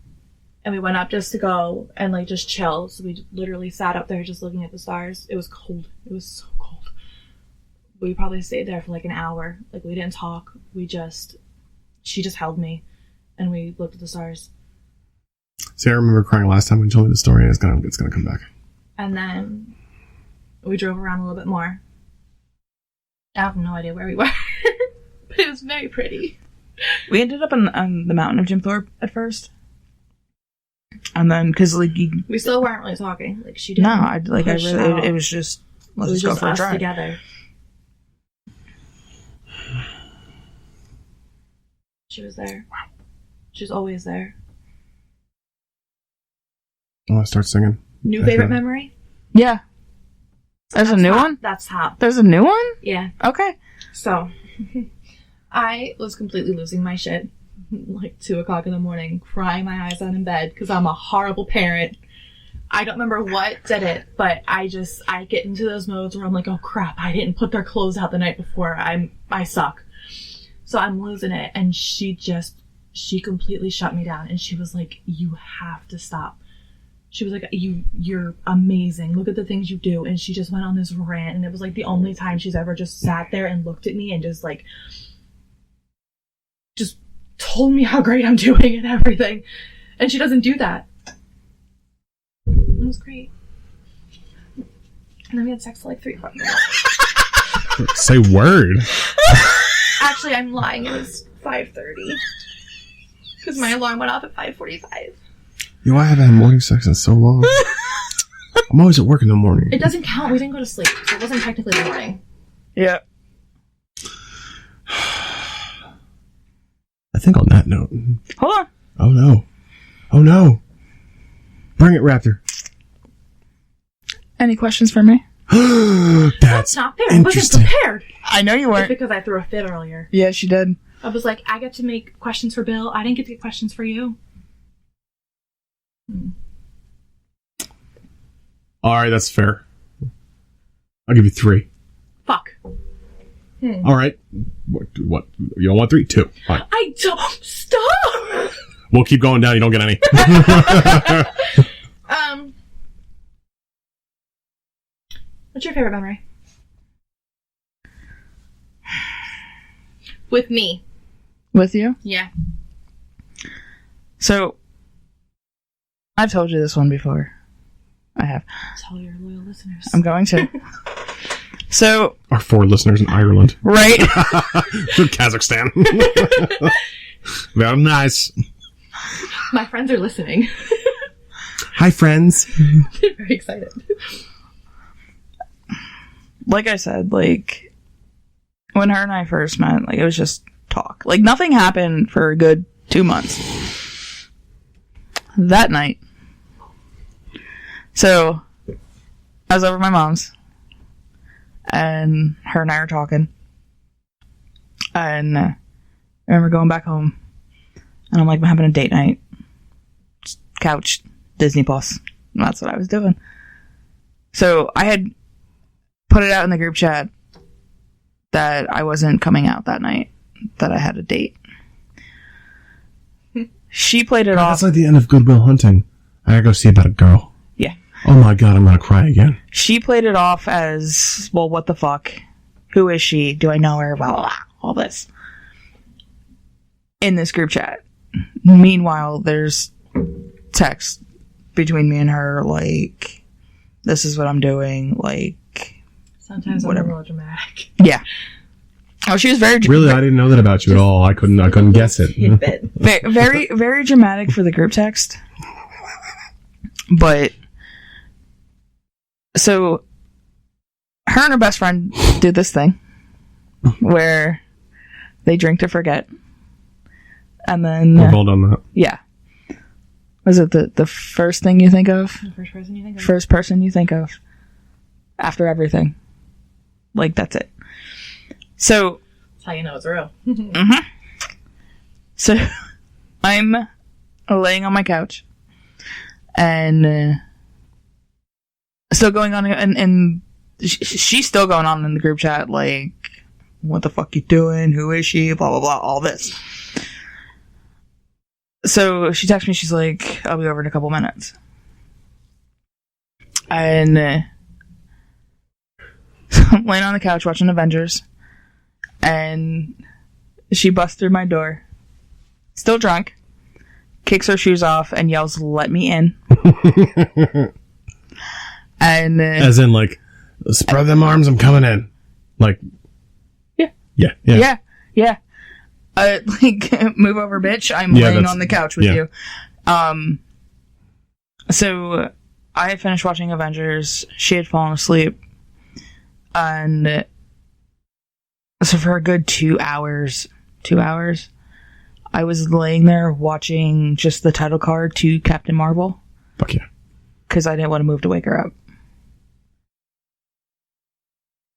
we went up just to go and, like, just chill. So we literally sat up there just looking at the stars. It was cold. It was so cold. We probably stayed there for, like, an hour. Like, we didn't talk. She just held me, and we looked at the stars. See, I remember crying last time when you told me the story, and it's gonna come back. And then we drove around a little bit more. I have no idea where we were, but it was very pretty. We ended up on the mountain of Jim Thorpe at first. And then, because, like, we still weren't really talking. Like, she didn't. No, it was just, let's just go for a drive together. She was there. Wow. She was always there. I want to start singing. New favorite memory? Yeah. There's a new one? That's top. There's a new one? Yeah. Okay. So, I was completely losing my shit. Like 2 o'clock in the morning, crying my eyes out in bed because I'm a horrible parent. I don't remember what did it, but I get into those modes where I'm like, oh crap, I didn't put their clothes out the night before. I suck. So I'm losing it. And she completely shut me down. And she was like, you have to stop. She was like, you're amazing. Look at the things you do. And she just went on this rant. And it was like the only time she's ever just sat there and looked at me and just told me how great I'm doing and everything. And she doesn't do that. It was great. And then we had sex for like 3 minutes. Say word. Actually, I'm lying. It was 5:30. Because my alarm went off at 5:45. You know, I haven't had morning sex in so long. I'm always at work in the morning. It doesn't count. We didn't go to sleep. So it wasn't technically the morning. Yeah. I think on that note. Hold on. Oh no. Oh no. Bring it, Raptor. Any questions for me? That's not fair. Interesting. I wasn't prepared. I know you weren't. It's because I threw a fit earlier. Yeah, she did. I was like, I get to make questions for Bill. I didn't get to get questions for you. Alright, that's fair. I'll give you 3. Fuck. Alright. What? You don't want 3? 2. Fine. I don't. Stop! We'll keep going down. You don't get any. What's your favorite memory? With me. With you? Yeah. So, I've told you this one before. I have. Tell your loyal listeners. I'm going to. So, our 4 listeners in Ireland. Right. Kazakhstan. Very nice. My friends are listening. Hi, friends. They're very excited. Like I said, like, when her and I first met, like, it was just talk. Like, nothing happened for a good 2 months. That night. So, I was over at my mom's. And her and I were talking. And I remember going back home. And I'm like, I'm having a date night. Just couch, Disney Plus. And that's what I was doing. So I had put it out in the group chat that I wasn't coming out that night. That I had a date. She played it off. That's like the end of Good Will Hunting. I gotta go see about a girl. Yeah. Oh my god, I'm gonna cry again. She played it off as, well, what the fuck? Who is she? Do I know her? Blah, blah, blah. All this. In this group chat. Meanwhile, there's text between me and her, like, this is what I'm doing, like... Sometimes I'm a little dramatic. Yeah. Oh, she was very... Really? I didn't know that about you at all. I couldn't guess it. Very, very dramatic for the group text. But... So... Her and her best friend did this thing. Where... They drink to forget. And then... We've all done that. Yeah. Was it the first thing you think of? The first person you think of? First person you think of. After everything. Like, that's it. So... That's how you know it's real. Mm-hmm. So, I'm laying on my couch. And... still going on... And she's still going on in the group chat, like... What the fuck you doing? Who is she? Blah, blah, blah. All this. So, she texts me. She's like, I'll be over in a couple minutes. And... I'm laying on the couch watching Avengers, and she busts through my door, still drunk, kicks her shoes off, and yells, "Let me in!" And as in, like, spread them arms, I'm coming in. Like, yeah. Like, move over, bitch. I'm laying on the couch with you. So I had finished watching Avengers. She had fallen asleep. And so for a good 2 hours, I was laying there watching just the title card to Captain Marvel. Fuck yeah. Because I didn't want to move to wake her up.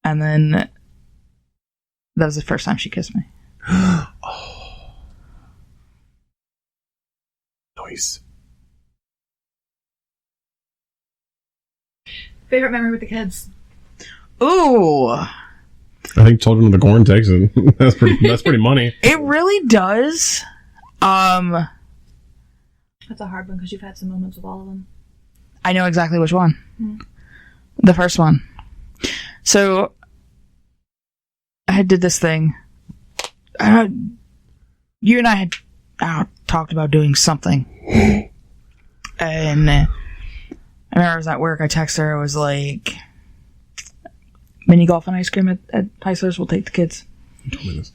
And then that was the first time she kissed me. Oh. Nice. Favorite memory with the kids? Ooh. I think Children of the Corn takes it. That's pretty money. It really does. That's a hard one because you've had some moments with all of them. I know exactly which one. Mm-hmm. The first one. So, I did this thing. You and I had talked about doing something. And I remember I was at work. I texted her. I was like... Mini golf and ice cream at Heisler's. We'll take the kids. You told me this.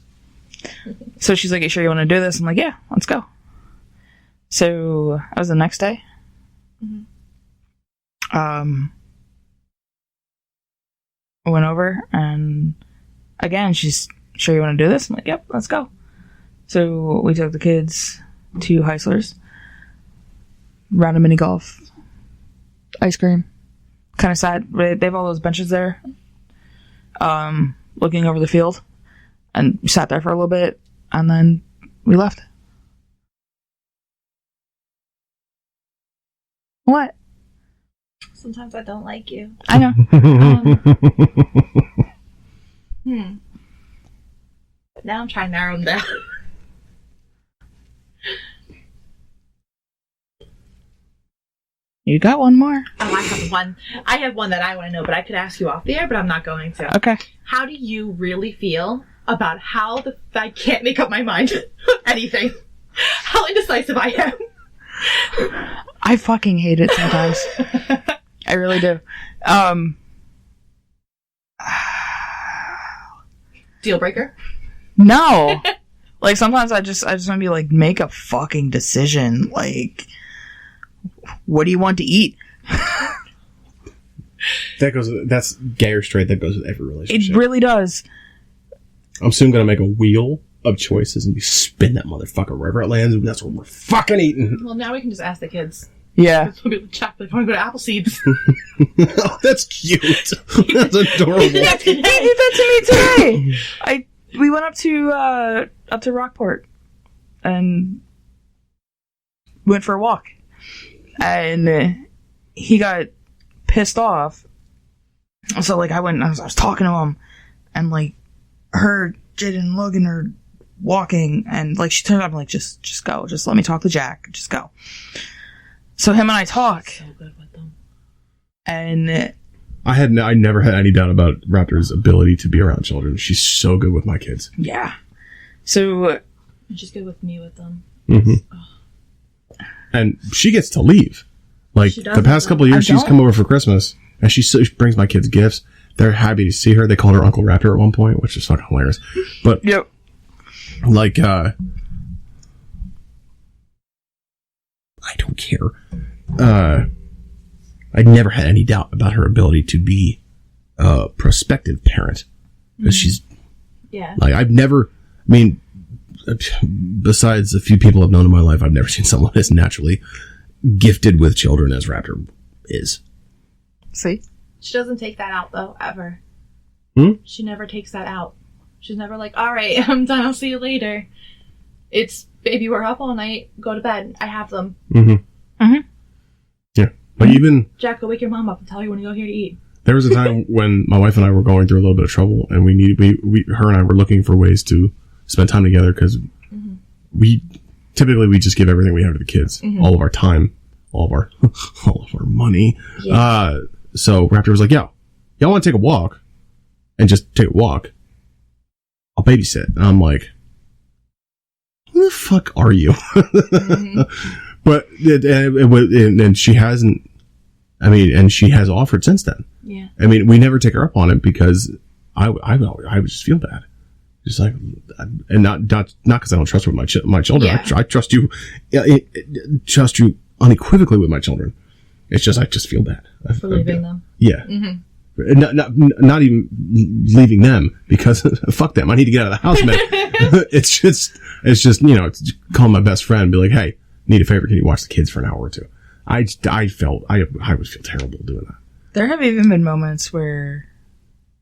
So she's like, "You sure you want to do this?" I'm like, "Yeah, let's go." So that was the next day. Mm-hmm. I went over and again, she's, "Sure you want to do this?" I'm like, "Yep, let's go." So we took the kids to Heisler's. Round of mini golf, ice cream. Kind of sad. They have all those benches there. Looking over the field, and we sat there for a little bit, and then we left. What? Sometimes I don't like you. I know. But now I'm trying to narrow them down. You got one more? Oh, I have one. I have one that I want to know, but I could ask you off the air, but I'm not going to. Okay. How do you really feel about how I can't make up my mind anything? How indecisive I am. I fucking hate it sometimes. I really do. Deal breaker? No. Like, sometimes I just want to be like, make a fucking decision. Like, what do you want to eat? That's gay or straight. That goes with every relationship. It really does. I'm soon gonna make a wheel of choices and you spin that motherfucker wherever it lands, and that's what we're fucking eating. Well, now we can just ask the kids. Yeah. We'll be like, chocolate. I want to go to Appleseeds. Oh, that's cute. That's adorable. He did that to me today. We went up to Rockport and went for a walk, and he got pissed off. So like I was talking to him, and like her, Jade and Logan are walking, and like she turned up, like just go, just let me talk to Jack, just go. So him and I talk, So good with them. and I never had any doubt about Raptor's ability to be around children. She's so good with my kids. Yeah. So she's good with me with them. And she gets to leave. Like, the past couple of years, she's come over for Christmas, and she brings my kids gifts. They're happy to see her. They called her Uncle Raptor at one point, which is fucking hilarious. But, yep. Like, I don't care. I never had any doubt about her ability to be a prospective parent. Because she's... Yeah. Like, besides a few people I've known in my life, I've never seen someone as naturally gifted with children as Raptor is. See? She doesn't take that out, though, ever. She never takes that out. She's never like, all right, I'm done, I'll see you later. It's, baby, we're up all night, go to bed, I have them. Yeah. But even... Jack, go wake your mom up and tell her when you go here to eat. There was a time when my wife and I were going through a little bit of trouble, and her and I were looking for ways to spend time together, because we just give everything we have to the kids, all of our time, all of our money. Yeah. So Raptor was like, "Yo, y'all want to take a walk, and just take a walk? I'll babysit." And I'm like, "Who the fuck are you?" But and she hasn't. I mean, and she has offered since then. Yeah. I mean, we never take her up on it because I would just feel bad. Just like, and not because I don't trust her with my children. Yeah. I trust you, trust you unequivocally with my children. It's just, I just feel bad. For leaving them. Yeah. Not even leaving them, because fuck them. I need to get out of the house, man. It's just, it's call my best friend and be like, "Hey, need a favor. Can you watch the kids for an hour or two?" I would feel terrible doing that. There have even been moments where,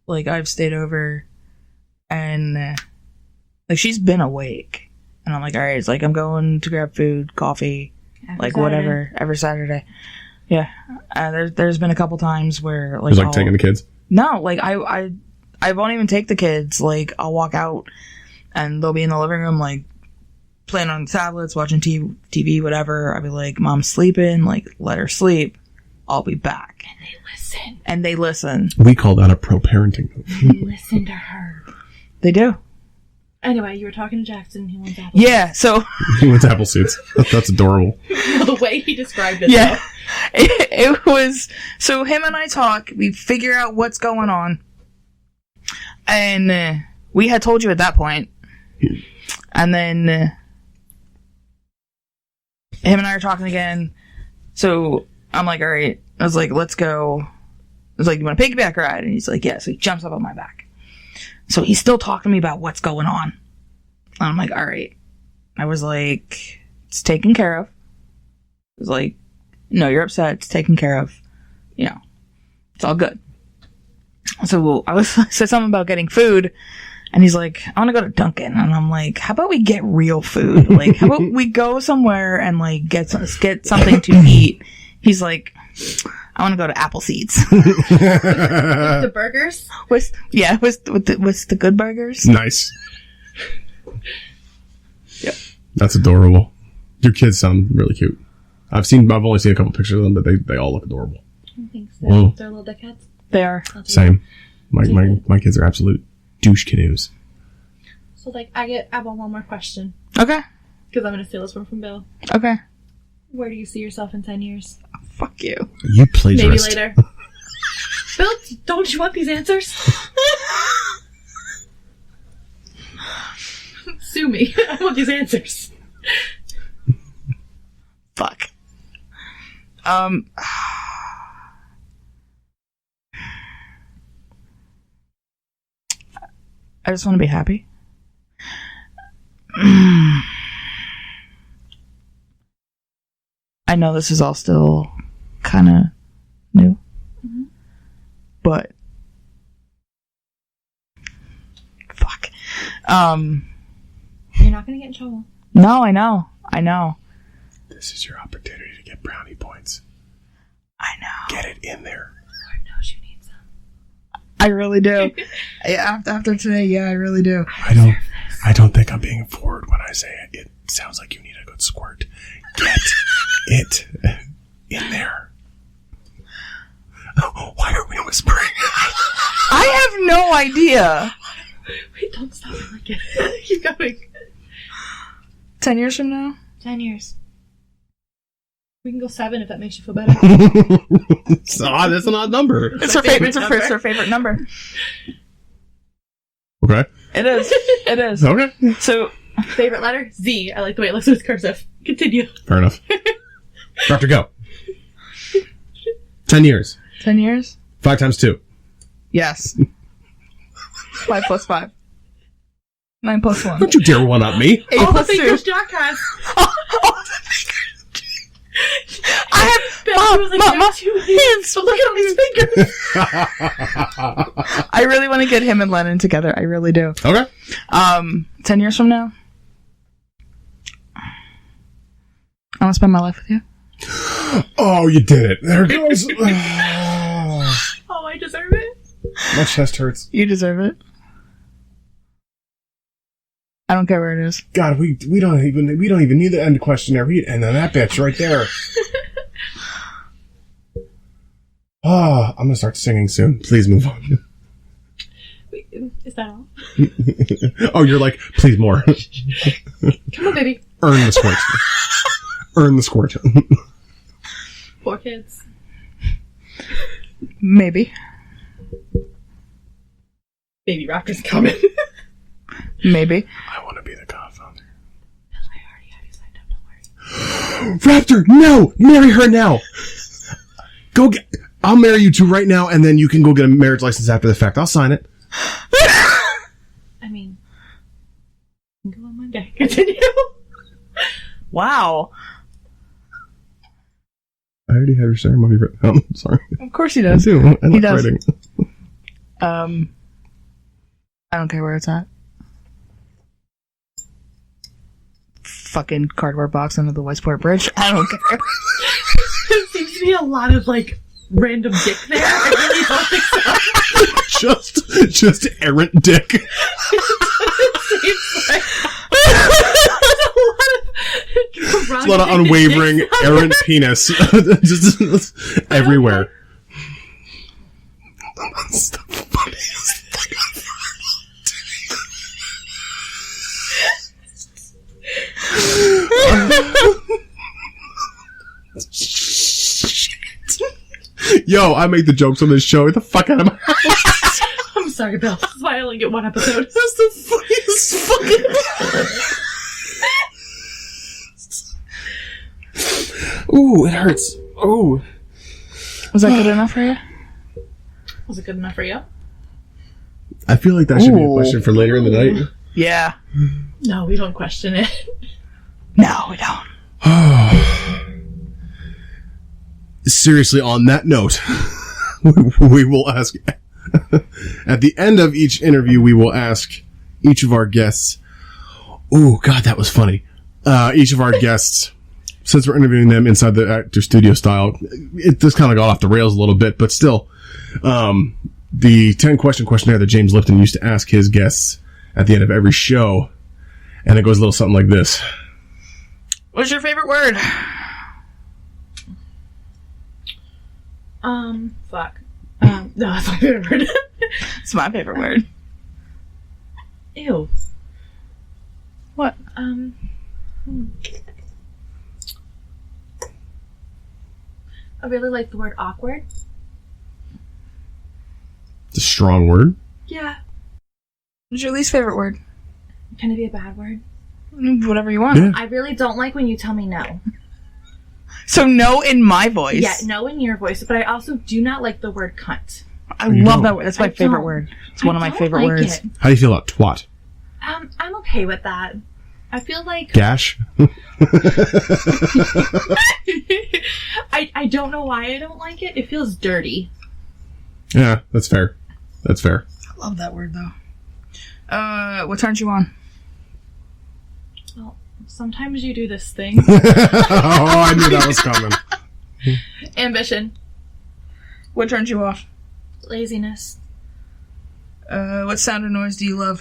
like, I've stayed over and, like, she's been awake. And I'm like, all right, it's like, I'm going to grab food, coffee, whatever, every Saturday. Yeah. There's been a couple times where, like... Just, like, taking the kids? No, like, I won't even take the kids. Like, I'll walk out and they'll be in the living room, like, playing on tablets, watching TV, whatever. I'll be like, "Mom's sleeping, like, let her sleep. I'll be back." And they listen. We call that a pro-parenting move. They listen to her. They do. Anyway, you were talking to Jackson. He wants apple. Yeah, so... He wants apple seeds. That's adorable. The way he described it, yeah. It was... So him and I talk, we figure out what's going on. And we had told you at that point. And then... him and I are talking again. So I'm like, all right. I was like, let's go. I was like, "You want a piggyback ride?" And he's like, "Yeah." So he jumps up on my back. So he's still talking to me about what's going on. And I'm like, all right. I was like, "It's taken care of." I was like, "No, you're upset. It's taken care of. You know, it's all good." So I said something about getting food. And he's like, "I want to go to Dunkin'." And I'm like, "How about we get real food? Like, how about we go somewhere and, like, get something to eat?" He's like, "I want to go to Appleseeds." With the burgers? With the good burgers. Nice. Yep. That's adorable. Your kids sound really cute. I've only seen a couple pictures of them, but they all look adorable. I think so. They're little dickheads. They are. Same. My kids are absolute douche canoes. So, like, I have one more question. Okay. Because I'm going to steal this one from Bill. Okay. Where do you see yourself in 10 years? Fuck you. You plagiarist. Maybe later. Bill, don't you want these answers? Sue me. I want these answers. Fuck. I just want to be happy. I know this is all still kind of new. But fuck. You're not going to get in trouble. No, I know. This is your opportunity to get brownie points. I know. Get it in there. Lord knows you need some. I really do. After today, yeah, I really do. I don't think I'm being forward when I say it. It sounds like you need a good squirt. Get it in there. Oh, why are we whispering? no idea. Wait, don't stop. I like it. Keep going. 10 years from now? 10 years. We can go 7 if that makes you feel better. That's an odd number. It's her favorite number. Okay. It is. It is. Okay. So, Favorite letter? Z. I like the way it looks with cursive. Continue. Fair enough. Raptor, go. 10 years. 10 years? 5 times 2. Yes. 5 plus 5. 9 plus 1. Don't you dare one up me. 8 All the plus 2. fingers Jack has. I have Mom, 2 hands. So look at all these fingers. I really want to get him and Lennon together. I really do. Okay. 10 years from now, I want to spend my life with you. Oh, you did it. There it goes. Oh, I deserve it. My chest hurts. You deserve it. I don't care where it is. God, we don't even need the end questionnaire. And then that bitch right there. Oh, I'm gonna start singing soon. Please move on. Wait, is that all? Oh, you're like, please more. Come on, baby. Earn the squirt. Earn the squirt. 4 kids. Maybe. Baby Raptor's coming. Maybe. I want to be the godfather. I already have you signed up, don't worry. Raptor, no! Marry her now! I'll marry you two right now, and then you can go get a marriage license after the fact. I'll sign it. I mean, go on Monday. Continue. Wow. I already have your ceremony written down. Sorry. Of course he I does. do. I like does. writing. I don't care where it's at. Fucking cardboard box under the Westport Bridge. I don't care. There seems to be a lot of, like, random dick there. I really don't think so. Just errant dick. Seems like there's A lot of unwavering, errant penis. Just everywhere. That's the funniest thing I've heard. Yo, I make the jokes on this show. Get the fuck out of my house. I'm sorry, Bill. This is why I only get 1 episode. That's the funniest fucking... Ooh, it hurts. Ooh. Was that good enough for you? Was it good enough for you? I feel like that should be a question for later in the night. Yeah. No, we don't question it. No, we don't. Seriously, on that note, we will ask... At the end of each interview, we will ask each of our guests... Oh, God, that was funny. Each of our guests... Since we're interviewing them inside the actor studio style, it just kind of got off the rails a little bit, but still, the 10-question questionnaire that James Lipton used to ask his guests at the end of every show, and it goes a little something like this. What's your favorite word? Fuck. No, that's my favorite word. It's my favorite word. Ew. What? I really like the word awkward. It's a strong word. Yeah. What's your least favorite word? Can it be a bad word? Whatever you want. Yeah. I really don't like when you tell me no. So no in my voice. Yeah, no in your voice, but I also do not like the word cunt. I You love don't. that word. That's my favorite don't. word. It's one of my don't favorite like words. it. How do you feel about twat? I'm okay with that. I feel like Gash? I don't know why I don't like it. It feels dirty. Yeah, that's fair. That's fair. I love that word though. What turns you on? Well, sometimes you do this thing. Oh, I knew that was coming. Ambition. What turns you off? Laziness. What sound or noise do you love?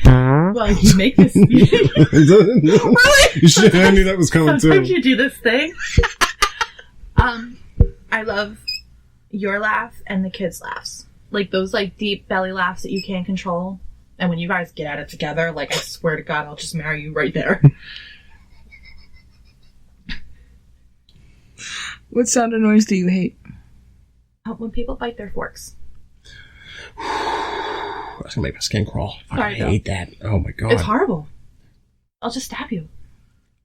Well, you make this. Really? I knew that was coming Sometimes too. you do this thing. I love your laugh and the kids' laughs. like those like deep belly laughs that you can't control. And when you guys get at it together, like I swear to God, I'll just marry you right there. What sound or noise do you hate? When people bite their forks. That's gonna make my skin crawl. Sorry, I hate that. Oh my God. It's horrible. I'll just stab you.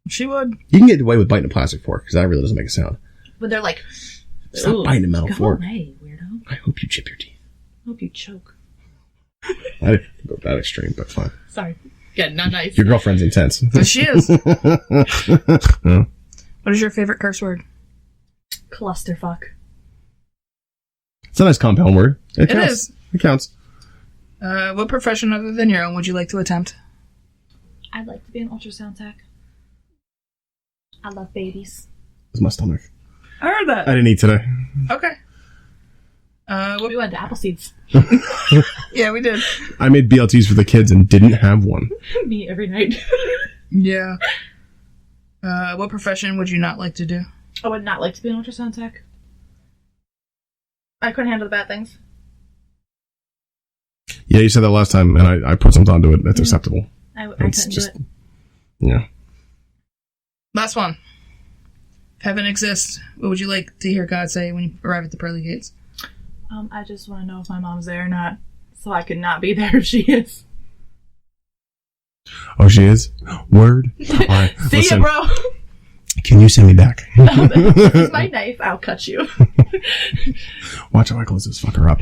She would. You can get away with biting a plastic fork because that really doesn't make a sound. When they're like, stop biting a metal go fork. away, weirdo. I hope you chip your teeth. I hope you choke. I didn't go that extreme, but fine. Sorry. Yeah, not nice. Your girlfriend's intense. She is. What is your favorite curse word? Clusterfuck. It's a nice compound word. It counts. Is. It counts. What profession other than your own would you like to attempt? I'd like to be an ultrasound tech. I love babies. It's my stomach. I heard that. I didn't eat today. Okay. We went to apple seeds. Yeah, we did. I made BLTs for the kids and didn't have one. Me every night. Yeah. What profession would you not like to do? I would not like to be an ultrasound tech. I couldn't handle the bad things. Yeah, you said that last time, and I put some thought into it. That's acceptable. I It's couldn't just, do it. yeah. Last one. If heaven exists, what would you like to hear God say when you arrive at the pearly gates? I just want to know if my mom's there or not, so I could not be there if she is. Oh, she is? Word? All right. See Listen, ya, bro. can you send me back? This is my knife. I'll cut you. Watch how I close this fucker up.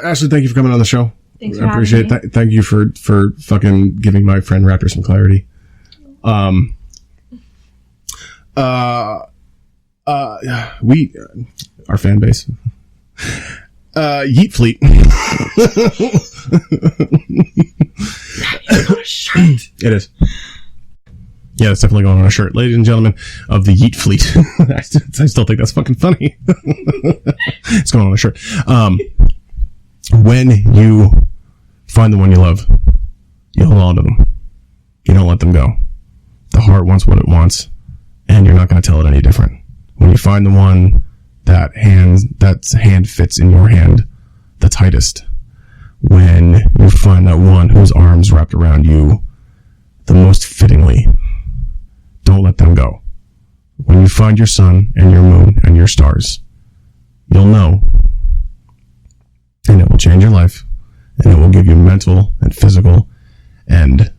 Ashley, thank you for coming on the show. Thanks for I appreciate having it. Thank you for fucking giving my friend Raptor some clarity. We, our fan base, Yeet Fleet. It is. Yeah, it's definitely going on a shirt. Ladies and gentlemen of the Yeet Fleet. I still think that's fucking funny. It's going on a shirt. When you find the one you love, you hold on to them. You don't let them go. The heart wants what it wants, and you're not going to tell it any different. When you find the one that hand fits in your hand the tightest, when you find that one whose arms wrapped around you the most fittingly, don't let them go. When you find your sun and your moon and your stars, you'll know, and it will change your life, and it will give you mental and physical and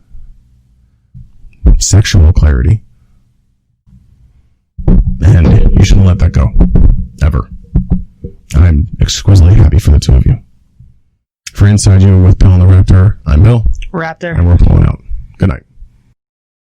sexual clarity, and you shouldn't let that go, ever. I'm exquisitely happy for the two of you. For Inside You with Bill and The Raptor, I'm Bill. Raptor. And we're pulling out. Good night.